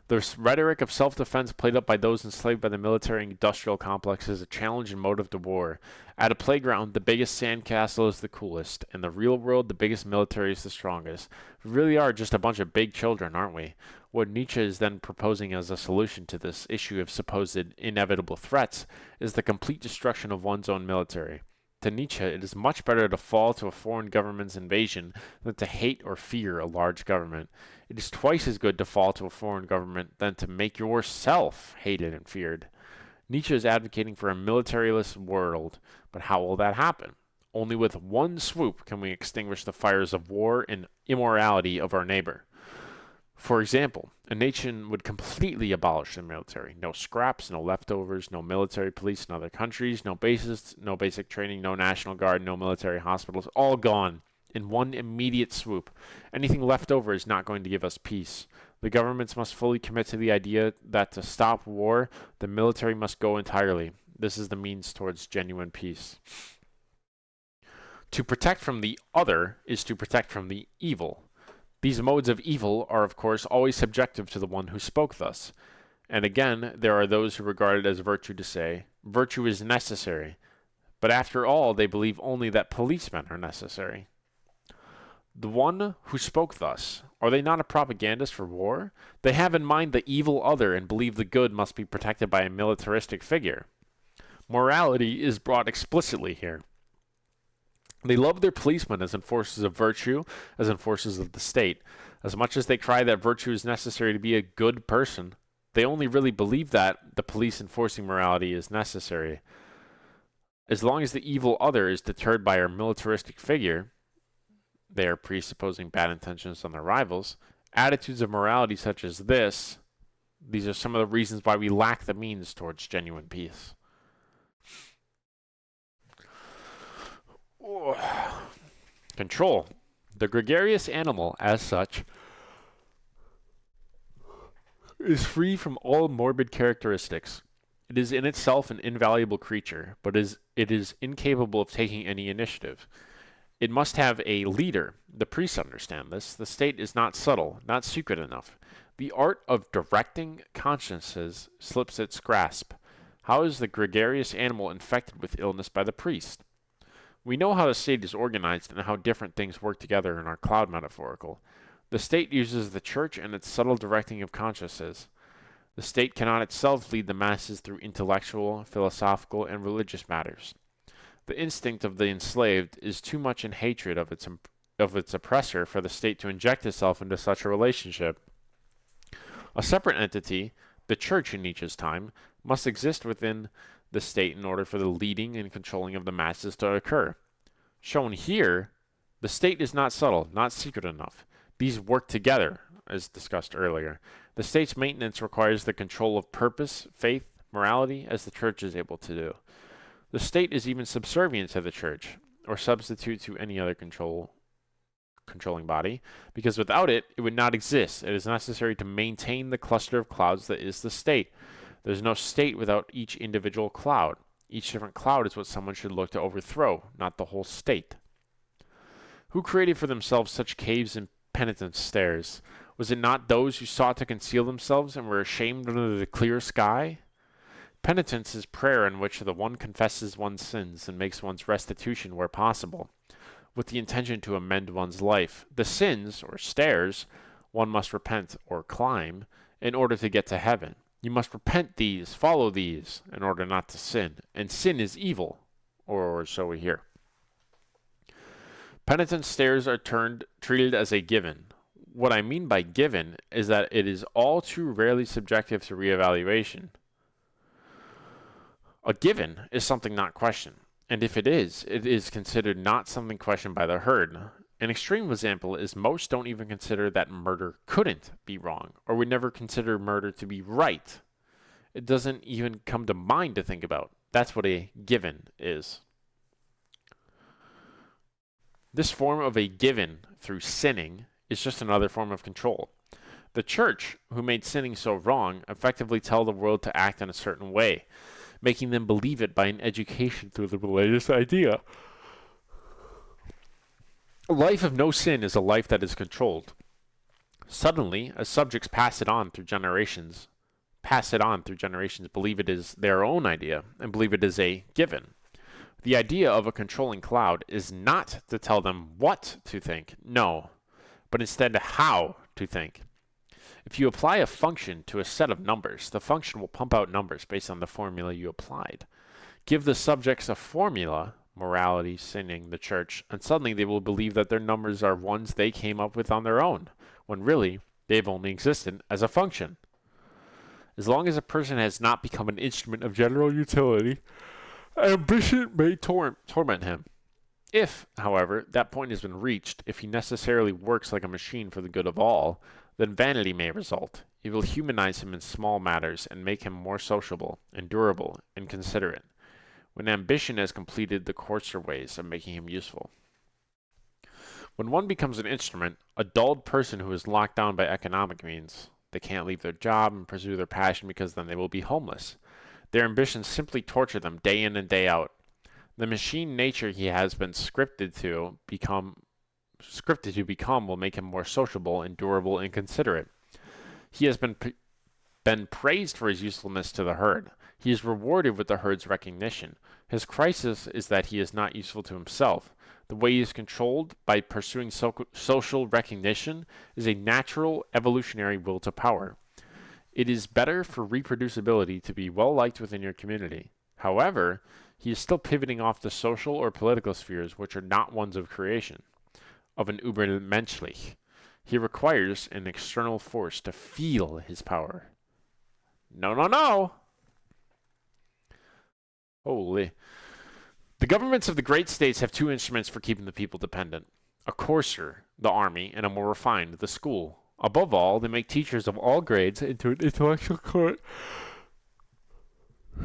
The rhetoric of self-defense played up by those enslaved by the military-industrial complex is a challenge and motive to war. At a playground, the biggest sandcastle is the coolest. In the real world, the biggest military is the strongest. We really are just a bunch of big children, aren't we? What Nietzsche is then proposing as a solution to this issue of supposed inevitable threats is the complete destruction of one's own military. To Nietzsche, it is much better to fall to a foreign government's invasion than to hate or fear a large government. It is twice as good to fall to a foreign government than to make yourself hated and feared. Nietzsche is advocating for a militaryless world, but how will that happen? Only with one swoop can we extinguish the fires of war and immorality of our neighbor. For example, a nation would completely abolish the military. No scraps, no leftovers, no military police in other countries, no bases, no basic training, no National Guard, no military hospitals, all gone in one immediate swoop. Anything left over is not going to give us peace. The governments must fully commit to the idea that to stop war, the military must go entirely. This is the means towards genuine peace. To protect from the other is to protect from the evil. These modes of evil are, of course, always subjective to the one who spoke thus. And again, there are those who regard it as virtue to say, virtue is necessary. But after all, they believe only that policemen are necessary. The one who spoke thus, are they not a propagandist for war? They have in mind the evil other and believe the good must be protected by a militaristic figure. Morality is brought explicitly here. They love their policemen as enforcers of virtue, as enforcers of the state. As much as they cry that virtue is necessary to be a good person, they only really believe that the police enforcing morality is necessary. As long as the evil other is deterred by our militaristic figure, they are presupposing bad intentions on their rivals. Attitudes of morality such as this, these are some of the reasons why we lack the means towards genuine peace. Control. The gregarious animal, as such, is free from all morbid characteristics. It is in itself an invaluable creature, but it is incapable of taking any initiative. It must have a leader. The priests understand this. The state is not subtle, not secret enough. The art of directing consciences slips its grasp. How is the gregarious animal infected with illness by the priest? We know how the state is organized and how different things work together in our cloud metaphorical. The state uses the church and its subtle directing of consciences. The state cannot itself lead the masses through intellectual, philosophical, and religious matters. The instinct of the enslaved is too much in hatred of its oppressor for the state to inject itself into such a relationship. A separate entity, the church in Nietzsche's time, must exist within the state in order for the leading and controlling of the masses to occur. Shown here, the state is not subtle, not secret enough. These work together, as discussed earlier. The state's maintenance requires the control of purpose, faith, morality, as the church is able to do. The state is even subservient to the church, or substitute to any other controlling body, because without it, it would not exist. It is necessary to maintain the cluster of clouds that is the state. There's no state without each individual cloud. Each different cloud is what someone should look to overthrow, not the whole state. Who created for themselves such caves and penitent stairs? Was it not those who sought to conceal themselves and were ashamed under the clear sky? Penitence is prayer in which the one confesses one's sins and makes one's restitution where possible, with the intention to amend one's life. The sins, or stairs, one must repent or climb in order to get to heaven. You must repent these, follow these, in order not to sin. And sin is evil, or so we hear. Penitence stairs are treated as a given. What I mean by given is that it is all too rarely subjective to reevaluation. A given is something not questioned, and if it is considered not something questioned by the herd. An extreme example is most don't even consider that murder couldn't be wrong, or would never consider murder to be right. It doesn't even come to mind to think about. That's what a given is. This form of a given through sinning is just another form of control. The church, who made sinning so wrong, effectively tell the world to act in a certain way, making them believe it by an education through the religious idea. A life of no sin is a life that is controlled. Suddenly, as subjects pass it on through generations, believe it is their own idea, and believe it is a given. The idea of a controlling cloud is not to tell them what to think, no, but instead how to think. If you apply a function to a set of numbers, the function will pump out numbers based on the formula you applied. Give the subjects a formula, morality, sinning, the church, and suddenly they will believe that their numbers are ones they came up with on their own, when really they've only existed as a function. As long as a person has not become an instrument of general utility, ambition may torment him. If, however, that point has been reached, if he necessarily works like a machine for the good of all, then vanity may result. It will humanize him in small matters and make him more sociable, endurable, and considerate, when ambition has completed the coarser ways of making him useful. When one becomes an instrument, a dulled person who is locked down by economic means, they can't leave their job and pursue their passion because then they will be homeless. Their ambitions simply torture them day in and day out. The machine nature he has been scripted to become will make him more sociable, endurable, and considerate. He has been praised for his usefulness to the herd. He is rewarded with the herd's recognition. His crisis is that he is not useful to himself. The way he is controlled by pursuing social recognition is a natural evolutionary will to power. It is better for reproducibility to be well liked within your community. However, he is still pivoting off the social or political spheres which are not ones of creation, of an Ubermenschlich. He requires an external force to feel his power. No. Holy. The governments of the great states have two instruments for keeping the people dependent. A coarser, the army, and a more refined, the school. Above all, they make teachers of all grades into an intellectual court.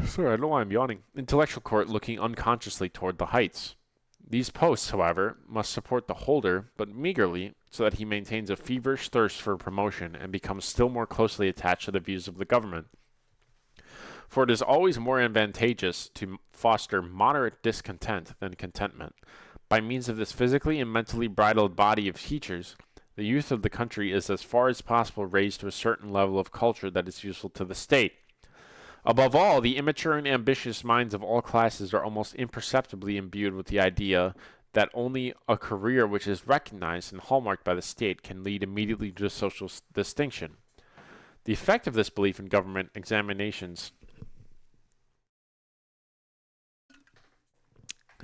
Sorry, I don't know why I'm yawning. Intellectual court looking unconsciously toward the heights. These posts, however, must support the holder, but meagerly, so that he maintains a feverish thirst for promotion and becomes still more closely attached to the views of the government. For it is always more advantageous to foster moderate discontent than contentment. By means of this physically and mentally bridled body of teachers, the youth of the country is as far as possible raised to a certain level of culture that is useful to the state. Above all, the immature and ambitious minds of all classes are almost imperceptibly imbued with the idea that only a career which is recognized and hallmarked by the state can lead immediately to social distinction. The effect of this belief in government examinations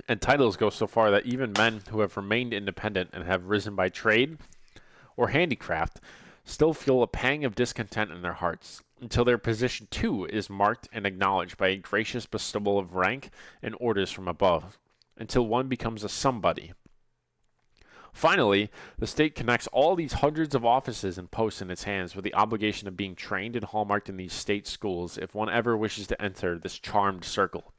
and titles go so far that even men who have remained independent and have risen by trade or handicraft still feel a pang of discontent in their hearts, until their position too is marked and acknowledged by a gracious bestowal of rank and orders from above, until one becomes a somebody. Finally, the state connects all these hundreds of offices and posts in its hands with the obligation of being trained and hallmarked in these state schools if one ever wishes to enter this charmed circle.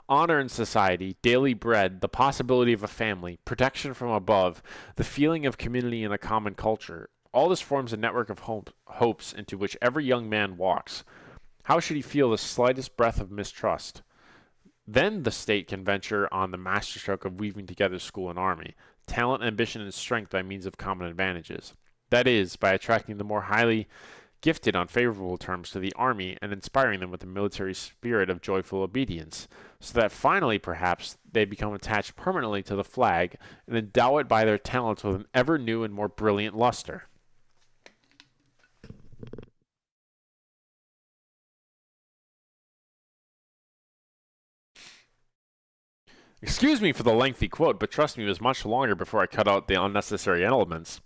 Honor in society, daily bread, the possibility of a family, protection from above, the feeling of community in a common culture, all this forms a network of hopes into which every young man walks. How should he feel the slightest breath of mistrust? Then the state can venture on the masterstroke of weaving together school and army, talent, ambition, and strength by means of common advantages. That is, by attracting the more highly gifted on favorable terms to the army and inspiring them with a military spirit of joyful obedience, so that finally, perhaps, they become attached permanently to the flag and endow it by their talents with an ever new and more brilliant luster. Excuse me for the lengthy quote, but trust me, it was much longer before I cut out the unnecessary elements.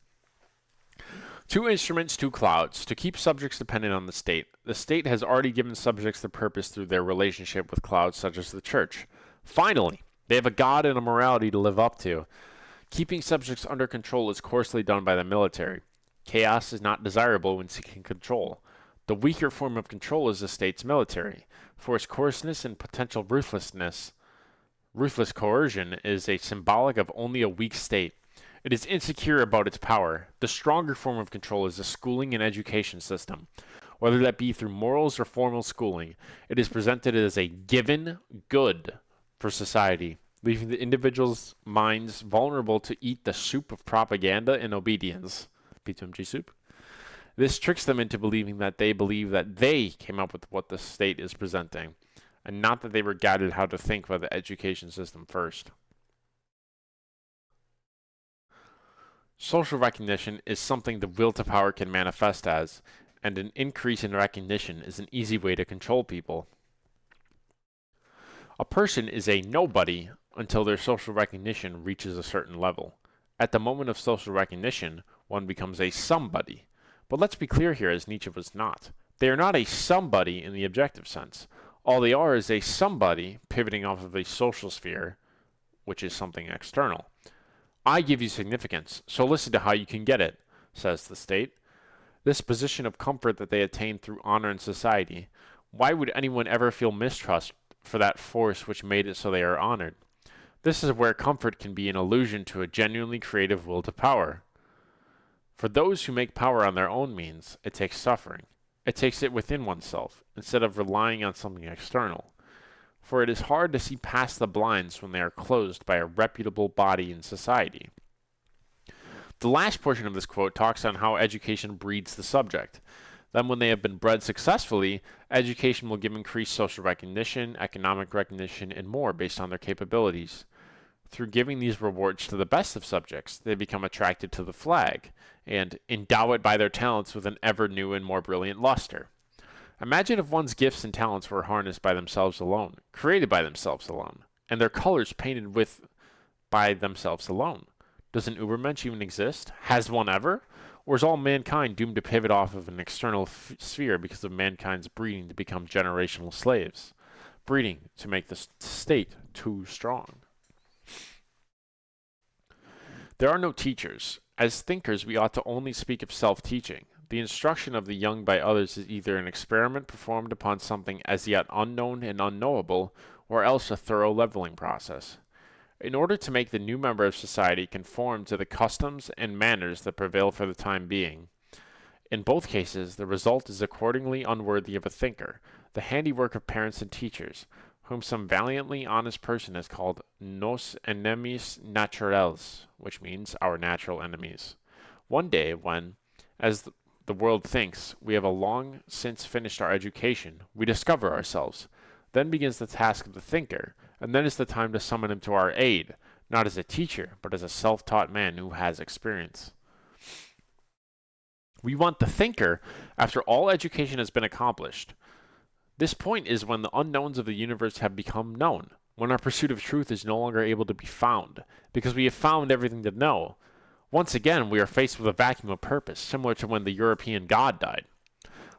Two instruments, two clouds. To keep subjects dependent on the state. The state has already given subjects their purpose through their relationship with clouds such as the church. Finally, they have a God and a morality to live up to. Keeping subjects under control is coarsely done by the military. Chaos is not desirable when seeking control. The weaker form of control is the state's military, for its coarseness and potential ruthless coercion is a symbolic of only a weak state. It is insecure about its power. The stronger form of control is the schooling and education system. Whether that be through morals or formal schooling, it is presented as a given good for society, leaving the individual's minds vulnerable to eat the soup of propaganda and obedience. P2MG soup. This tricks them into believing that they came up with what the state is presenting, and not that they were guided how to think by the education system first. Social recognition is something the will to power can manifest as, and an increase in recognition is an easy way to control people. A person is a nobody until their social recognition reaches a certain level. At the moment of social recognition, one becomes a somebody. But let's be clear here, as Nietzsche was not. They are not a somebody in the objective sense. All they are is a somebody pivoting off of a social sphere, which is something external. I give you significance, so listen to how you can get it, says the state. This position of comfort that they attain through honor in society, why would anyone ever feel mistrust for that force which made it so they are honored? This is where comfort can be an allusion to a genuinely creative will to power. For those who make power on their own means, it takes suffering. It takes it within oneself, instead of relying on something external. For it is hard to see past the blinds when they are closed by a reputable body in society. The last portion of this quote talks on how education breeds the subject. Then when they have been bred successfully, education will give increased social recognition, economic recognition, and more based on their capabilities. Through giving these rewards to the best of subjects, they become attracted to the flag, and endow it by their talents with an ever new and more brilliant luster. Imagine if one's gifts and talents were harnessed by themselves alone, created by themselves alone, and their colors painted with by themselves alone. Does an Ubermensch even exist? Has one ever? Or is all mankind doomed to pivot off of an external sphere because of mankind's breeding to become generational slaves? Breeding to make the state too strong. There are no teachers. As thinkers, we ought to only speak of self-teaching. The instruction of the young by others is either an experiment performed upon something as yet unknown and unknowable, or else a thorough leveling process. in order to make the new member of society conform to the customs and manners that prevail for the time being. In both cases, the result is accordingly unworthy of a thinker, the handiwork of parents and teachers, whom some valiantly honest person has called nos enemies naturales, which means our natural enemies. One day, when, as the world thinks, we have a long since finished our education, we discover ourselves. Then begins the task of the thinker, and then is the time to summon him to our aid, not as a teacher, but as a self-taught man who has experience. We want the thinker after all education has been accomplished. This point is when the unknowns of the universe have become known, when our pursuit of truth is no longer able to be found, because we have found everything to know. Once again, we are faced with a vacuum of purpose, similar to when the European god died.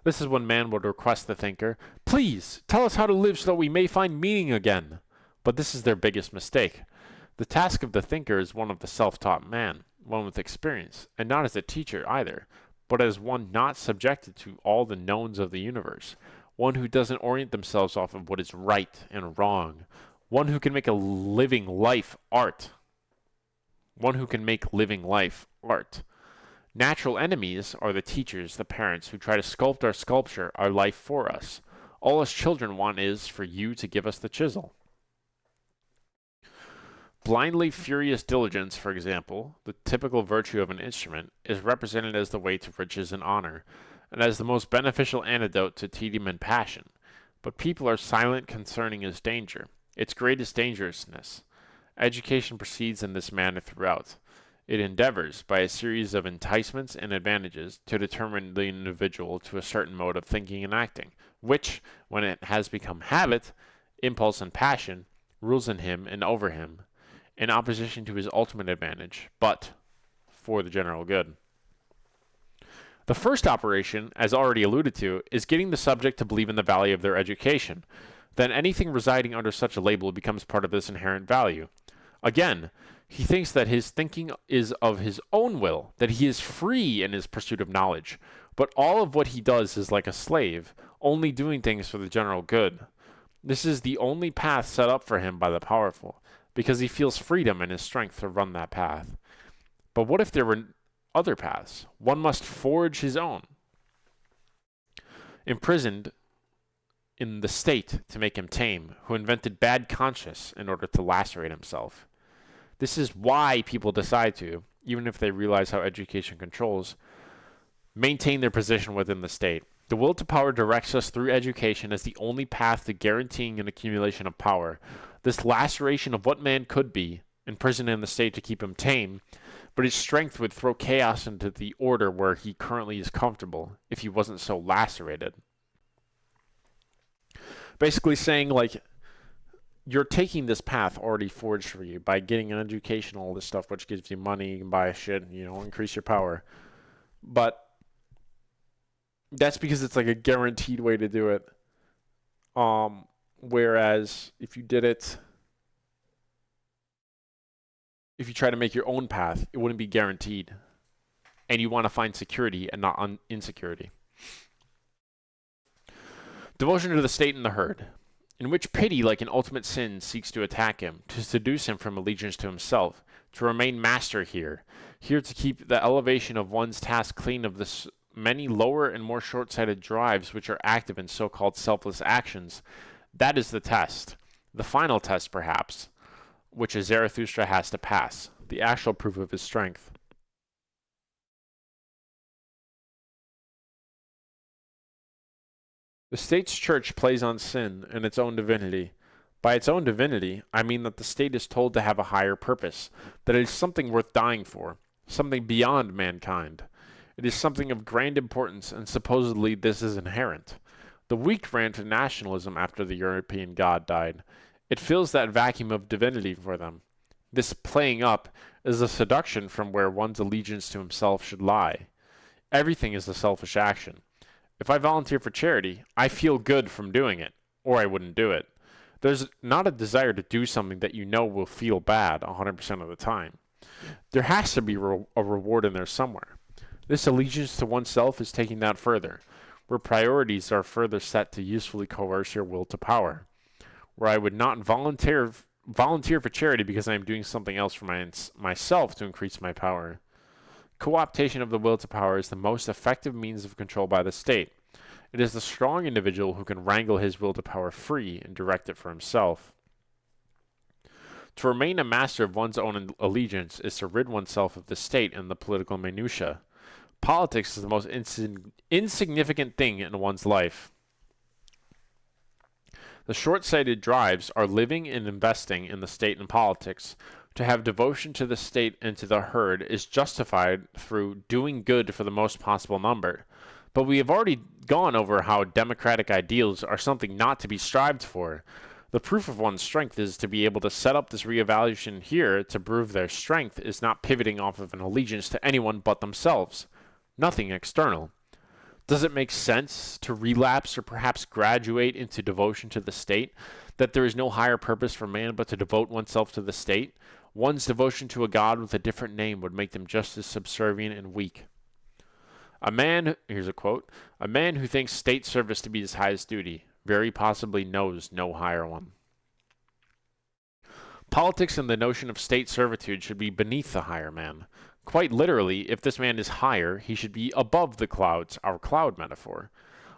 This is when man would request the thinker, "Please, tell us how to live so that we may find meaning again." But this is their biggest mistake. The task of the thinker is one of the self-taught man, one with experience, and not as a teacher either, but as one not subjected to all the knowns of the universe, one who doesn't orient themselves off of what is right and wrong, one who can make a living life art. One who can make living life art. Natural enemies are the teachers, the parents, who try to sculpt our sculpture, our life for us. All us children want is for you to give us the chisel. Blindly furious diligence, for example, the typical virtue of an instrument, is represented as the way to riches and honor, and as the most beneficial antidote to tedium and passion. But people are silent concerning its danger, its greatest dangerousness. Education proceeds in this manner throughout. It endeavors, by a series of enticements and advantages, to determine the individual to a certain mode of thinking and acting, which, when it has become habit, impulse, and passion, rules in him and over him, in opposition to his ultimate advantage, but for the general good. The first operation, as already alluded to, is getting the subject to believe in the value of their education. Then anything residing under such a label becomes part of this inherent value. Again, he thinks that his thinking is of his own will, that he is free in his pursuit of knowledge, but all of what he does is like a slave, only doing things for the general good. This is the only path set up for him by the powerful, because he feels freedom and his strength to run that path. But what if there were other paths? One must forge his own. Imprisoned in the state to make him tame, who invented bad conscience in order to lacerate himself. This is why people decide to, even if they realize how education controls, maintain their position within the state. The will to power directs us through education as the only path to guaranteeing an accumulation of power. This laceration of what man could be, imprisoned in the state to keep him tame, but his strength would throw chaos into the order where he currently is comfortable, if he wasn't so lacerated. Basically saying, like, you're taking this path already forged for you by getting an education, all this stuff, which gives you money, you can buy shit, increase your power. But that's because it's like a guaranteed way to do it. Whereas if you try to make your own path, it wouldn't be guaranteed. And you want to find security and not insecurity. Devotion to the state and the herd, in which pity, like an ultimate sin, seeks to attack him, to seduce him from allegiance to himself, to remain master here to keep the elevation of one's task clean of the many lower and more short-sighted drives which are active in so-called selfless actions. That is the test, the final test perhaps, which a Zarathustra has to pass, the actual proof of his strength. The state's church plays on sin and its own divinity. By its own divinity, I mean that the state is told to have a higher purpose, that it is something worth dying for, something beyond mankind. It is something of grand importance, and supposedly this is inherent. The weak ran to nationalism after the European god died. It fills that vacuum of divinity for them. This playing up is a seduction from where one's allegiance to himself should lie. Everything is a selfish action. If I volunteer for charity, I feel good from doing it, or I wouldn't do it. There's not a desire to do something that you know will feel bad 100% of the time. There has to be a reward in there somewhere. This allegiance to oneself is taking that further, where priorities are further set to usefully coerce your will to power, where I would not volunteer for charity because I am doing something else for myself to increase my power. Co-optation of the will to power is the most effective means of control by the state. It is the strong individual who can wrangle his will to power free and direct it for himself. To remain a master of one's own allegiance is to rid oneself of the state and the political minutiae. Politics is the most insignificant thing in one's life. The short-sighted drives are living and investing in the state and politics. To have devotion to the state and to the herd is justified through doing good for the most possible number. But we have already gone over how democratic ideals are something not to be strived for. The proof of one's strength is to be able to set up this reevaluation here to prove their strength is not pivoting off of an allegiance to anyone but themselves. Nothing external. Does it make sense to relapse or perhaps graduate into devotion to the state, that there is no higher purpose for man but to devote oneself to the state? One's devotion to a god with a different name would make them just as subservient and weak. Here's a quote, "A man who thinks state service to be his highest duty, very possibly knows no higher one." Politics and the notion of state servitude should be beneath the higher man. Quite literally, if this man is higher, he should be above the clouds, our cloud metaphor.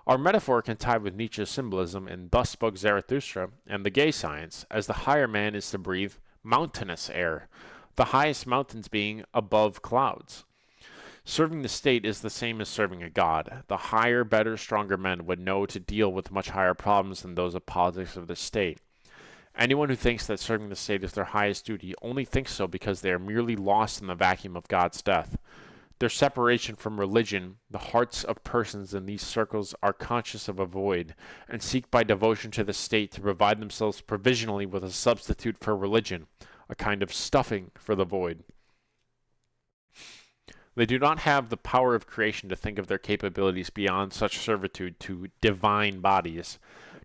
Our metaphor can tie with Nietzsche's symbolism in Thus Spoke Zarathustra and the gay science, as the higher man is to breathe mountainous air, the highest mountains being above clouds. Serving the state is the same as serving a god. The higher, better, stronger men would know to deal with much higher problems than those of politics of the state. Anyone who thinks that serving the state is their highest duty only thinks so because they are merely lost in the vacuum of God's death. Their separation from religion, the hearts of persons in these circles are conscious of a void, and seek by devotion to the state to provide themselves provisionally with a substitute for religion, a kind of stuffing for the void. They do not have the power of creation to think of their capabilities beyond such servitude to divine bodies.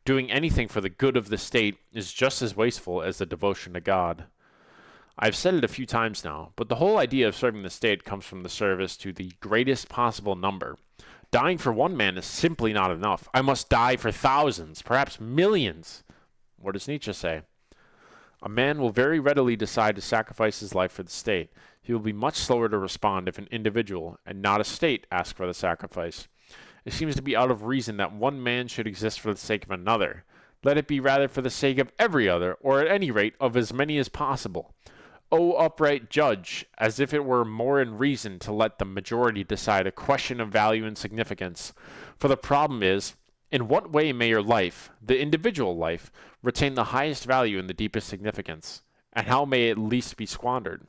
Doing anything for the good of the state is just as wasteful as the devotion to God. I've said it a few times now, but the whole idea of serving the state comes from the service to the greatest possible number. Dying for one man is simply not enough. I must die for thousands, perhaps millions. What does Nietzsche say? A man will very readily decide to sacrifice his life for the state. He will be much slower to respond if an individual, and not a state, asks for the sacrifice. It seems to be out of reason that one man should exist for the sake of another. Let it be rather for the sake of every other, or at any rate of as many as possible. O upright judge, as if it were more in reason to let the majority decide a question of value and significance. For the problem is, in what way may your life, the individual life, retain the highest value and the deepest significance? And how may it least be squandered?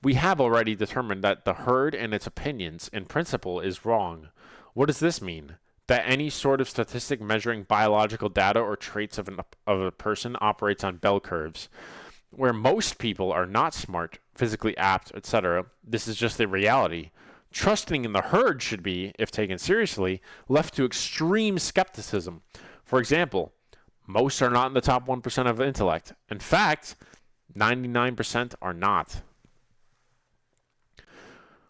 We have already determined that the herd and its opinions, in principle, is wrong. What does this mean? That any sort of statistic measuring biological data or traits of a person operates on bell curves. Where most people are not smart, physically apt, etc., this is just the reality. Trusting in the herd should be, if taken seriously, left to extreme skepticism. For example, most are not in the top 1% of intellect. In fact, 99% are not.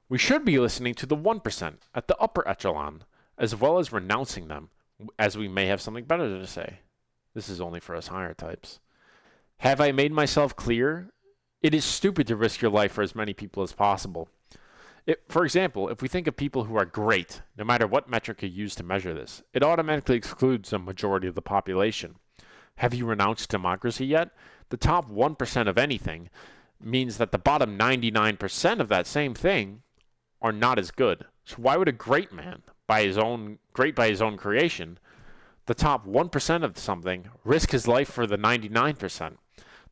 We should be listening to the 1% at the upper echelon, as well as renouncing them, as we may have something better to say. This is only for us higher types. Have I made myself clear? It is stupid to risk your life for as many people as possible. For example, if we think of people who are great, no matter what metric you use to measure this, it automatically excludes a majority of the population. Have you renounced democracy yet? The top 1% of anything means that the bottom 99% of that same thing are not as good. So why would a great man, great by his own creation, the top 1% of something, risk his life for the 99%?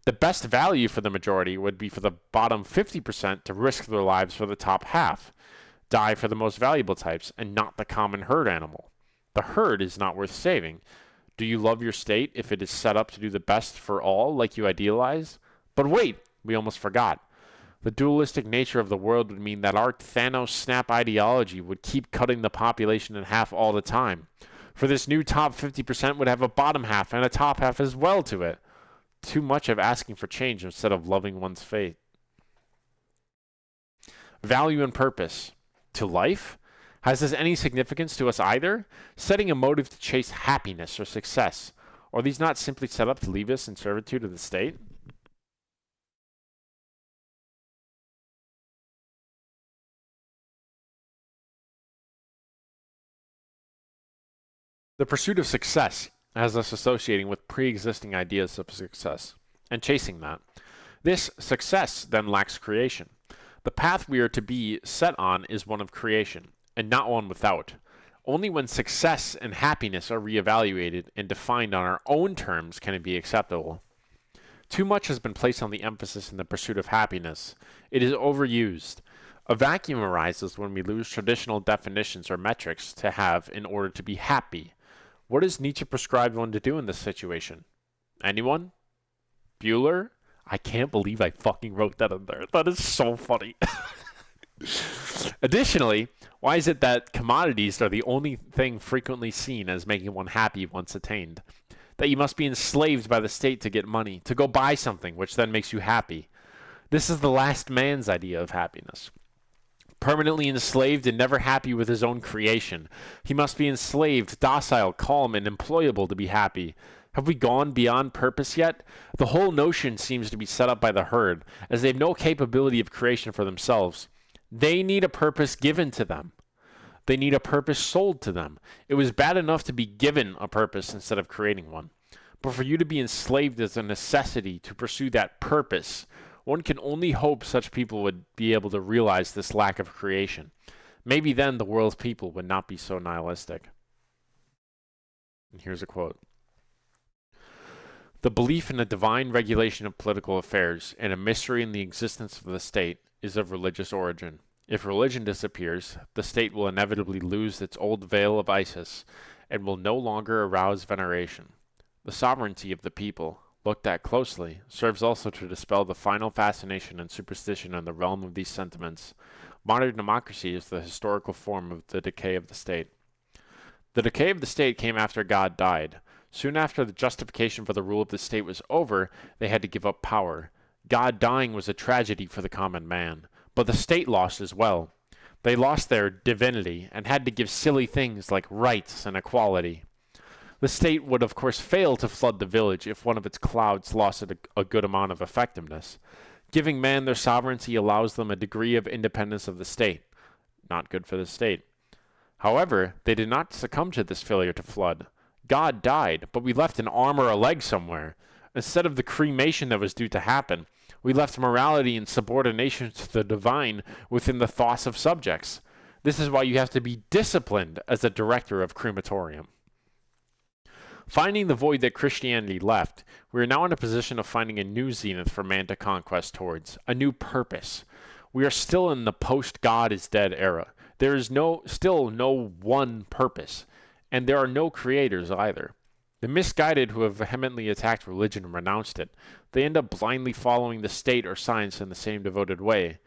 The best value for the majority would be for the bottom 50% to risk their lives for the top half, die for the most valuable types, and not the common herd animal. The herd is not worth saving. Do you love your state if it is set up to do the best for all, like you idealize? But wait, we almost forgot. The dualistic nature of the world would mean that our Thanos snap ideology would keep cutting the population in half all the time. For this new top 50% would have a bottom half and a top half as well to it. Too much of asking for change instead of loving one's fate. Value and purpose. To life? Has this any significance to us either? Setting a motive to chase happiness or success. Are these not simply set up to leave us in servitude of the state? The pursuit of success has us associating with pre-existing ideas of success and chasing that. This success then lacks creation. The path we are to be set on is one of creation, and not one without. Only when success and happiness are reevaluated and defined on our own terms can it be acceptable. Too much has been placed on the emphasis in the pursuit of happiness. It is overused. A vacuum arises when we lose traditional definitions or metrics to have in order to be happy. What does Nietzsche prescribe one to do in this situation? Anyone? Bueller? I can't believe I fucking wrote that in there. That is so funny. Additionally, why is it that commodities are the only thing frequently seen as making one happy once attained? That you must be enslaved by the state to get money, to go buy something, which then makes you happy. This is the last man's idea of happiness. Permanently enslaved and never happy with his own creation. He must be enslaved, docile, calm, and employable to be happy. Have we gone beyond purpose yet? The whole notion seems to be set up by the herd, as they have no capability of creation for themselves. They need a purpose given to them. They need a purpose sold to them. It was bad enough to be given a purpose instead of creating one. But for you to be enslaved is a necessity to pursue that purpose. One can only hope such people would be able to realize this lack of creation. Maybe then the world's people would not be so nihilistic. And here's a quote. The belief in a divine regulation of political affairs and a mystery in the existence of the state is of religious origin. If religion disappears, the state will inevitably lose its old veil of Isis and will no longer arouse veneration. The sovereignty of the people, looked at closely, serves also to dispel the final fascination and superstition in the realm of these sentiments. Modern democracy is the historical form of the decay of the state. The decay of the state came after God died. Soon after the justification for the rule of the state was over, they had to give up power. God dying was a tragedy for the common man, but the state lost as well. They lost their divinity and had to give silly things like rights and equality. The state would of course fail to flood the village if one of its clouds lost a good amount of effectiveness. Giving man their sovereignty allows them a degree of independence of the state. Not good for the state. However, they did not succumb to this failure to flood. God died, but we left an arm or a leg somewhere. Instead of the cremation that was due to happen, we left morality and subordination to the divine within the thoughts of subjects. This is why you have to be disciplined as a director of crematorium. Finding the void that Christianity left, we are now in a position of finding a new zenith for man to conquest towards, a new purpose. We are still in the post-God is dead era. There is still no one purpose, and there are no creators either. The misguided who have vehemently attacked religion and renounced it, they end up blindly following the state or science in the same devoted way.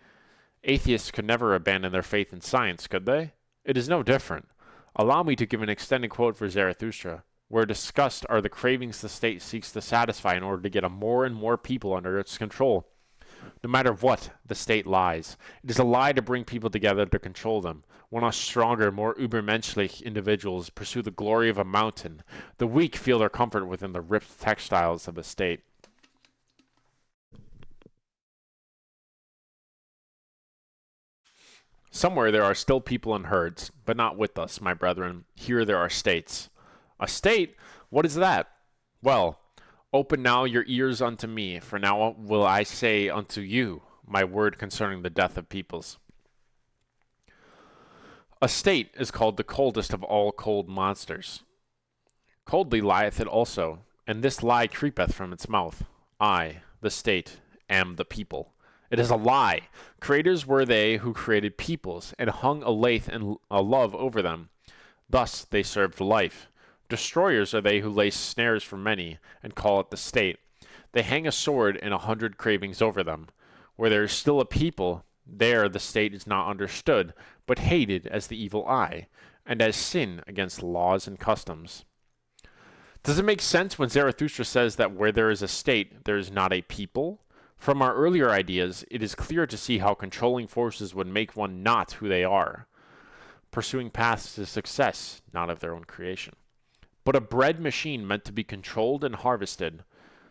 Atheists could never abandon their faith in science, could they? It is no different. Allow me to give an extended quote for Zarathustra, where discussed are the cravings the state seeks to satisfy in order to get more and more people under its control. No matter what, the state lies. It is a lie to bring people together to control them. When us stronger, more übermenschlich individuals pursue the glory of a mountain, the weak feel their comfort within the ripped textiles of a state. Somewhere there are still people in herds, but not with us, my brethren. Here there are states. A state? What is that? Well, open now your ears unto me, for now will I say unto you my word concerning the death of peoples. A state is called the coldest of all cold monsters. Coldly lieth it also, and this lie creepeth from its mouth. I, the state, am the people. It is a lie. Creators were they who created peoples, and hung a lathe and a love over them. Thus they served life. Destroyers are they who lay snares for many, and call it the state. They hang a sword and 100 cravings over them. Where there is still a people, there the state is not understood, but hated as the evil eye, and as sin against laws and customs. Does it make sense when Zarathustra says that where there is a state, there is not a people? From our earlier ideas, it is clear to see how controlling forces would make one not who they are, pursuing paths to success, not of their own creation. but a bred machine meant to be controlled and harvested.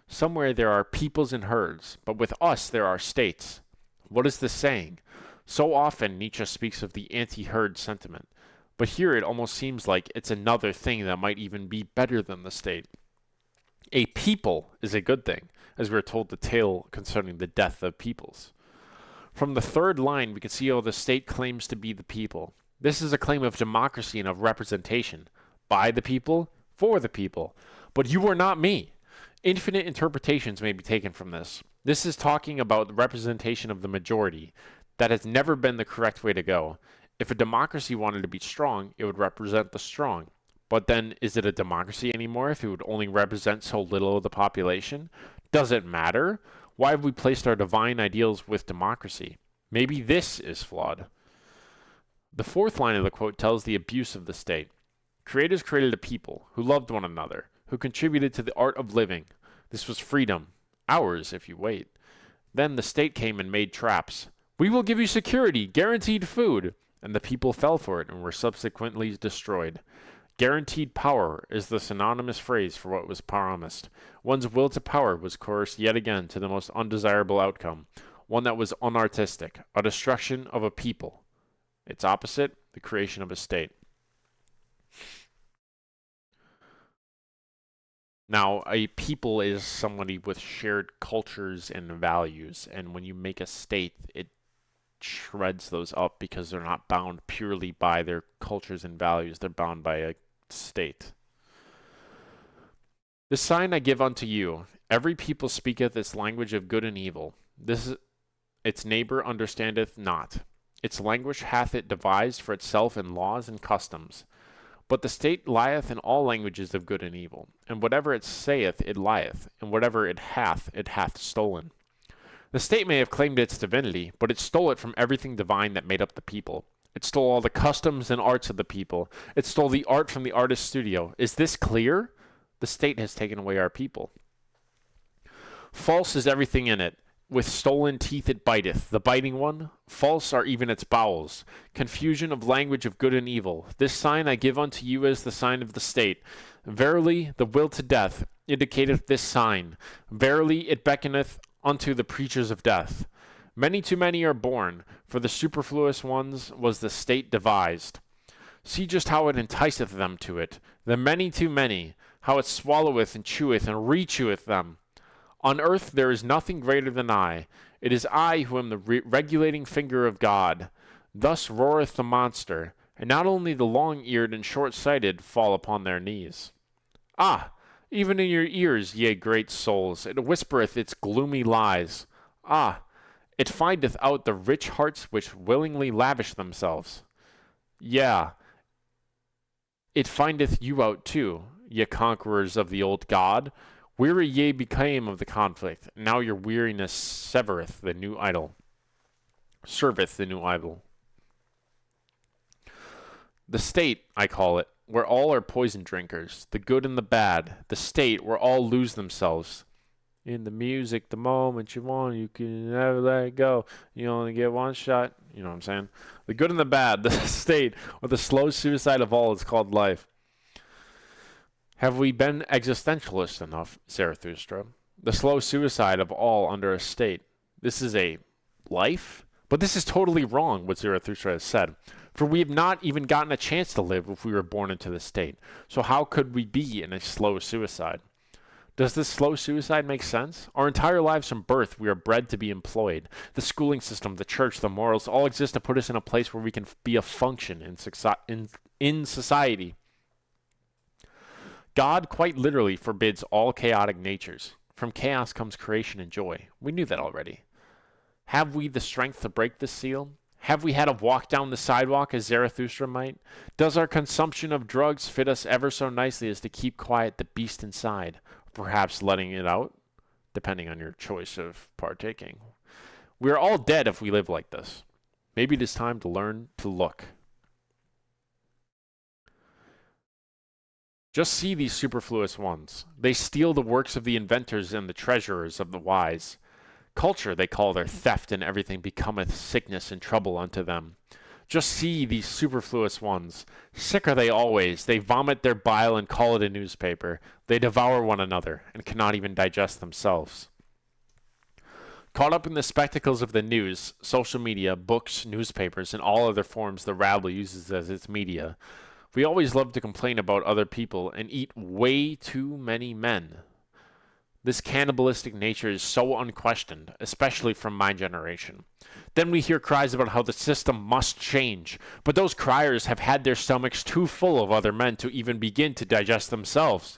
Somewhere there are peoples and herds, but with us there are states. What is this saying? So often Nietzsche speaks of the anti-herd sentiment, but here it almost seems like it's another thing that might even be better than the state. A people is a good thing, as we're told the tale concerning the death of peoples. From the third line, we can see how the state claims to be the people. This is a claim of democracy and of representation. By the people, for the people. But you are not me. Infinite interpretations may be taken from this. This is talking about the representation of the majority. That has never been the correct way to go. If a democracy wanted to be strong, it would represent the strong. But then, is it a democracy anymore if it would only represent so little of the population? Does it matter? Why have we placed our divine ideals with democracy? Maybe this is flawed. The fourth line of the quote tells the abuse of the state. Creators created a people who loved one another, who contributed to the art of living. This was freedom. Ours, if you wait. Then the state came and made traps. We will give you security, guaranteed food. And the people fell for it and were subsequently destroyed. Guaranteed power is the synonymous phrase for what was promised. One's will to power was coerced yet again to the most undesirable outcome, one that was unartistic, a destruction of a people. Its opposite, the creation of a state. Now, a people is somebody with shared cultures and values, and when you make a state, it shreds those up because they're not bound purely by their cultures and values. They're bound by a state. The sign I give unto you, every people speaketh its language of good and evil. Its neighbor understandeth not. Its language hath it devised for itself in laws and customs. But the state lieth in all languages of good and evil, and whatever it saith it lieth, and whatever it hath stolen. The state may have claimed its divinity, but it stole it from everything divine that made up the people. It stole all the customs and arts of the people. It stole the art from the artist's studio. Is this clear? The state has taken away our people. False is everything in it. With stolen teeth it biteth, the biting one. False are even its bowels. Confusion of language of good and evil. This sign I give unto you as the sign of the state. Verily, the will to death indicateth this sign. Verily, it beckoneth unto the preachers of death. Many too many are born, for the superfluous ones was the state devised. See just how it enticeth them to it, the many too many, how it swalloweth and cheweth and recheweth them. On earth there is nothing greater than I. It is I who am the regulating finger of God. Thus roareth the monster, and not only the long-eared and short-sighted fall upon their knees. Ah! Even in your ears, ye great souls, it whispereth its gloomy lies. Ah! It findeth out the rich hearts which willingly lavish themselves. Yeah, it findeth you out too, ye conquerors of the old God. Weary ye became of the conflict, and now your weariness serveth the new idol. The state, I call it, where all are poison drinkers, the good and the bad, the state where all lose themselves. In the music, the moment you want, you can never let it go. You only get one shot. You know what I'm saying? The good and the bad, the state, or the slow suicide of all is called life. Have we been existentialist enough, Zarathustra? The slow suicide of all under a state. This is a life? But this is totally wrong, what Zarathustra has said. For we have not even gotten a chance to live if we were born into this state. So how could we be in a slow suicide? Does this slow suicide make sense? Our entire lives from birth, we are bred to be employed. The schooling system, the church, the morals, all exist to put us in a place where we can be a function in society. God quite literally forbids all chaotic natures. From chaos comes creation and joy. We knew that already. Have we the strength to break this seal? Have we had a walk down the sidewalk as Zarathustra might? Does our consumption of drugs fit us ever so nicely as to keep quiet the beast inside? Perhaps letting it out, depending on your choice of partaking. We are all dead if we live like this. Maybe it is time to learn to look. Just see these superfluous ones. They steal the works of the inventors and the treasurers of the wise. Culture they call their theft, and everything becometh sickness and trouble unto them. Just see these superfluous ones. Sick are they always. They vomit their bile and call it a newspaper. They devour one another and cannot even digest themselves. Caught up in the spectacles of the news, social media, books, newspapers, and all other forms the rabble uses as its media, we always love to complain about other people and eat way too many men. This cannibalistic nature is so unquestioned, especially from my generation. Then we hear cries about how the system must change, but those criers have had their stomachs too full of other men to even begin to digest themselves.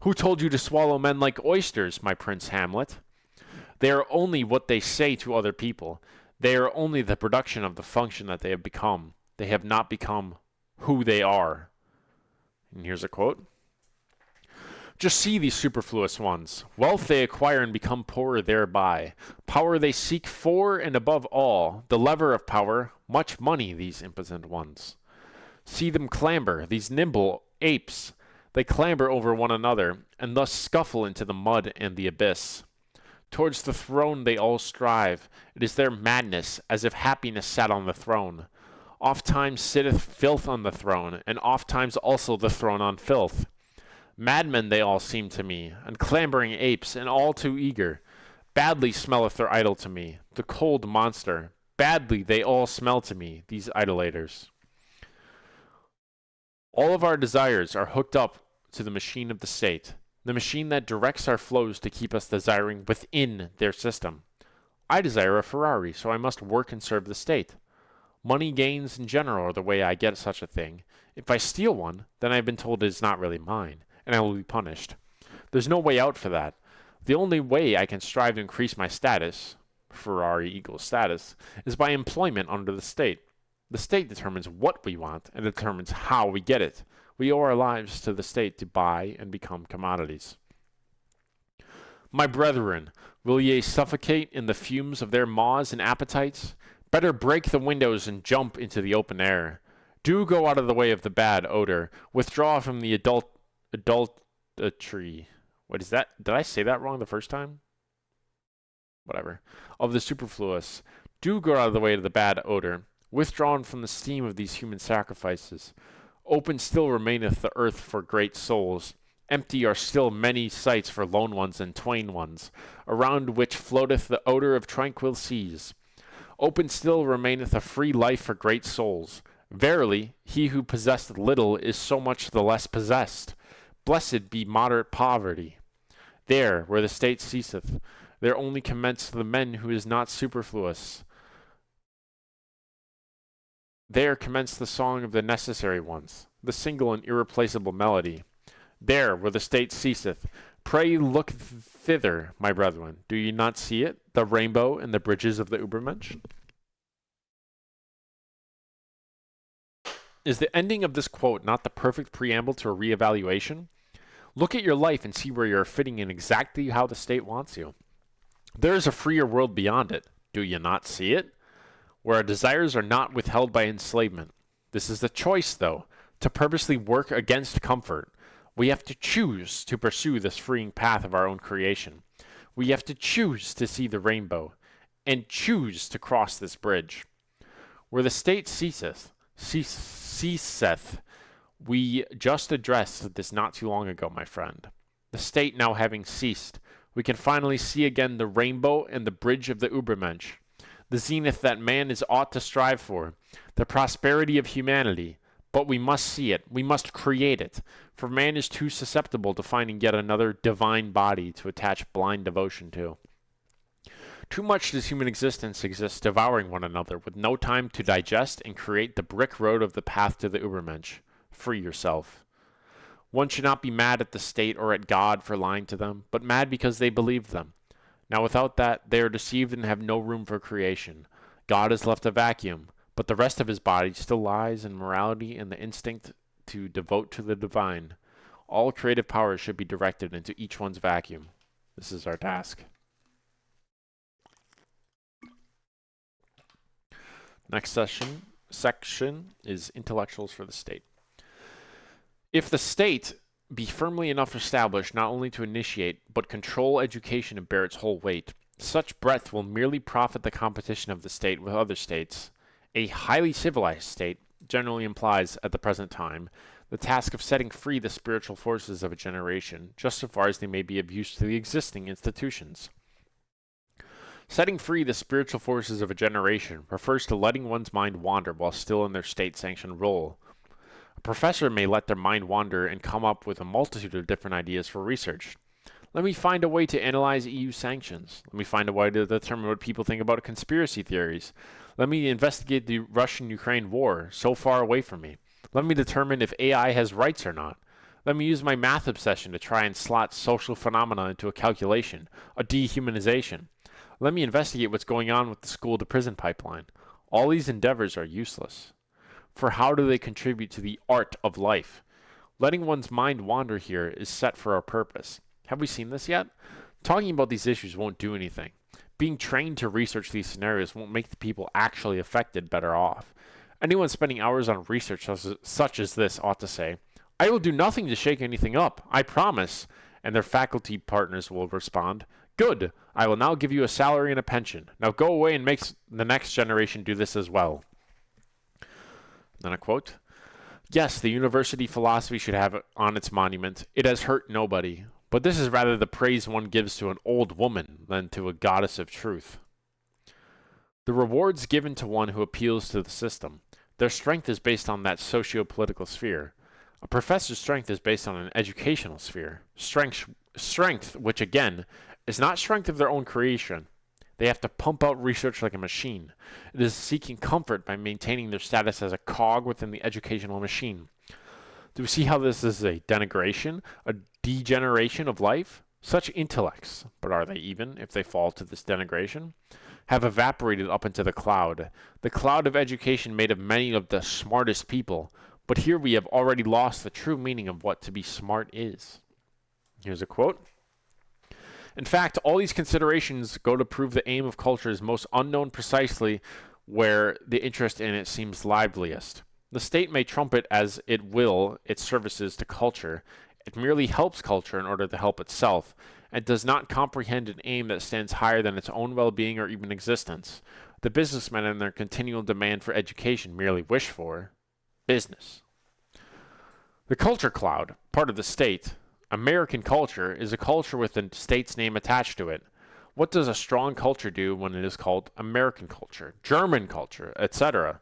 Who told you to swallow men like oysters, my Prince Hamlet? They are only what they say to other people. They are only the production of the function that they have become. They have not become who they are. And here's a quote. Just see these superfluous ones. Wealth they acquire and become poorer thereby. Power they seek for, and above all, the lever of power, much money, these impotent ones. See them clamber, these nimble apes. They clamber over one another, and thus scuffle into the mud and the abyss. Towards the throne they all strive. It is their madness, as if happiness sat on the throne. Ofttimes sitteth filth on the throne, and ofttimes also the throne on filth. Madmen they all seem to me, and clambering apes, and all too eager. Badly smelleth their idol to me, the cold monster. Badly they all smell to me, these idolaters. All of our desires are hooked up to the machine of the state, the machine that directs our flows to keep us desiring within their system. I desire a Ferrari, so I must work and serve the state. Money gains in general are the way I get such a thing. If I steal one, then I have been told it is not really mine, and I will be punished. There's no way out for that. The only way I can strive to increase my status, Ferrari equals status, is by employment under the state. The state determines what we want and determines how we get it. We owe our lives to the state to buy and become commodities. My brethren, will ye suffocate in the fumes of their maws and appetites? Better break the windows and jump into the open air. Do go out of the way of the bad odor. Withdraw from the adultery. What is that? Did I say that wrong the first time? Whatever. Of the superfluous. Do go out of the way of the bad odor. Withdrawn from the steam of these human sacrifices. Open still remaineth the earth for great souls. Empty are still many sites for lone ones and twain ones, around which floateth the odor of tranquil seas. Open still remaineth a free life for great souls. Verily, he who possesseth little is so much the less possessed. Blessed be moderate poverty. There, where the state ceaseth, there only commence the men who is not superfluous. There commence the song of the necessary ones, the single and irreplaceable melody. There, where the state ceaseth, pray look thither, my brethren. Do ye not see it, the rainbow and the bridges of the Ubermensch? Is the ending of this quote not the perfect preamble to a reevaluation? Look at your life and see where you are fitting in exactly how the state wants you. There is a freer world beyond it. Do you not see it? Where our desires are not withheld by enslavement. This is the choice, though, to purposely work against comfort. We have to choose to pursue this freeing path of our own creation. We have to choose to see the rainbow, and choose to cross this bridge. Where the state ceaseth, we just addressed this not too long ago, my friend. The state now having ceased, we can finally see again the rainbow and the bridge of the Ubermensch. The zenith that man is ought to strive for, the prosperity of humanity. But we must see it, we must create it, for man is too susceptible to finding yet another divine body to attach blind devotion to. Too much does human existence exist devouring one another, with no time to digest and create the brick road of the path to the Ubermensch. Free yourself. One should not be mad at the state or at God for lying to them, but mad because they believed them. Now without that, they are deceived and have no room for creation. God is left a vacuum, but the rest of his body still lies in morality and the instinct to devote to the divine. All creative powers should be directed into each one's vacuum. This is our task. Next section is intellectuals for the state. If the state be firmly enough established not only to initiate, but control education and bear its whole weight, such breadth will merely profit the competition of the state with other states, A highly civilized state generally implies, at the present time, the task of setting free the spiritual forces of a generation, just so far as they may be of use to the existing institutions. Setting free the spiritual forces of a generation refers to letting one's mind wander while still in their state-sanctioned role. A professor may let their mind wander and come up with a multitude of different ideas for research. Let me find a way to analyze EU sanctions. Let me find a way to determine what people think about conspiracy theories. Let me investigate the Russian-Ukraine war, so far away from me. Let me determine if AI has rights or not. Let me use my math obsession to try and slot social phenomena into a calculation, a dehumanization. Let me investigate what's going on with the school-to-prison pipeline. All these endeavors are useless. For how do they contribute to the art of life? Letting one's mind wander here is set for a purpose. Have we seen this yet? Talking about these issues won't do anything. Being trained to research these scenarios won't make the people actually affected better off. Anyone spending hours on research such as this ought to say, "I will do nothing to shake anything up, I promise," and their faculty partners will respond, "Good, I will now give you a salary and a pension. Now go away and make the next generation do this as well." Then a quote, "Yes, the university philosophy should have on its monument, 'It has hurt nobody.' But this is rather the praise one gives to an old woman than to a goddess of truth." The rewards given to one who appeals to the system, their strength is based on that socio-political sphere. A professor's strength is based on an educational sphere. Strength, which again, is not strength of their own creation. They have to pump out research like a machine. It is seeking comfort by maintaining their status as a cog within the educational machine. Do we see how this is a denigration, a degeneration of life? Such intellects, but are they even, if they fall to this denigration, have evaporated up into the cloud of education made of many of the smartest people, but here we have already lost the true meaning of what to be smart is. Here's a quote. "In fact, all these considerations go to prove the aim of culture is most unknown precisely where the interest in it seems liveliest. The state may trumpet as it will its services to culture. It merely helps culture in order to help itself, and does not comprehend an aim that stands higher than its own well-being or even existence. The businessmen in their continual demand for education merely wish for business." The culture cloud, part of the state, American culture, is a culture with the state's name attached to it. What does a strong culture do when it is called American culture, German culture, etc.?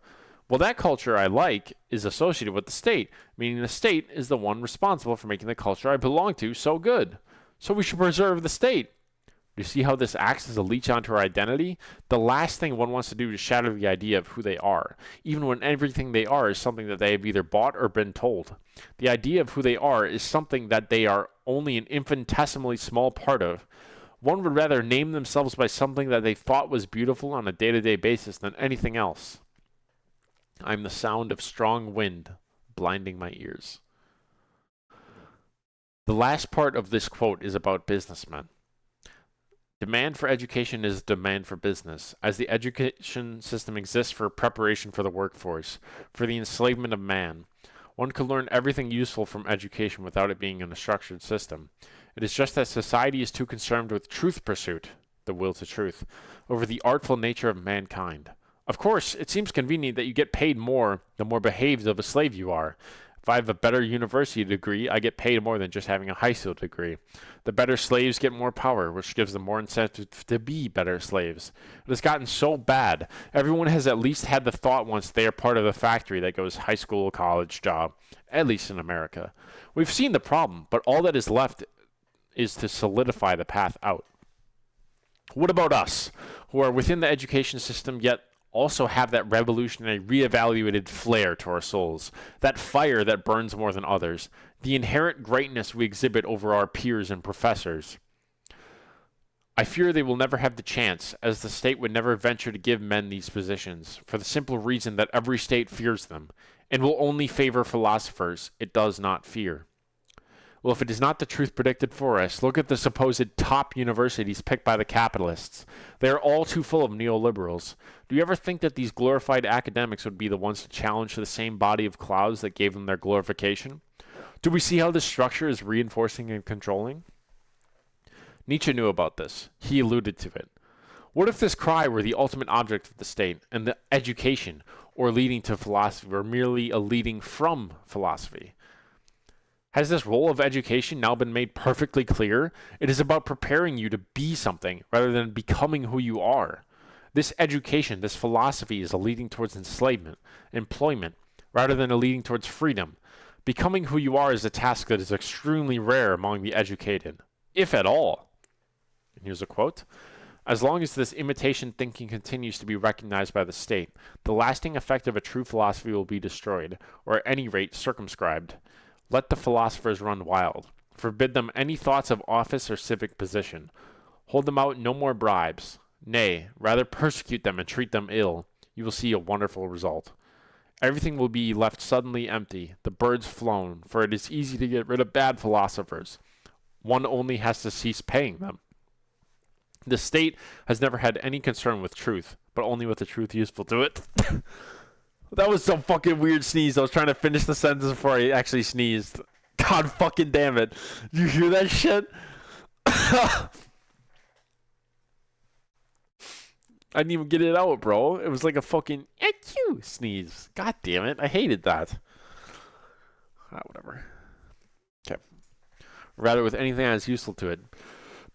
Well, that culture I like is associated with the state, meaning the state is the one responsible for making the culture I belong to so good. So we should preserve the state. Do you see how this acts as a leech onto our identity? The last thing one wants to do is shatter the idea of who they are, even when everything they are is something that they have either bought or been told. The idea of who they are is something that they are only an infinitesimally small part of. One would rather name themselves by something that they thought was beautiful on a day-to-day basis than anything else. I'm the sound of strong wind blinding my ears. The last part of this quote is about businessmen. Demand for education is demand for business, as the education system exists for preparation for the workforce, for the enslavement of man. One could learn everything useful from education without it being in a structured system. It is just that society is too concerned with truth pursuit, the will to truth, over the artful nature of mankind. Of course, it seems convenient that you get paid more the more behaved of a slave you are. If I have a better university degree, I get paid more than just having a high school degree. The better slaves get more power, which gives them more incentive to be better slaves. It has gotten so bad. Everyone has at least had the thought once they are part of the factory that goes high school, college, job, at least in America. We've seen the problem, but all that is left is to solidify the path out. What about us, who are within the education system yet also have that revolutionary, reevaluated flair to our souls, that fire that burns more than others, the inherent greatness we exhibit over our peers and professors? I fear they will never have the chance, as the state would never venture to give men these positions, for the simple reason that every state fears them, and will only favor philosophers it does not fear. Well, if it is not the truth predicted for us, look at the supposed top universities picked by the capitalists. They are all too full of neoliberals. Do you ever think that these glorified academics would be the ones to challenge the same body of clouds that gave them their glorification? Do we see how this structure is reinforcing and controlling? Nietzsche knew about this. He alluded to it. What if this cry were the ultimate object of the state, and the education, or leading to philosophy, or merely a leading from philosophy. Has this role of education now been made perfectly clear? It is about preparing you to be something rather than becoming who you are. This education, this philosophy, is a leading towards enslavement, employment, rather than a leading towards freedom. Becoming who you are is a task that is extremely rare among the educated, if at all. And here's a quote. As long as this imitation thinking continues to be recognized by the state, the lasting effect of a true philosophy will be destroyed, or at any rate circumscribed. Let the philosophers run wild. Forbid them any thoughts of office or civic position. Hold them out no more bribes. Nay, rather persecute them and treat them ill. You will see a wonderful result. Everything will be left suddenly empty, the birds flown, for it is easy to get rid of bad philosophers. One only has to cease paying them. The state has never had any concern with truth, but only with the truth useful to it. That was some fucking weird sneeze. I was trying to finish the sentence before I actually sneezed. God fucking damn it. Did you hear that shit? I didn't even get it out, bro. It was like a fucking achoo sneeze. God damn it. I hated that. Whatever. Okay. Rather with anything that is useful to it.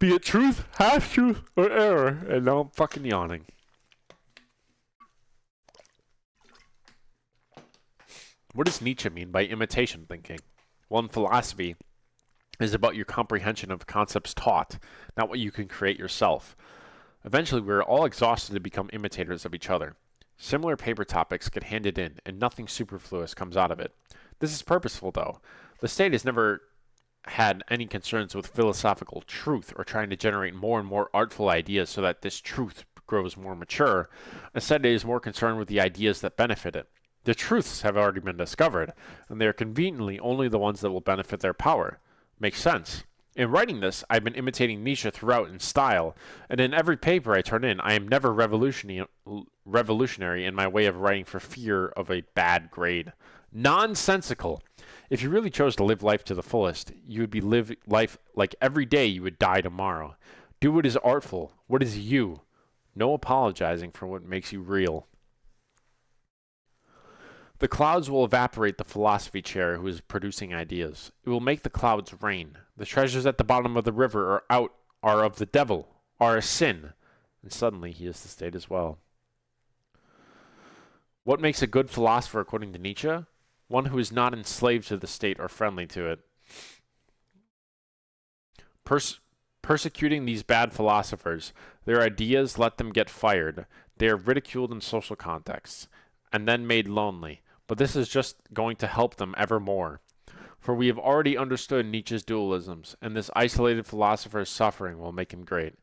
Be it truth, half-truth, or error. And now I'm fucking yawning. What does Nietzsche mean by imitation thinking? Well, in philosophy is about your comprehension of concepts taught, not what you can create yourself. Eventually, we're all exhausted to become imitators of each other. Similar paper topics get handed in, and nothing superfluous comes out of it. This is purposeful, though. The state has never had any concerns with philosophical truth or trying to generate more and more artful ideas so that this truth grows more mature. Instead, it is more concerned with the ideas that benefit it. The truths have already been discovered, and they are conveniently only the ones that will benefit their power. Makes sense. In writing this, I've been imitating Nietzsche throughout in style, and in every paper I turn in, I am never revolutionary in my way of writing for fear of a bad grade. Nonsensical. If you really chose to live life to the fullest, you would be live life like every day you would die tomorrow. Do what is artful, what is you. No apologizing for what makes you real. The clouds will evaporate the philosophy chair who is producing ideas. It will make the clouds rain. The treasures at the bottom of the river are of the devil, are a sin. And suddenly he is the state as well. What makes a good philosopher according to Nietzsche? One who is not enslaved to the state or friendly to it. Persecuting these bad philosophers, their ideas let them get fired. They are ridiculed in social contexts, and then made lonely. But this is just going to help them ever more. For we have already understood Nietzsche's dualisms, and this isolated philosopher's suffering will make him great,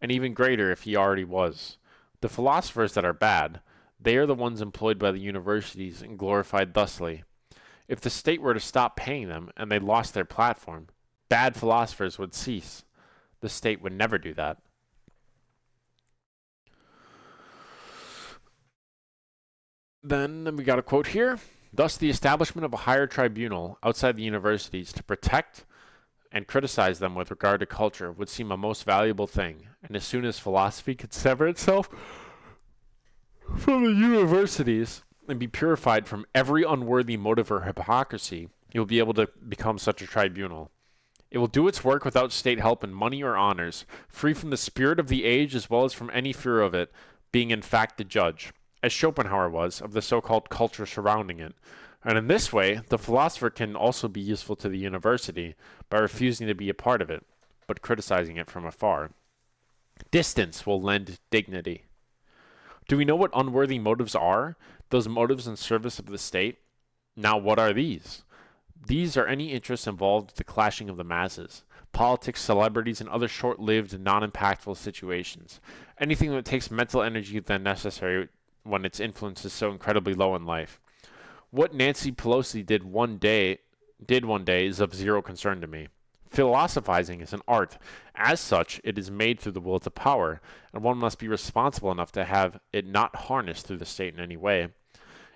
and even greater if he already was. The philosophers that are bad, they are the ones employed by the universities and glorified thusly. If the state were to stop paying them and they lost their platform, bad philosophers would cease. The state would never do that. Then we got a quote here. Thus, the establishment of a higher tribunal outside the universities to protect and criticize them with regard to culture would seem a most valuable thing, and as soon as philosophy could sever itself from the universities and be purified from every unworthy motive or hypocrisy, it will be able to become such a tribunal. It will do its work without state help in money or honors, free from the spirit of the age as well as from any fear of it, being in fact the judge, as Schopenhauer was, of the so-called culture surrounding it. And in this way, the philosopher can also be useful to the university by refusing to be a part of it, but criticizing it from afar. Distance will lend dignity. Do we know what unworthy motives are? Those motives in service of the state? Now what are these? These are any interests involved with the clashing of the masses, politics, celebrities, and other short-lived, non-impactful situations. Anything that takes mental energy than necessary when its influence is so incredibly low in life. What Nancy Pelosi did one day is of zero concern to me. Philosophizing is an art. As such, it is made through the will to power, and one must be responsible enough to have it not harnessed through the state in any way.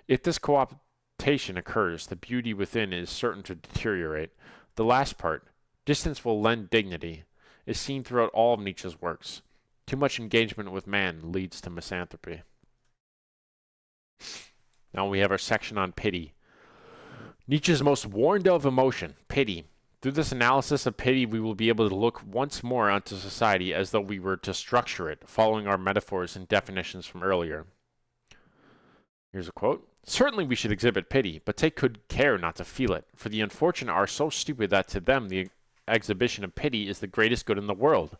If this co-optation occurs, the beauty within is certain to deteriorate. The last part, distance will lend dignity, is seen throughout all of Nietzsche's works. Too much engagement with man leads to misanthropy. Now we have our section on pity. Nietzsche's most warned of emotion, pity. Through this analysis of pity, we will be able to look once more onto society as though we were to structure it, following our metaphors and definitions from earlier. Here's a quote. Certainly we should exhibit pity, but take good care not to feel it, for the unfortunate are so stupid that to them the exhibition of pity is the greatest good in the world.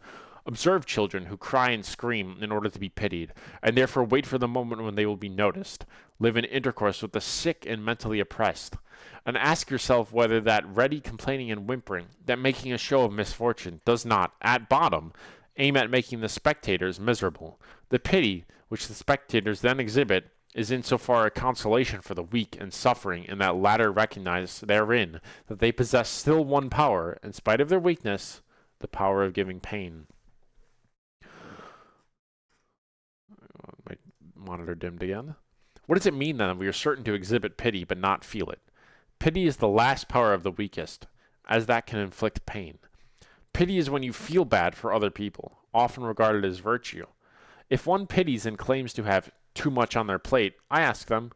Observe children who cry and scream in order to be pitied, and therefore wait for the moment when they will be noticed. Live in intercourse with the sick and mentally oppressed. And ask yourself whether that ready complaining and whimpering, that making a show of misfortune, does not, at bottom, aim at making the spectators miserable. The pity which the spectators then exhibit is insofar a consolation for the weak and suffering, and that latter recognize therein that they possess still one power, in spite of their weakness, the power of giving pain. My monitor dimmed again. What does it mean then that we are certain to exhibit pity but not feel it? Pity is the last power of the weakest, as that can inflict pain. Pity is when you feel bad for other people, often regarded as virtue. If one pities and claims to have too much on their plate, I ask them,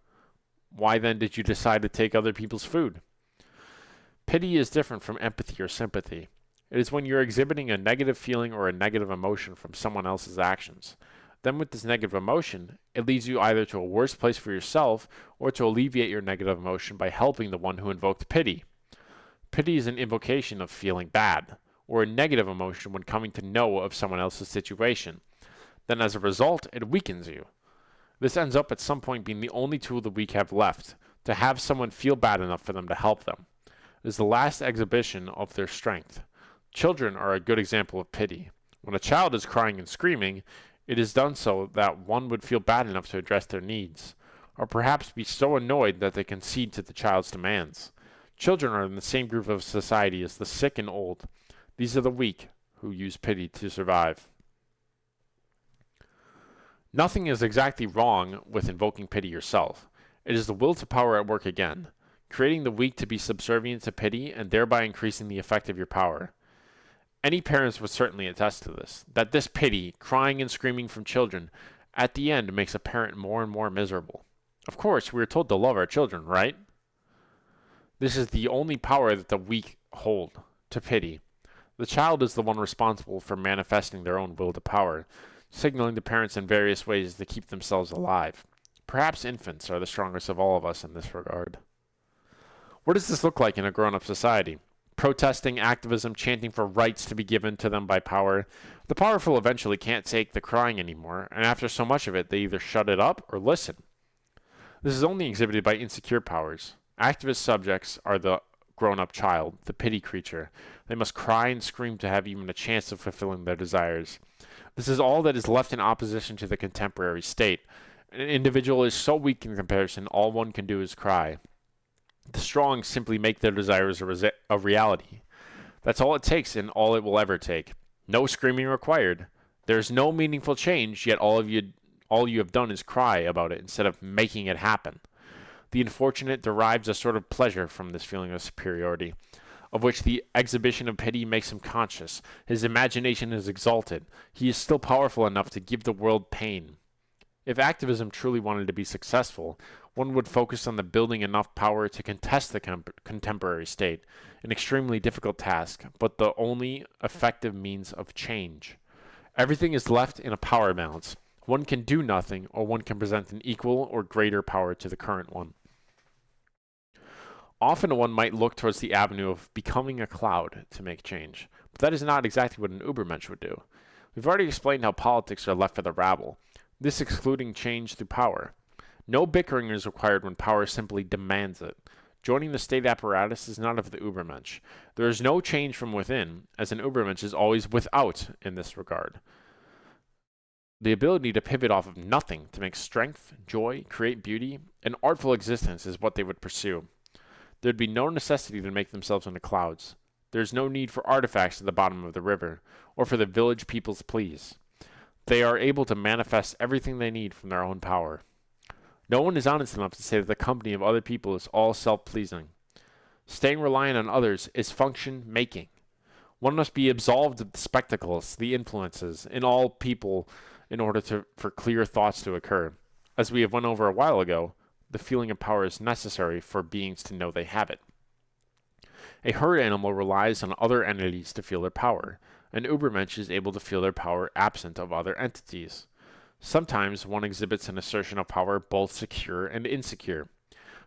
why then did you decide to take other people's food? Pity is different from empathy or sympathy. It is when you're exhibiting a negative feeling or a negative emotion from someone else's actions. Then with this negative emotion, it leads you either to a worse place for yourself or to alleviate your negative emotion by helping the one who invoked pity. Pity is an invocation of feeling bad, or a negative emotion when coming to know of someone else's situation. Then as a result, it weakens you. This ends up at some point being the only tool the weak have left, to have someone feel bad enough for them to help them. It is the last exhibition of their strength. Children are a good example of pity. When a child is crying and screaming, it is done so that one would feel bad enough to address their needs, or perhaps be so annoyed that they concede to the child's demands. Children are in the same group of society as the sick and old. These are the weak, who use pity to survive. Nothing is exactly wrong with invoking pity yourself. It is the will to power at work again, creating the weak to be subservient to pity and thereby increasing the effect of your power. Any parents would certainly attest to this, that this pity, crying and screaming from children, at the end makes a parent more and more miserable. Of course, we are told to love our children, right? This is the only power that the weak hold, to pity. The child is the one responsible for manifesting their own will to power, signaling to parents in various ways to keep themselves alive. Perhaps infants are the strongest of all of us in this regard. What does this look like in a grown-up society? Protesting, activism, chanting for rights to be given to them by power. The powerful eventually can't take the crying anymore, and after so much of it, they either shut it up or listen. This is only exhibited by insecure powers. Activist subjects are the grown-up child, the pity creature. They must cry and scream to have even a chance of fulfilling their desires. This is all that is left in opposition to the contemporary state. An individual is so weak in comparison, all one can do is cry. The strong simply make their desires a reality. That's all it takes and all it will ever take. No screaming required. There's no meaningful change, yet all you have done is cry about it instead of making it happen. The unfortunate derives a sort of pleasure from this feeling of superiority, of which the exhibition of pity makes him conscious. His imagination is exalted. He is still powerful enough to give the world pain. If activism truly wanted to be successful, one would focus on the building enough power to contest the contemporary state, an extremely difficult task, but the only effective means of change. Everything is left in a power balance. One can do nothing, or one can present an equal or greater power to the current one. Often one might look towards the avenue of becoming a cloud to make change, but that is not exactly what an Ubermensch would do. We've already explained how politics are left for the rabble, this excluding change through power. No bickering is required when power simply demands it. Joining the state apparatus is not of the Ubermensch. There is no change from within, as an Ubermensch is always without in this regard. The ability to pivot off of nothing to make strength, joy, create beauty, an artful existence is what they would pursue. There would be no necessity to make themselves into clouds. There is no need for artifacts at the bottom of the river, or for the village people's pleas. They are able to manifest everything they need from their own power. No one is honest enough to say that the company of other people is all self-pleasing. Staying reliant on others is function-making. One must be absolved of the spectacles, the influences, in all people in order for clear thoughts to occur. As we have went over a while ago, the feeling of power is necessary for beings to know they have it. A herd animal relies on other entities to feel their power. An Ubermensch is able to feel their power absent of other entities. Sometimes one exhibits an assertion of power both secure and insecure.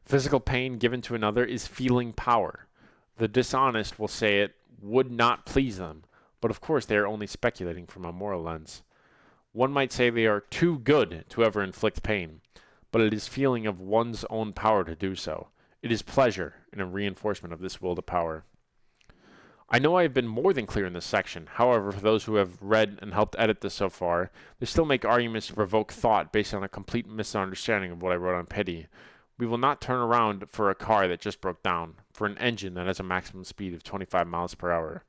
Physical pain given to another is feeling power. The dishonest will say it would not please them, but of course they are only speculating from a moral lens. One might say they are too good to ever inflict pain, but it is feeling of one's own power to do so. It is pleasure and a reinforcement of this will to power. I know I have been more than clear in this section. However, for those who have read and helped edit this so far, they still make arguments to provoke thought based on a complete misunderstanding of what I wrote on pity. We will not turn around for a car that just broke down, for an engine that has a maximum speed of 25 miles per hour.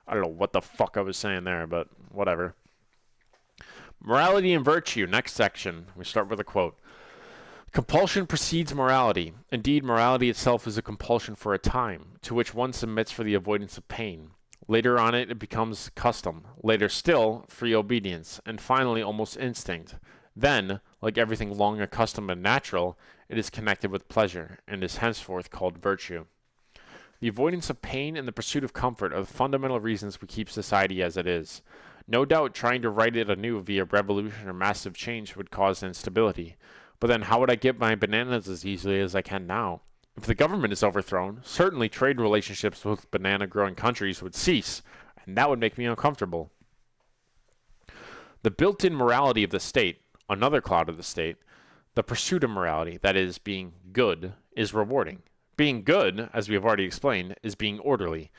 I don't know what the fuck I was saying there, but whatever. Morality and virtue, next section. We start with a quote. Compulsion precedes morality. Indeed, morality itself is a compulsion for a time, to which one submits for the avoidance of pain. Later on it becomes custom. Later still, free obedience. And finally, almost instinct. Then, like everything long accustomed and natural, it is connected with pleasure, and is henceforth called virtue. The avoidance of pain and the pursuit of comfort are the fundamental reasons we keep society as it is. No doubt trying to write it anew via revolution or massive change would cause instability. But then how would I get my bananas as easily as I can now? If the government is overthrown, certainly trade relationships with banana-growing countries would cease, and that would make me uncomfortable. The built-in morality of the state, another cloud of the state, the pursuit of morality, that is, being good, is rewarding. Being good, as we have already explained, is being orderly.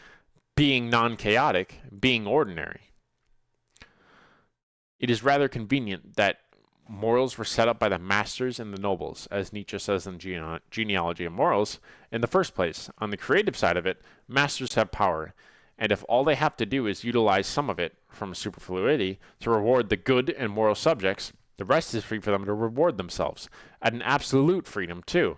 Being non-chaotic, being ordinary. It is rather convenient that morals were set up by the masters and the nobles, as Nietzsche says in Genealogy of Morals. In the first place, on the creative side of it, masters have power, and if all they have to do is utilize some of it, from superfluity, to reward the good and moral subjects, the rest is free for them to reward themselves, at an absolute freedom too.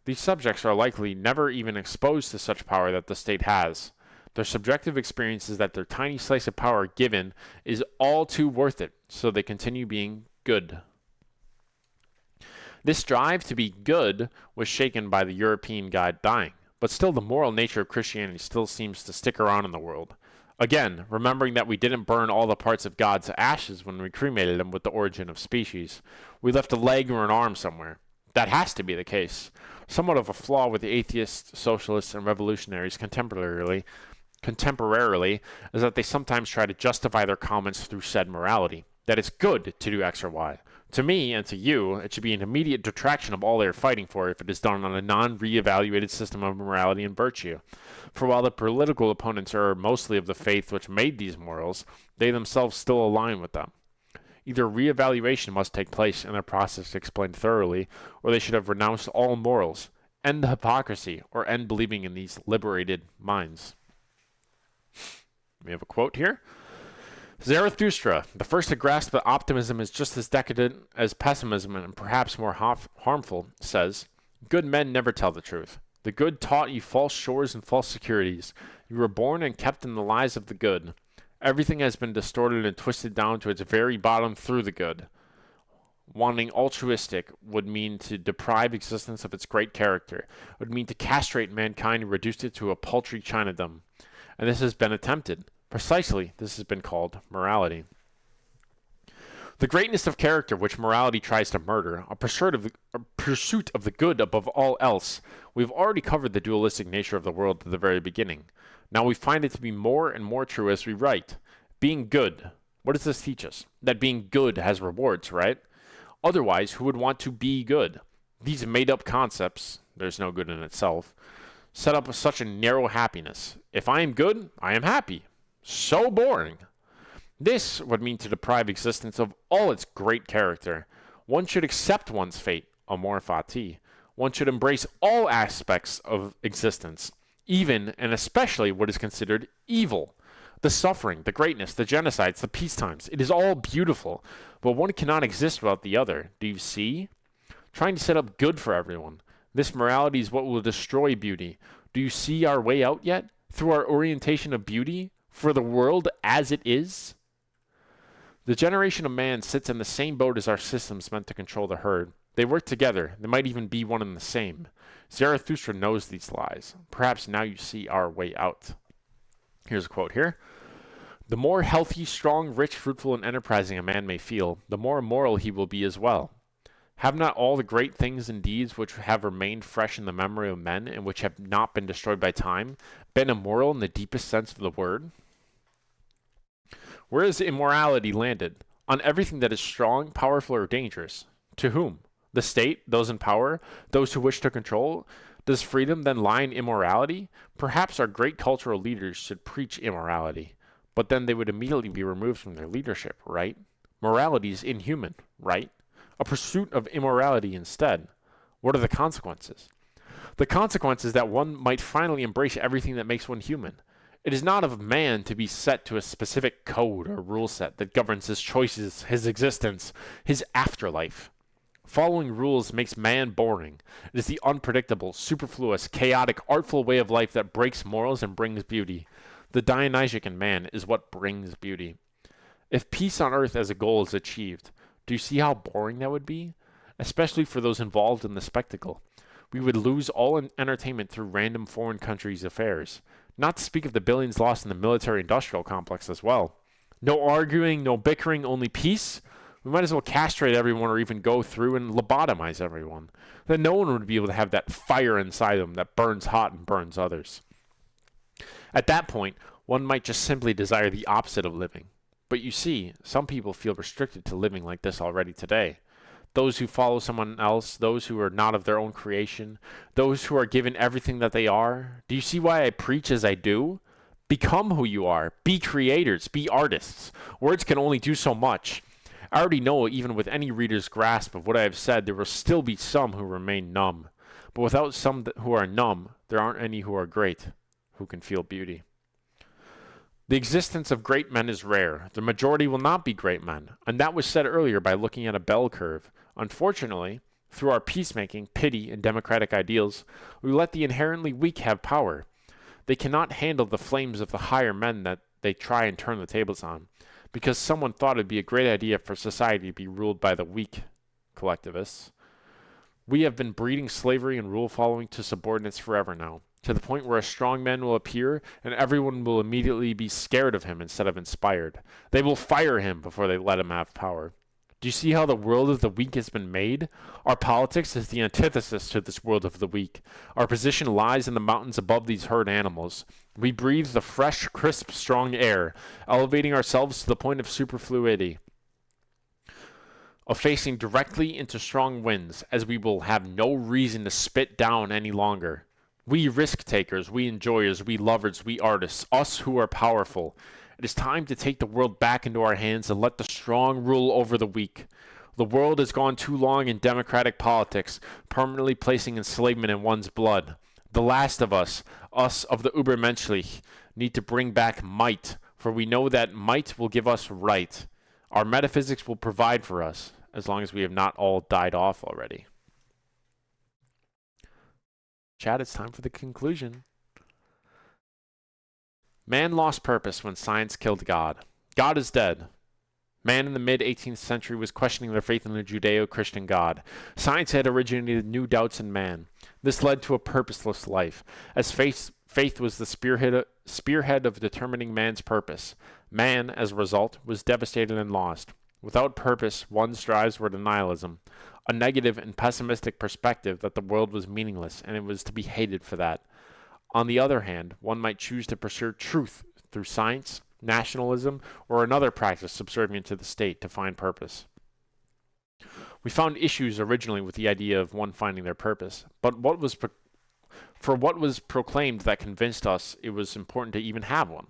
These subjects are likely never even exposed to such power that the state has. Their subjective experience is that their tiny slice of power given is all too worth it, so they continue being good. This drive to be good was shaken by the European guide dying, but still the moral nature of Christianity still seems to stick around in the world. Again, remembering that we didn't burn all the parts of God to ashes when we cremated them with the origin of species. We left a leg or an arm somewhere. That has to be the case. Somewhat of a flaw with the atheists, socialists, and revolutionaries contemporarily is that they sometimes try to justify their comments through said morality. That it's good to do X or Y. To me and to you, it should be an immediate detraction of all they are fighting for if it is done on a non-reevaluated system of morality and virtue. For while the political opponents are mostly of the faith which made these morals, they themselves still align with them. Either reevaluation must take place and the process explained thoroughly, or they should have renounced all morals, end the hypocrisy, or end believing in these liberated minds. We have a quote here. Zarathustra, the first to grasp that optimism is just as decadent as pessimism and perhaps more harmful, says, "Good men never tell the truth. The good taught you false shores and false securities. You were born and kept in the lies of the good. Everything has been distorted and twisted down to its very bottom through the good. Wanting altruistic would mean to deprive existence of its great character, would mean to castrate mankind and reduce it to a paltry chinadom. And this has been attempted. Precisely, this has been called morality. The greatness of character which morality tries to murder, a pursuit of the good above all else. We've already covered the dualistic nature of the world at the very beginning. Now we find it to be more and more true as we write. Being good. What does this teach us? That being good has rewards, right? Otherwise, who would want to be good? These made-up concepts, there's no good in itself, set up such a narrow happiness. If I am good, I am happy. So boring. This would mean to deprive existence of all its great character. One should accept one's fate, amor fati. One should embrace all aspects of existence, even and especially what is considered evil. The suffering, the greatness, the genocides, the peacetimes. It is all beautiful, but one cannot exist without the other. Do you see? Trying to set up good for everyone. This morality is what will destroy beauty. Do you see our way out yet? Through our orientation of beauty? For the world as it is? The generation of man sits in the same boat as our systems meant to control the herd. They work together. They might even be one and the same. Zarathustra knows these lies. Perhaps now you see our way out. Here's a quote here. The more healthy, strong, rich, fruitful, and enterprising a man may feel, the more immoral he will be as well. Have not all the great things and deeds which have remained fresh in the memory of men and which have not been destroyed by time been immoral in the deepest sense of the word? Where has immorality landed? On everything that is strong, powerful, or dangerous. To whom? The state, those in power, those who wish to control? Does freedom then lie in immorality? Perhaps our great cultural leaders should preach immorality, but then they would immediately be removed from their leadership, right? Morality is inhuman, right? A pursuit of immorality instead. What are the consequences? The consequence is that one might finally embrace everything that makes one human. It is not of man to be set to a specific code or rule set that governs his choices, his existence, his afterlife. Following rules makes man boring. It is the unpredictable, superfluous, chaotic, artful way of life that breaks morals and brings beauty. The Dionysiac in man is what brings beauty. If peace on earth as a goal is achieved, do you see how boring that would be? Especially for those involved in the spectacle. We would lose all entertainment through random foreign countries' affairs. Not to speak of the billions lost in the military-industrial complex as well. No arguing, no bickering, only peace? We might as well castrate everyone or even go through and lobotomize everyone. Then no one would be able to have that fire inside them that burns hot and burns others. At that point, one might just simply desire the opposite of living. But you see, some people feel restricted to living like this already today. Those who follow someone else, those who are not of their own creation, those who are given everything that they are. Do you see why I preach as I do? Become who you are. Be creators. Be artists. Words can only do so much. I already know, even with any reader's grasp of what I have said, there will still be some who remain numb. But without some who are numb, there aren't any who are great, who can feel beauty. The existence of great men is rare. The majority will not be great men, and that was said earlier by looking at a bell curve. Unfortunately, through our peacemaking, pity, and democratic ideals, we let the inherently weak have power. They cannot handle the flames of the higher men that they try and turn the tables on, because someone thought it would be a great idea for society to be ruled by the weak collectivists. We have been breeding slavery and rule following to subordinates forever now, to the point where a strong man will appear and everyone will immediately be scared of him instead of inspired. They will fire him before they let him have power. Do you see how the world of the weak has been made? Our politics is the antithesis to this world of the weak. Our position lies in the mountains above these herd animals. We breathe the fresh, crisp, strong air, elevating ourselves to the point of superfluity, of facing directly into strong winds, as we will have no reason to spit down any longer. We risk-takers, we enjoyers, we lovers, we artists, us who are powerful. It is time to take the world back into our hands and let the strong rule over the weak. The world has gone too long in democratic politics, permanently placing enslavement in one's blood. The last of us of the Ubermenschlich, need to bring back might, for we know that might will give us right. Our metaphysics will provide for us, as long as we have not all died off already. Chad, it's time for the conclusion. Man lost purpose when science killed God. God is dead. Man in the mid-18th century was questioning their faith in the Judeo-Christian God. Science had originated new doubts in man. This led to a purposeless life, as faith was the spearhead of determining man's purpose. Man, as a result, was devastated and lost. Without purpose, one strives toward nihilism, a negative and pessimistic perspective that the world was meaningless and it was to be hated for that. On the other hand, one might choose to pursue truth through science, nationalism, or another practice subservient to the state to find purpose. We found issues originally with the idea of one finding their purpose, but what was proclaimed that convinced us it was important to even have one.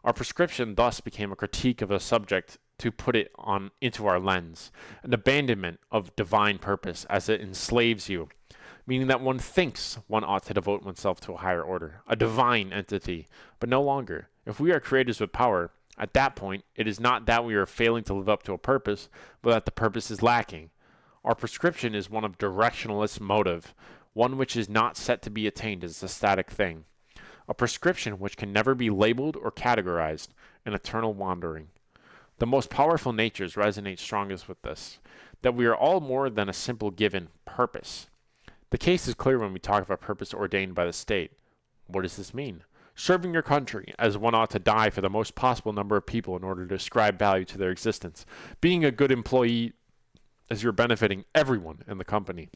Our prescription thus became a critique of a subject to put it on into our lens, an abandonment of divine purpose as it enslaves you, meaning that one thinks one ought to devote oneself to a higher order, a divine entity, but no longer. If we are creators with power, at that point, it is not that we are failing to live up to a purpose, but that the purpose is lacking. Our prescription is one of directionless motive, one which is not set to be attained as a static thing, a prescription which can never be labeled or categorized, an eternal wandering. The most powerful natures resonate strongest with this. that we are all more than a simple given purpose. The case is clear when we talk of a purpose ordained by the state. What does this mean? Serving your country, as one ought to die for the most possible number of people in order to ascribe value to their existence. Being a good employee as you're benefiting everyone in the company.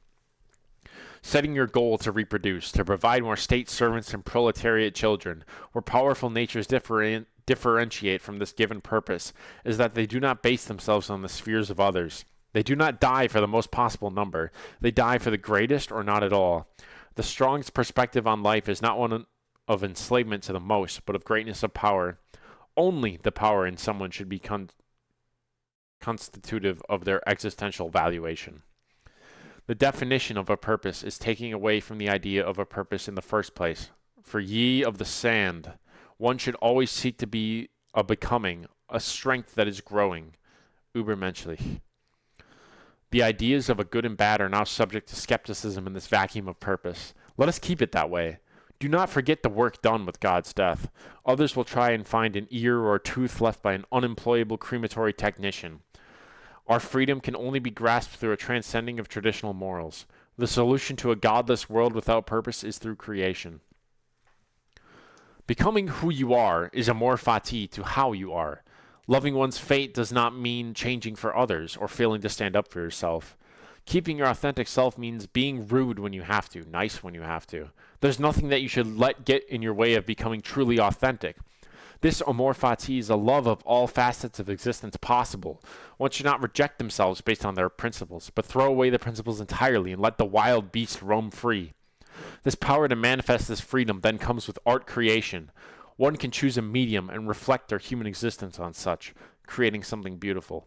Setting your goal to reproduce, to provide more state servants and proletariat children, where powerful natures differentiate from this given purpose, is that they do not base themselves on the spheres of others. They do not die for the most possible number. They die for the greatest or not at all. The strongest perspective on life is not one of enslavement to the most, but of greatness of power. Only the power in someone should be constitutive of their existential valuation. The definition of a purpose is taking away from the idea of a purpose in the first place. For ye of the sand, one should always seek to be a becoming, a strength that is growing. Übermenschlich. The ideas of a good and bad are now subject to skepticism in this vacuum of purpose. Let us keep it that way. Do not forget the work done with God's death. Others will try and find an ear or a tooth left by an unemployable crematory technician. Our freedom can only be grasped through a transcending of traditional morals. The solution to a godless world without purpose is through creation. Becoming who you are is amor fati to how you are. Loving one's fate does not mean changing for others or failing to stand up for yourself. Keeping your authentic self means being rude when you have to, nice when you have to. There's nothing that you should let get in your way of becoming truly authentic. This amor fati is a love of all facets of existence possible. One should not reject themselves based on their principles, but throw away the principles entirely and let the wild beast roam free. This power to manifest this freedom then comes with art creation. One can choose a medium and reflect their human existence on such, creating something beautiful.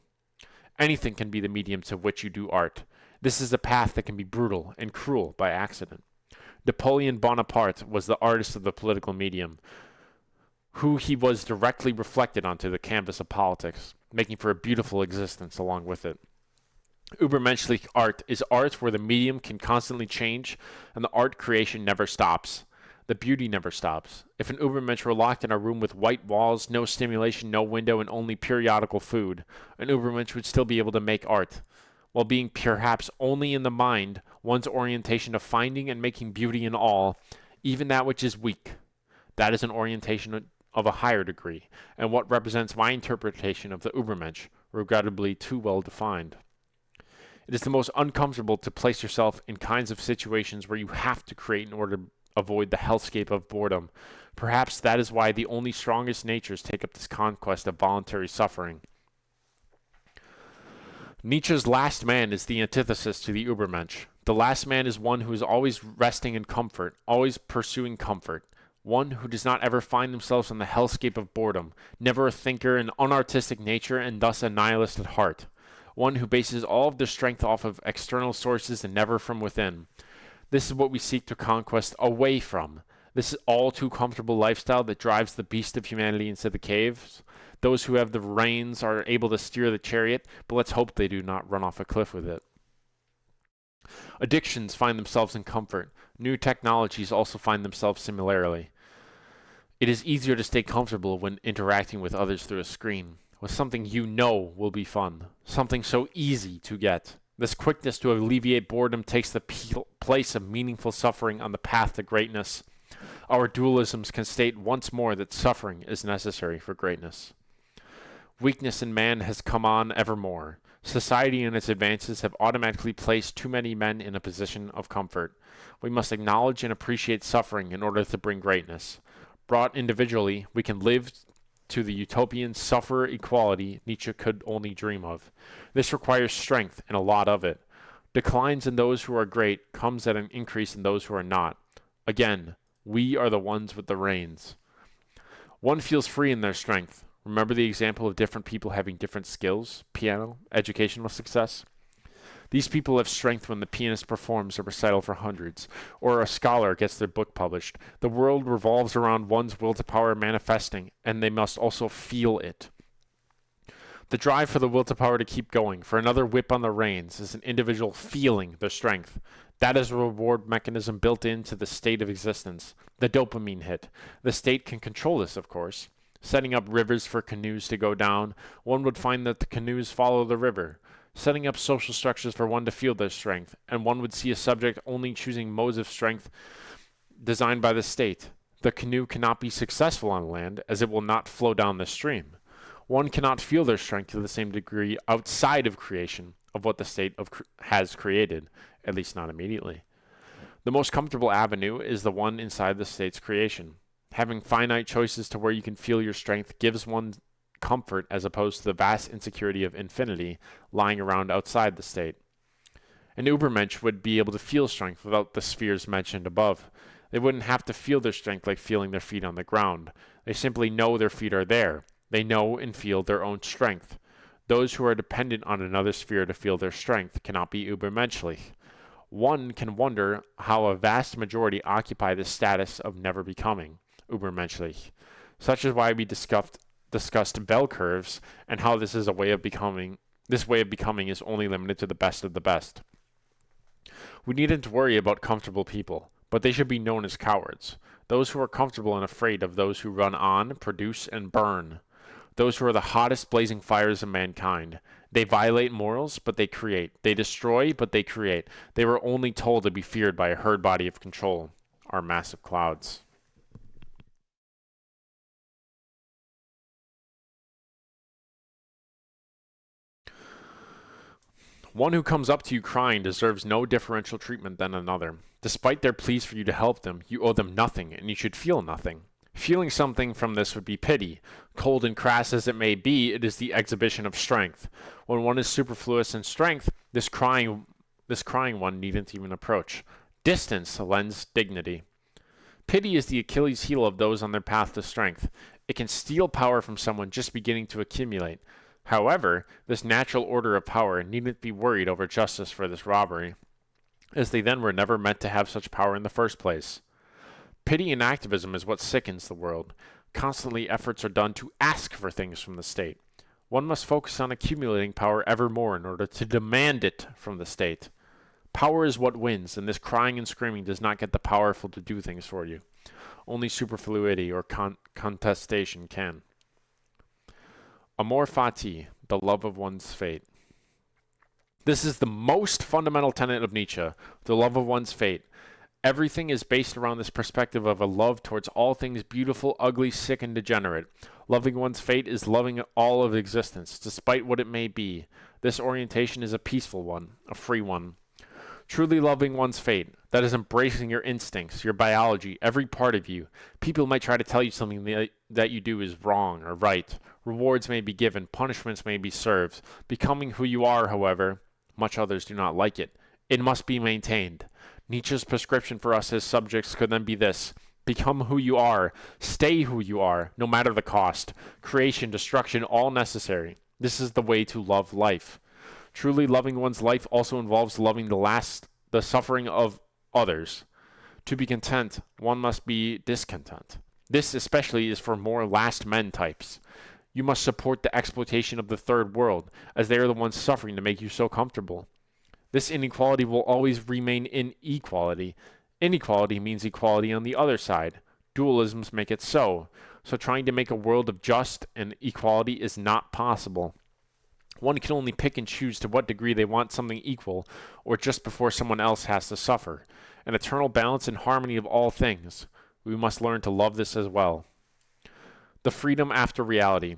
Anything can be the medium to which you do art. This is a path that can be brutal and cruel by accident. Napoleon Bonaparte was the artist of the political medium, who he was directly reflected onto the canvas of politics, making for a beautiful existence along with it. Übermenschlich art is art where the medium can constantly change and the art creation never stops. The beauty never stops. If an Übermensch were locked in a room with white walls, no stimulation, no window, and only periodical food, an Übermensch would still be able to make art. While being perhaps only in the mind, one's orientation of finding and making beauty in all, even that which is weak. That is an orientation of a higher degree, and what represents my interpretation of the Übermensch, regrettably too well defined. It is the most uncomfortable to place yourself in kinds of situations where you have to create in order to avoid the hellscape of boredom. Perhaps that is why the only strongest natures take up this conquest of voluntary suffering. Nietzsche's last man is the antithesis to the Übermensch. The last man is one who is always resting in comfort, always pursuing comfort. One who does not ever find themselves in the hellscape of boredom, never a thinker, an unartistic nature, and thus a nihilist at heart. One who bases all of their strength off of external sources and never from within. This is what we seek to conquest away from. This all too comfortable lifestyle that drives the beast of humanity into the caves. Those who have the reins are able to steer the chariot, but let's hope they do not run off a cliff with it. Addictions find themselves in comfort. New technologies also find themselves similarly. It is easier to stay comfortable when interacting with others through a screen, with something you know will be fun, something so easy to get. This quickness to alleviate boredom takes the place of meaningful suffering on the path to greatness. Our dualisms can state once more that suffering is necessary for greatness. Weakness in man has come on evermore. Society and its advances have automatically placed too many men in a position of comfort. We must acknowledge and appreciate suffering in order to bring greatness. Brought individually, we can live to the utopian sufferer equality Nietzsche could only dream of. This requires strength and a lot of it. Declines in those who are great comes at an increase in those who are not. Again, we are the ones with the reins. One feels free in their strength. Remember the example of different people having different skills, piano, educational success? These people have strength when the pianist performs a recital for hundreds, or a scholar gets their book published. The world revolves around one's will to power manifesting, and they must also feel it. The drive for the will to power to keep going, for another whip on the reins, is an individual feeling their strength. That is a reward mechanism built into the state of existence, the dopamine hit. The state can control this, of course. Setting up rivers for canoes to go down, one would find that the canoes follow the river. setting up social structures for one to feel their strength, and one would see a subject only choosing modes of strength designed by the state. The canoe cannot be successful on land, as it will not flow down the stream. One cannot feel their strength to the same degree outside of creation of what the state has created, at least not immediately. The most comfortable avenue is the one inside the state's creation. Having finite choices to where you can feel your strength gives one comfort as opposed to the vast insecurity of infinity lying around outside the state. An Ubermensch would be able to feel strength without the spheres mentioned above. They wouldn't have to feel their strength like feeling their feet on the ground. They simply know their feet are there. They know and feel their own strength. Those who are dependent on another sphere to feel their strength cannot be ubermenschlich. One can wonder how a vast majority occupy the status of never becoming ubermenschlich. Such is why we discussed bell curves and how this way of becoming is only limited to the best of the best. We needn't worry about comfortable people, but they should be known as cowards. Those who are comfortable and afraid of those who run on, produce, and burn. Those who are the hottest blazing fires of mankind. They violate morals, but they create. They destroy, but they create. They were only told to be feared by a herd body of control, our massive clouds. One who comes up to you crying deserves no differential treatment than another. Despite their pleas for you to help them, you owe them nothing, and you should feel nothing. Feeling something from this would be pity. Cold and crass as it may be, it is the exhibition of strength. When one is superfluous in strength, this crying one needn't even approach. Distance lends dignity. Pity is the Achilles heel of those on their path to strength. It can steal power from someone just beginning to accumulate. However, this natural order of power needn't be worried over justice for this robbery, as they then were never meant to have such power in the first place. Pity and activism is what sickens the world. Constantly efforts are done to ask for things from the state. One must focus on accumulating power ever more in order to demand it from the state. Power is what wins, and this crying and screaming does not get the powerful to do things for you. Only superfluity or contestation can. Amor fati, the love of one's fate. This is the most fundamental tenet of Nietzsche, the love of one's fate. Everything is based around this perspective of a love towards all things beautiful, ugly, sick, and degenerate. Loving one's fate is loving all of existence, despite what it may be. This orientation is a peaceful one, a free one. Truly loving one's fate, that is embracing your instincts, your biology, every part of you. People might try to tell you something that you do is wrong or right. Rewards may be given, punishments may be served. Becoming who you are, however, much others do not like it. It must be maintained. Nietzsche's prescription for us as subjects could then be this: become who you are, stay who you are, no matter the cost. Creation, destruction, all necessary. This is the way to love life. Truly loving one's life also involves loving the suffering of others. To be content, one must be discontent. This especially is for more last men types. You must support the exploitation of the third world, as they are the ones suffering to make you so comfortable. This inequality will always remain inequality. Inequality means equality on the other side. Dualisms make it so. So trying to make a world of just and equality is not possible. One can only pick and choose to what degree they want something equal, or just before someone else has to suffer. An eternal balance and harmony of all things. We must learn to love this as well. The freedom after reality.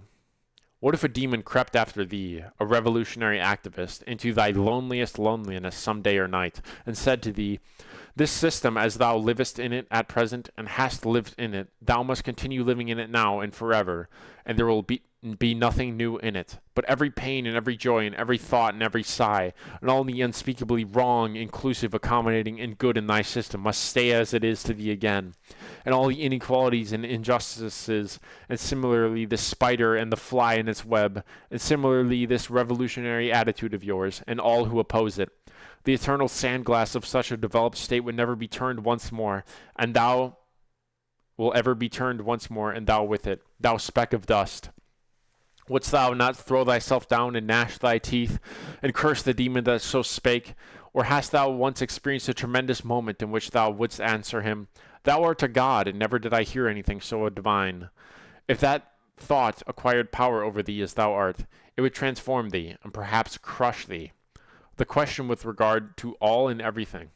What if a demon crept after thee, a revolutionary activist, into thy loneliest loneliness some day or night, and said to thee, this system, as thou livest in it at present, and hast lived in it, thou must continue living in it now and forever, and there will be nothing new in it, but every pain and every joy and every thought and every sigh, and all the unspeakably wrong, inclusive, accommodating, and good in thy system must stay as it is to thee again, and all the inequalities and injustices, and similarly this spider and the fly in its web, and similarly this revolutionary attitude of yours, and all who oppose it. The eternal sandglass of such a developed state would never be turned once more, and thou will ever be turned once more, and thou with it, thou speck of dust. Wouldst thou not throw thyself down and gnash thy teeth, and curse the demon that so spake? Or hast thou once experienced a tremendous moment in which thou wouldst answer him, Thou art a god, and never did I hear anything so divine? If that thought acquired power over thee as thou art, It would transform thee, and perhaps crush thee. The question with regard to all and everything.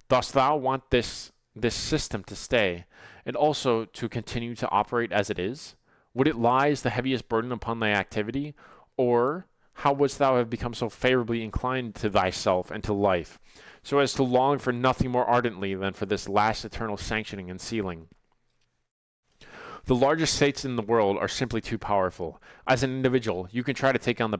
Dost thou want this system to stay, and also to continue to operate as it is? Would it lie as the heaviest burden upon thy activity? Or how wouldst thou have become so favorably inclined to thyself and to life, so as to long for nothing more ardently than for this last eternal sanctioning and sealing? The largest states in the world are simply too powerful. As an individual, you can try to take on the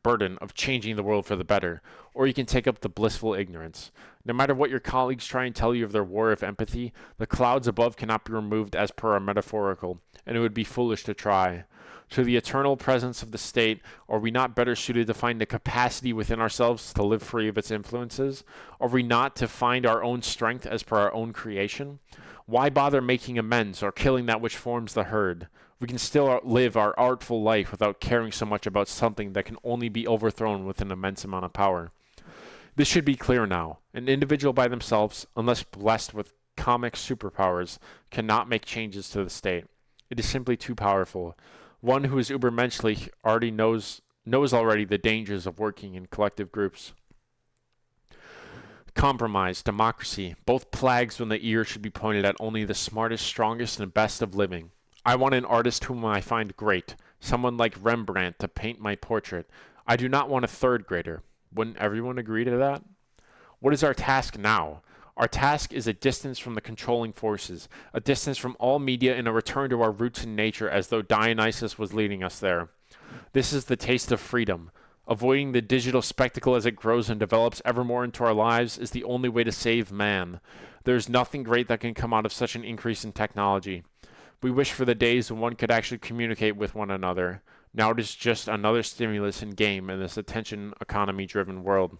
burden of changing the world for the better, or you can take up the blissful ignorance. No matter what your colleagues try and tell you of their war of empathy, the clouds above cannot be removed as per our metaphorical, and it would be foolish to try. To the eternal presence of the state, are we not better suited to find the capacity within ourselves to live free of its influences? Are we not to find our own strength as per our own creation? Why bother making amends or killing that which forms the herd? We can still live our artful life without caring so much about something that can only be overthrown with an immense amount of power. This should be clear now. An individual by themselves, unless blessed with comic superpowers, cannot make changes to the state. It is simply too powerful. One who is Ubermenschlich already knows already the dangers of working in collective groups. Compromise, democracy, both plagues when the ear should be pointed at only the smartest, strongest, and best of living. I want an artist whom I find great, someone like Rembrandt to paint my portrait. I do not want a third grader. Wouldn't everyone agree to that? What is our task now? Our task is a distance from the controlling forces, a distance from all media and a return to our roots in nature as though Dionysus was leading us there. This is the taste of freedom. Avoiding the digital spectacle as it grows and develops ever more into our lives is the only way to save man. There is nothing great that can come out of such an increase in technology. We wish for the days when one could actually communicate with one another. Now it is just another stimulus and game in this attention economy-driven world.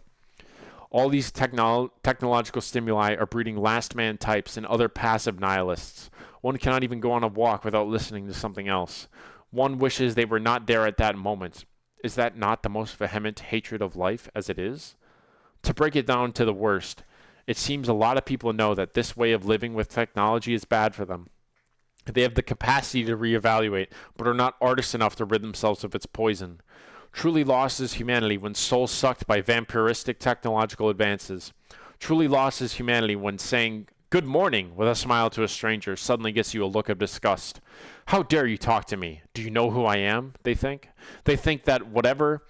All these technological stimuli are breeding last man types and other passive nihilists. One cannot even go on a walk without listening to something else. One wishes they were not there at that moment. Is that not the most vehement hatred of life as it is? To break it down to the worst, it seems a lot of people know that this way of living with technology is bad for them. They have the capacity to reevaluate, but are not artists enough to rid themselves of its poison. Truly lost is humanity when soul sucked by vampiristic technological advances. Truly lost is humanity when saying good morning with a smile to a stranger suddenly gets you a look of disgust. How dare you talk to me? Do you know who I am? They think. They think that whatever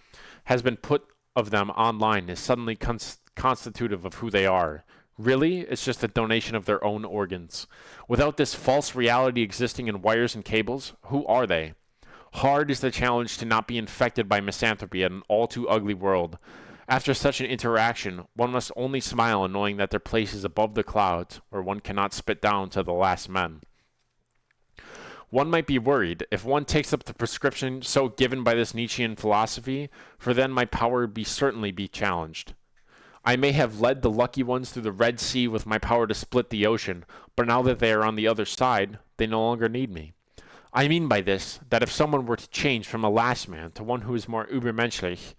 has been put of them online is suddenly constitutive of who they are. Really, it's just a donation of their own organs. Without this false reality existing in wires and cables, who are they? Hard is the challenge to not be infected by misanthropy in an all too ugly world. After such an interaction, one must only smile knowing that their place is above the clouds, where one cannot spit down to the last men. One might be worried if one takes up the prescription so given by this Nietzschean philosophy, for then my power would certainly be challenged. I may have led the lucky ones through the Red Sea with my power to split the ocean, but now that they are on the other side, they no longer need me. I mean by this, that if someone were to change from a last man to one who is more Ubermenschlich,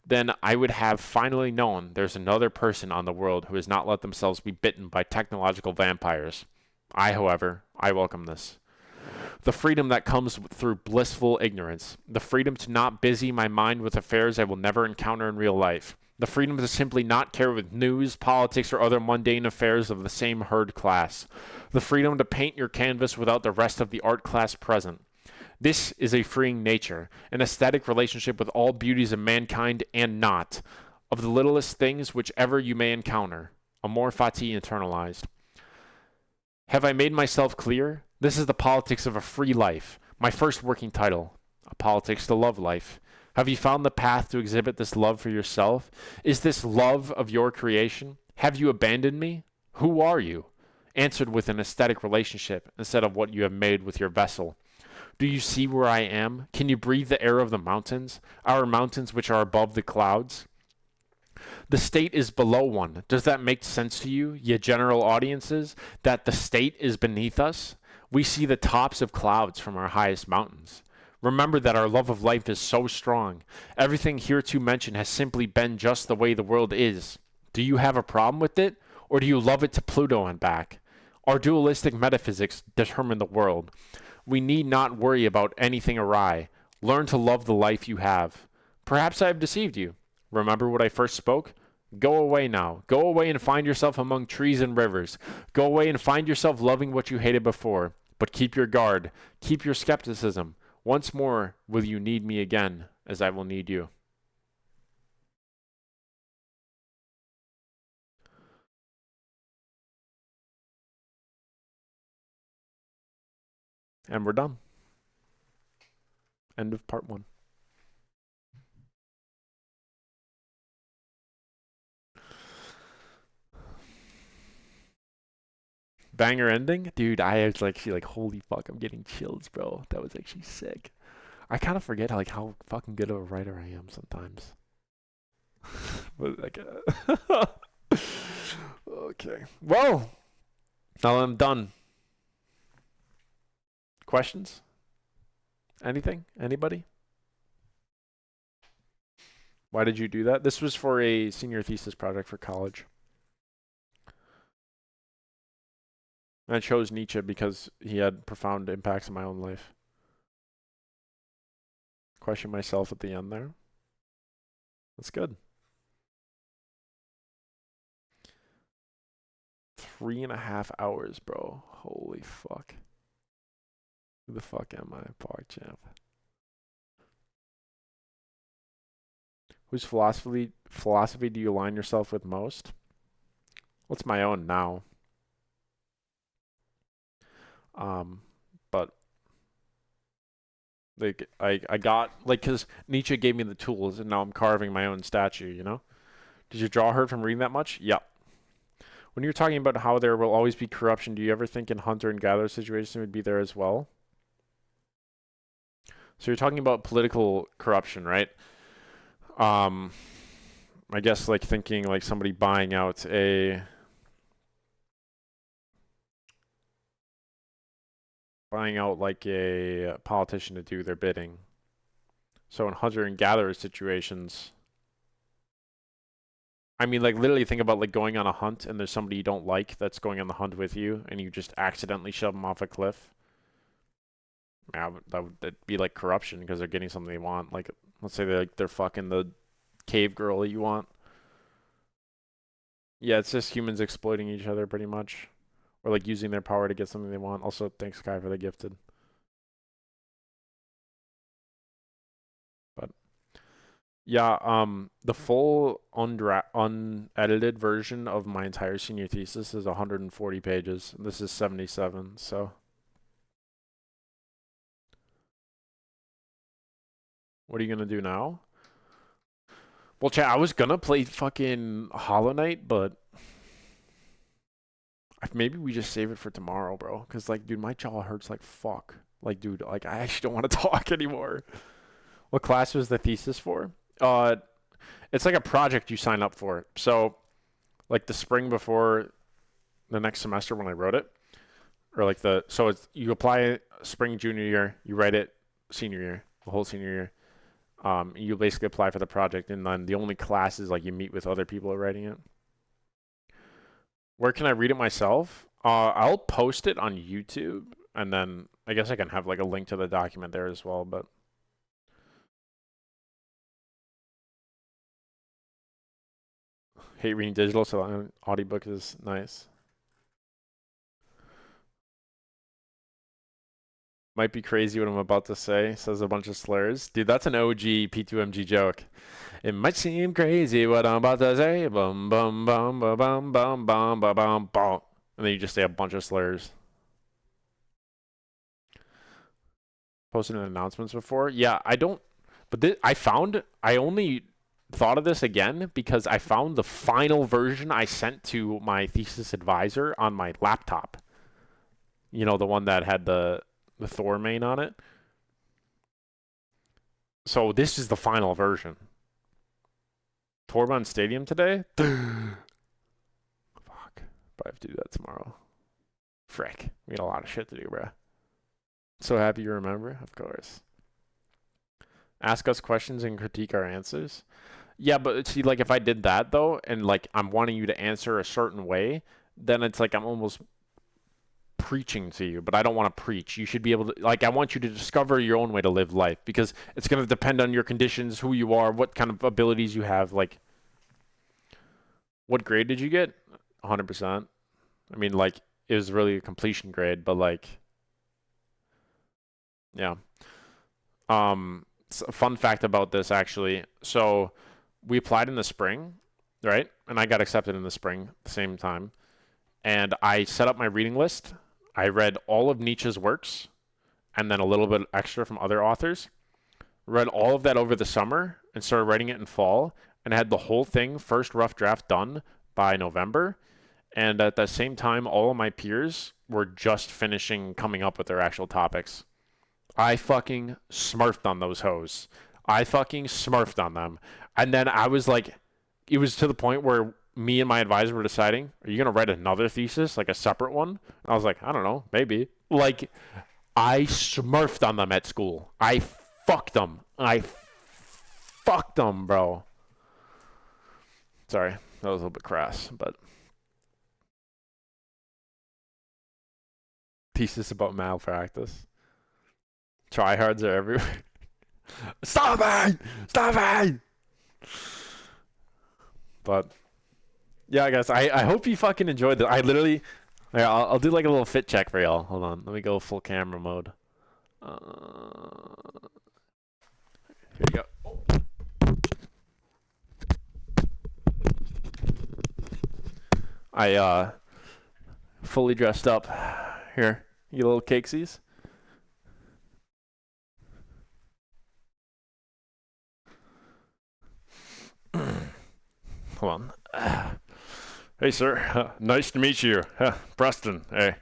then I would have finally known there's another person on the world who has not let themselves be bitten by technological vampires. However, I welcome this. The freedom that comes through blissful ignorance. The freedom to not busy my mind with affairs I will never encounter in real life. The freedom to simply not care with news, politics, or other mundane affairs of the same herd class. The freedom to paint your canvas without the rest of the art class present. This is a freeing nature, an aesthetic relationship with all beauties of mankind and not, of the littlest things whichever you may encounter. Amor fati internalized. Have I made myself clear? This is the politics of a free life, my first working title, a politics to love life. Have you found the path to exhibit this love for yourself? Is this love of your creation? Have you abandoned me? Who are you? Answered with an aesthetic relationship instead of what you have made with your vessel. Do you see where I am? Can you breathe the air of the mountains, our mountains which are above the clouds? The state is below one. Does that make sense to you, ye general audiences, that the state is beneath us? We see the tops of clouds from our highest mountains. Remember that our love of life is so strong. Everything hereto mentioned has simply been just the way the world is. Do you have a problem with it, or do you love it to Pluto and back? Our dualistic metaphysics determine the world. We need not worry about anything awry. Learn to love the life you have. Perhaps I have deceived you. Remember what I first spoke? Go away now. Go away and find yourself among trees and rivers. Go away and find yourself loving what you hated before. But keep your guard. Keep your skepticism. Once more will you need me again, as I will need you. And we're done. End of part 1. Banger ending? Dude, I was actually like, holy fuck, I'm getting chills, bro. That was actually sick. I kind of forget how fucking good of a writer I am sometimes. But like, okay. Well, now I'm done. Questions? Anything? Anybody? Why did you do that? This was for a senior thesis project for college. I chose Nietzsche because he had profound impacts in my own life. Question myself at the end there. That's good. 3.5 hours, bro. Holy fuck. Who the fuck am I, PogChamp? Whose philosophy do you align yourself with most? What's my own now? But like I got like because Nietzsche gave me the tools and now I'm carving my own statue, you know? Did your jaw hurt from reading that much? Yep. When you're talking about how there will always be corruption, do you ever think in hunter and gatherer situation would be there as well? So you're talking about political corruption, right? I guess like thinking like somebody buying out like a politician to do their bidding. So in hunter and gatherer situations, I mean, like literally think about like going on a hunt and there's somebody you don't like that's going on the hunt with you and you just accidentally shove them off a cliff. Yeah, that'd be like corruption because they're getting something they want. Like, let's say they're fucking the cave girl that you want. Yeah, it's just humans exploiting each other pretty much. Or like using their power to get something they want. Also, thanks Kai for the gifted. But yeah, the full unedited version of my entire senior thesis is 140 pages. This is 77, so what are you gonna do now? Well, chat, I was gonna play fucking Hollow Knight, but maybe we just save it for tomorrow, bro. Cause like, dude, my jaw hurts like fuck. Like, dude, like I actually don't want to talk anymore. What class was the thesis for? It's like a project you sign up for. So, like the spring before the next semester when I wrote it, or like so it's you apply it spring junior year, you write it senior year, the whole senior year. You basically apply for the project, and then the only class is like you meet with other people writing it. Where can I read it myself? I'll post it on YouTube, and then I guess I can have like a link to the document there as well. But hate reading digital, so an audiobook is nice. Might be crazy what I'm about to say. Says a bunch of slurs. Dude, that's an OG P2MG joke. It might seem crazy what I'm about to say. Bum bum bum bum bum bum bum bum bum bum. And then you just say a bunch of slurs. Posted in announcements before. Yeah, I don't. But I only thought of this again because I found the final version I sent to my thesis advisor on my laptop. You know, the one that had the Thor main on it. So this is the final version. Torbjorn Stadium today? Fuck. Probably have to do that tomorrow. Frick. We got a lot of shit to do, bruh. So happy you remember? Of course. Ask us questions and critique our answers. Yeah, but see, like if I did that though, and like I'm wanting you to answer a certain way, then it's like I'm almost preaching to you, but I don't want to preach. You should be able to, like, I want you to discover your own way to live life, because it's going to depend on your conditions, who you are, what kind of abilities you have. Like, what grade did you get? 100%. I mean, like, it was really a completion grade, but like, yeah. A fun fact about this, actually. So we applied in the spring, right? And I got accepted in the spring at the same time. And I set up my reading list. I read all of Nietzsche's works and then a little bit extra from other authors. Read all of that over the summer and started writing it in fall, and had the whole thing, first rough draft, done by November. And at the same time, all of my peers were just finishing coming up with their actual topics. I fucking smurfed on those hoes. I fucking smurfed on them. And then I was like, it was to the point where me and my advisor were deciding, are you going to write another thesis, like a separate one? And I was like, I don't know, maybe. Like, I smurfed on them at school. I fucked them. I fucked them, bro. Sorry, that was a little bit crass, but thesis about malpractice. Tryhards are everywhere. Stop it! Stop it! But yeah, guys, I hope you fucking enjoyed this. I literally, yeah, I'll do like a little fit check for y'all. Hold on, let me go full camera mode. Here you go. I fully dressed up. Here, you little cakesies. Hold on. Hey, sir. Nice to meet you. Preston. Hey.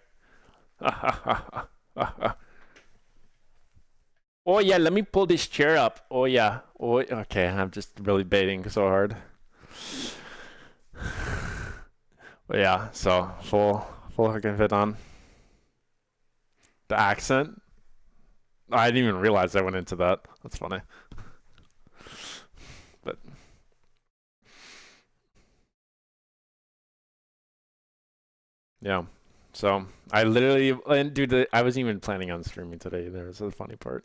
Oh, yeah, let me pull this chair up. Oh, yeah. Oh, okay, I'm just really baiting so hard. But yeah, so full fucking fit on. The accent. I didn't even realize I went into that. That's funny. But yeah. So I literally, and dude, I wasn't even planning on streaming today. There was a funny part.